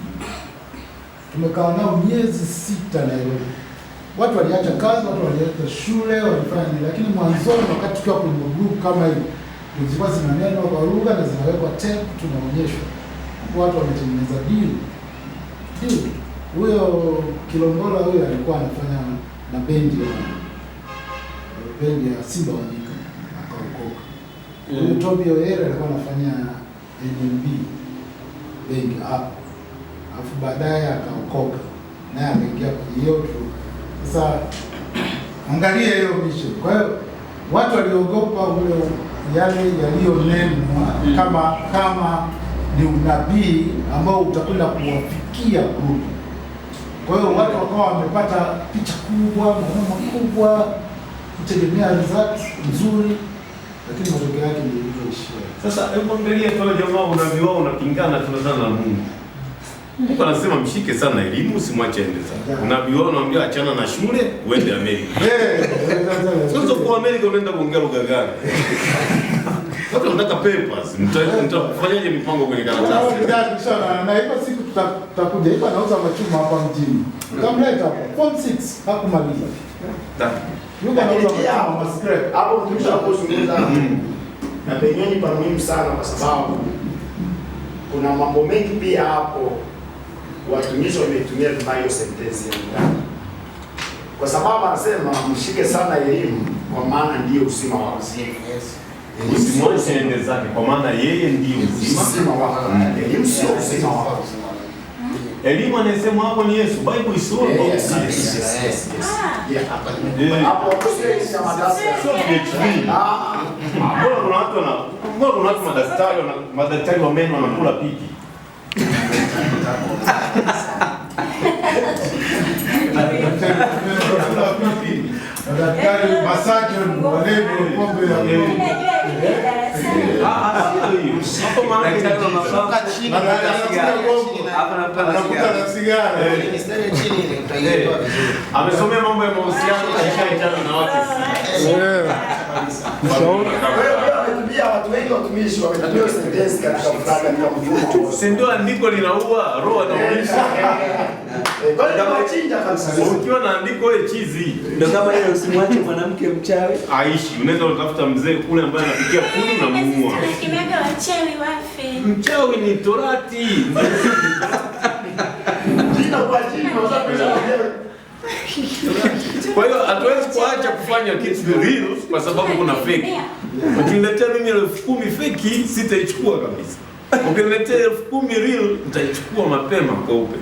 tumekaa nao miezi 6 Nairobi. Watu waliacha kazi, watu waliacha shule, walifanya nini, lakini mwanzoni wakati tukiwa kwenye group kama hivi, zilikuwa zinanenwa kwa lugha na zinawekwa tape, tunaonyeshwa. Watu wametengeneza deal. Huyo Kilongola huyo alikuwa anafanya na bendi ya Simba wa Nyika, akaokoka. Huyo Toby Oyere alikuwa anafanya NMB bendi hapo. Alafu baadaye akaokoka. Naye akaingia kwenye hiyo tu. Sasa angalia hiyo mission. Kwa hiyo watu waliogopa ule yale yaliyonenwa kama ni unabii ambao utakwenda kuwafikia group. Kwa hiyo watu wakawa wamepata picha kubwa, maono makubwa, kutegemea result nzuri, lakini matokeo yake ndio ilivyoishia. Sasa hebu angalia kwa jamaa unabii wao unapingana sana na Mungu. Mungu anasema mshike sana elimu, usimwache ende sana. Unabii wao unaambia achana na shule, uende Amerika. Sasa kwa Amerika unaenda kuongea lugha gani? Sasa unataka papers, mtafanyaje mipango kwenye karatasi? Na hiyo siku tutakuja hapa nauza machuma hapa mjini. Kamleta hapo. Form 6 hakumaliza. Yuko anauza machuma scrap. Hapo mtumishi anapozungumza na penyewe pa muhimu sana kwa sababu kuna mambo mengi pia hapo watumishi wametumia vibaya sentensi ya ndani. Kwa sababu anasema mshike sana elimu kwa maana ndiyo uzima wa uzima. Usimwache ende zake kwa maana yeye ndiyo uzima wa elimu, sio uzima wa uzima. Elimu anasema hapo ni Yesu. Bible is all about Jesus. Hapo sio kama madarasa. Mbona kuna watu madaktari wa meno wanakula pipi? Daktari masaji walebo pombe ya hapo maana unashuka chini anakuta na sigara mistari chini ile utaelewa vizuri. Amesomea mambo ya mahusiano na na watu. Wametumia watu wengi watumishi wametumia sentensi katika kufanya mfumo. Si ndio andiko linaua roho na maisha. Kwa hiyo tunachinja kabisa. Ukiwa na andiko wewe chizi. Ndio kama ile usimwache mwanamke mchawi Aishi, unaweza kutafuta mzee kule ambaye anapikia kuni na muua. Kimega wachawi wafe. Mchawi ni torati. Jina kwa jina unaweza. Kwa hiyo hatuwezi kuacha kufanya kitu real kwa sababu kuna fake. Ukiniletea mimi 10,000 fake sitaichukua kabisa. Ukiniletea 10,000 real nitaichukua mapema kwa upe.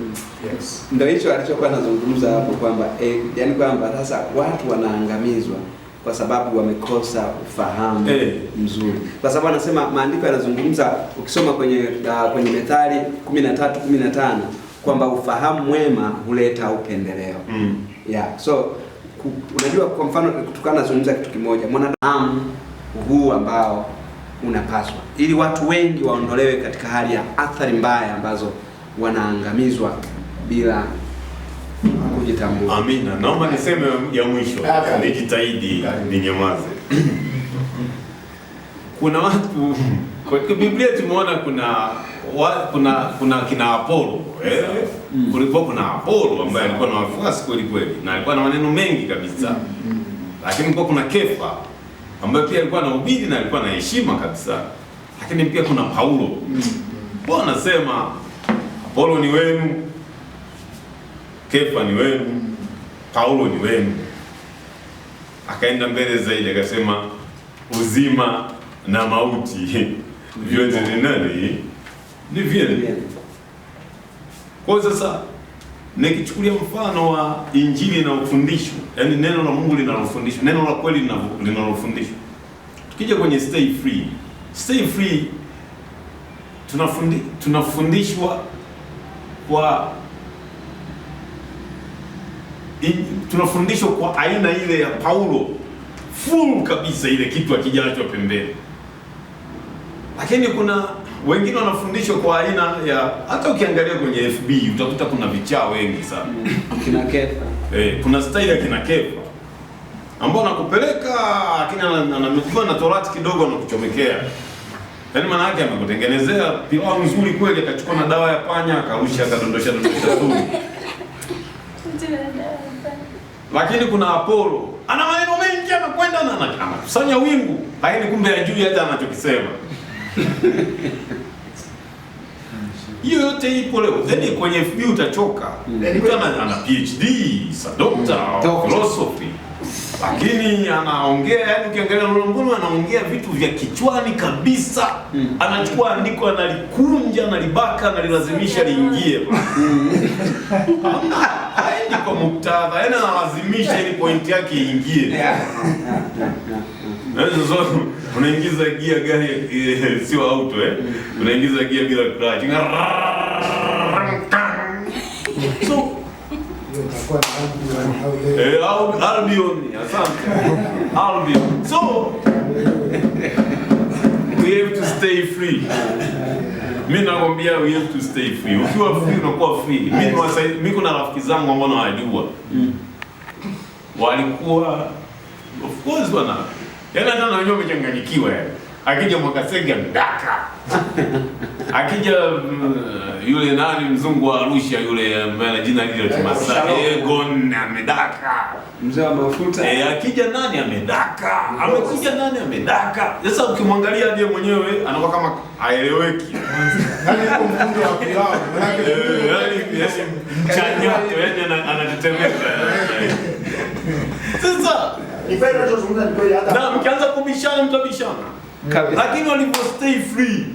Yes. Ndio hicho alichokuwa anazungumza hapo kwamba yani kwamba sasa watu wanaangamizwa kwa sababu wamekosa ufahamu mzuri. Kwa sababu anasema maandiko yanazungumza ukisoma kwenye Methali 13:15 kwamba ufahamu mwema huleta upendeleo. Yeah. So unajua kwa mfano tukana nazungumza kitu kimoja, mwanadamu huu ambao unapaswa ili watu wengi waondolewe katika hali ya athari mbaya ambazo wanaangamizwa bila kujitambua. Amina. Naomba niseme ya mwisho. Nijitahidi ninyamaze. Kuna watu kwa Biblia tumeona kuna kina Apollo, kulikuwa kuna Apollo ambaye alikuwa na wafuasi kweli kweli na alikuwa na maneno mengi kabisa. Lakini kulikuwa kuna Kefa ambaye pia alikuwa na ubidi na alikuwa na heshima kabisa. Lakini pia kuna Paulo. Bwana anasema Apollo ni wenu, Kefa ni wenu, Paulo ni wenu. Akaenda mbele zaidi akasema uzima na mauti vyote ni nani? Ni vyenu. Kwa sasa nikichukulia mfano wa Injili na ufundisho, yani neno la Mungu linalofundishwa, neno la kweli linalofundishwa. Tukija kwenye stay free tunafundishwa kwa aina ile ya Paulo, full kabisa, ile kitu akijaachwa pembeni. Lakini kuna wengine wanafundishwa kwa aina ya, hata ukiangalia kwenye FB utakuta kuna vichaa wengi sana. Kina Kefa. Kuna style ya kina Kefa ambao nakupeleka lakini anamchukua na torati kidogo na kuchomekea. Yaani maana yake amekutengenezea pilau nzuri kweli, akachukua na dawa ya panya akarusha akadondosha sumu. Lakini kuna Apollo ana maneno mengi, anakwenda na anakusanya wingu, lakini kumbe hajui hata anachokisema. Hiyo yote ipo leo. Then kwenye FB utachoka. Mtu ana PhD, sa doctor, philosophy. Lakini anaongea, yani ukiangalia Lolongolo anaongea vitu vya kichwani kabisa. Anachukua andiko analikunja, analibaka, analilazimisha liingie. Haendi kwa muktadha, yani analazimisha ili point yake iingie. Sasa unaingiza gia gari sio auto unaingiza gia bila clutch. So Albion, asante. Albion. So we have to stay free. Mimi nakwambia we have to stay free. Ukiwa free unakuwa free. Mimi kuna rafiki zangu ambao nawajua. Walikuwa of course wana. Yaani hata na wenyewe wamechanganyikiwa yani. Akija Mwakasege amedaka. Akija yule nani mzungu wa Arusha yule ambaye ana jina lile la Kimasai Egon amedaka. Mzee wa mafuta. Akija nani amedaka. Amekuja nani amedaka. Sasa ukimwangalia ndiye mwenyewe anakuwa kama haeleweki. Nani yuko mfundi wa pilau? Yaani chanyato yani anatetemeka. Sasa na mkianza kubishana mtabishana. Lakini walipo stay free.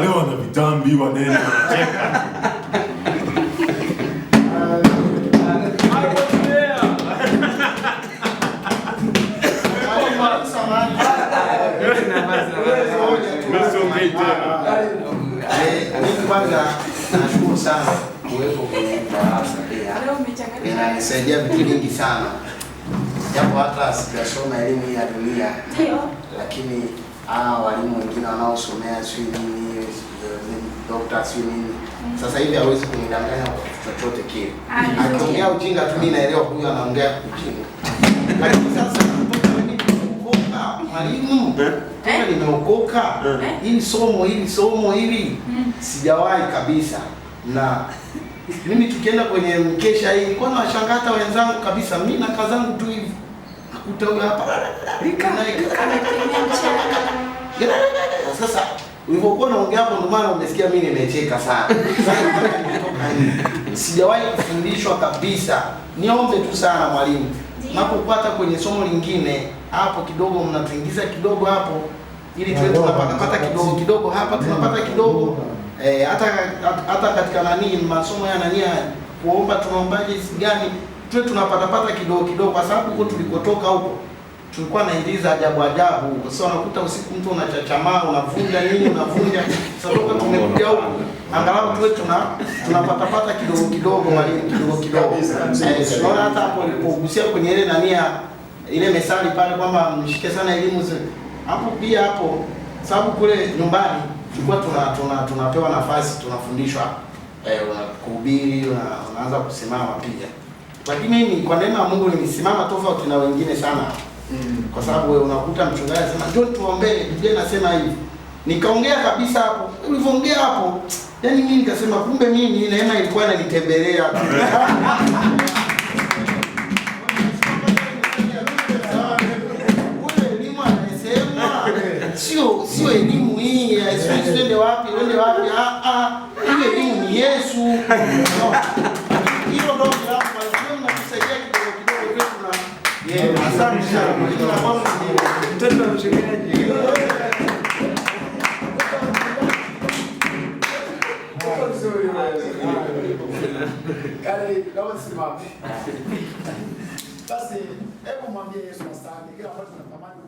Leo wana vitambi wanene wanacheka. Kwanza nashukuru sana kuwepo kwenye darasa pia. Inanisaidia vitu vingi sana. Japo hata sijasoma elimu ya dunia. Lakini walimu wengine wanaosomea sio nini doctor sio nini. Sasa hivi hawezi kunidanganya kwa chochote kile. Akiongea ujinga tu mimi naelewa huyu anaongea ujinga. Lakini sasa nimeokoka mwalimu. Kama nimeokoka hili somo hili sijawahi kabisa. Na mimi tukienda kwenye mkesha hii kwa nashangaa hata wenzangu kabisa, mimi na kazi zangu tu hivi. Nakuta huyu hapa. Sasa ulipokuwa unaongea hapo ndio maana umesikia mimi nimecheka sana. Sijawahi kufundishwa kabisa. Niombe tu sana mwalimu. Napopata kwenye somo lingine hapo kidogo mnatuingiza kidogo hapo ili tuwe tunapata kidogo hapa tunapata kidogo. Hata katika masomo ya kuomba tunaombaje gani tuwe tunapata kidogo kwa sababu huko tulikotoka huko tulikuwa naingiza ajabu. Sasa unakuta usiku mtu unachachamaa unavunja unavunja. Sasa tumekuja huko angalau tuwe tunapata kidogo mwalimu kidogo. Unaona hata hapo ulipogusia kwenye ile ile mesali pale kwamba mshike sana elimu hapo pia hapo sababu kule nyumbani tulikuwa tunapewa nafasi tunafundishwa kuhubiri unaanza kusimama pia. Lakini mimi kwa neema ya Mungu nimesimama tofauti na wengine sana. Kwa sababu wewe unakuta mchungaji anasema njoo tuombee, Biblia inasema hivi. Nikaongea kabisa hapo. Ulivyoongea hapo, yani mimi nikasema kumbe mimi neema ilikuwa inanitembelea. Ule elimu anasema sio elimu hii, uende wapi? Ile elimu ni Yesu. Hiyo ndio mnakusaidia kidogo tuna asante sana mtoto wa mchungaji. Basi hebu mwambie Yesu asante kila wakati tunatamani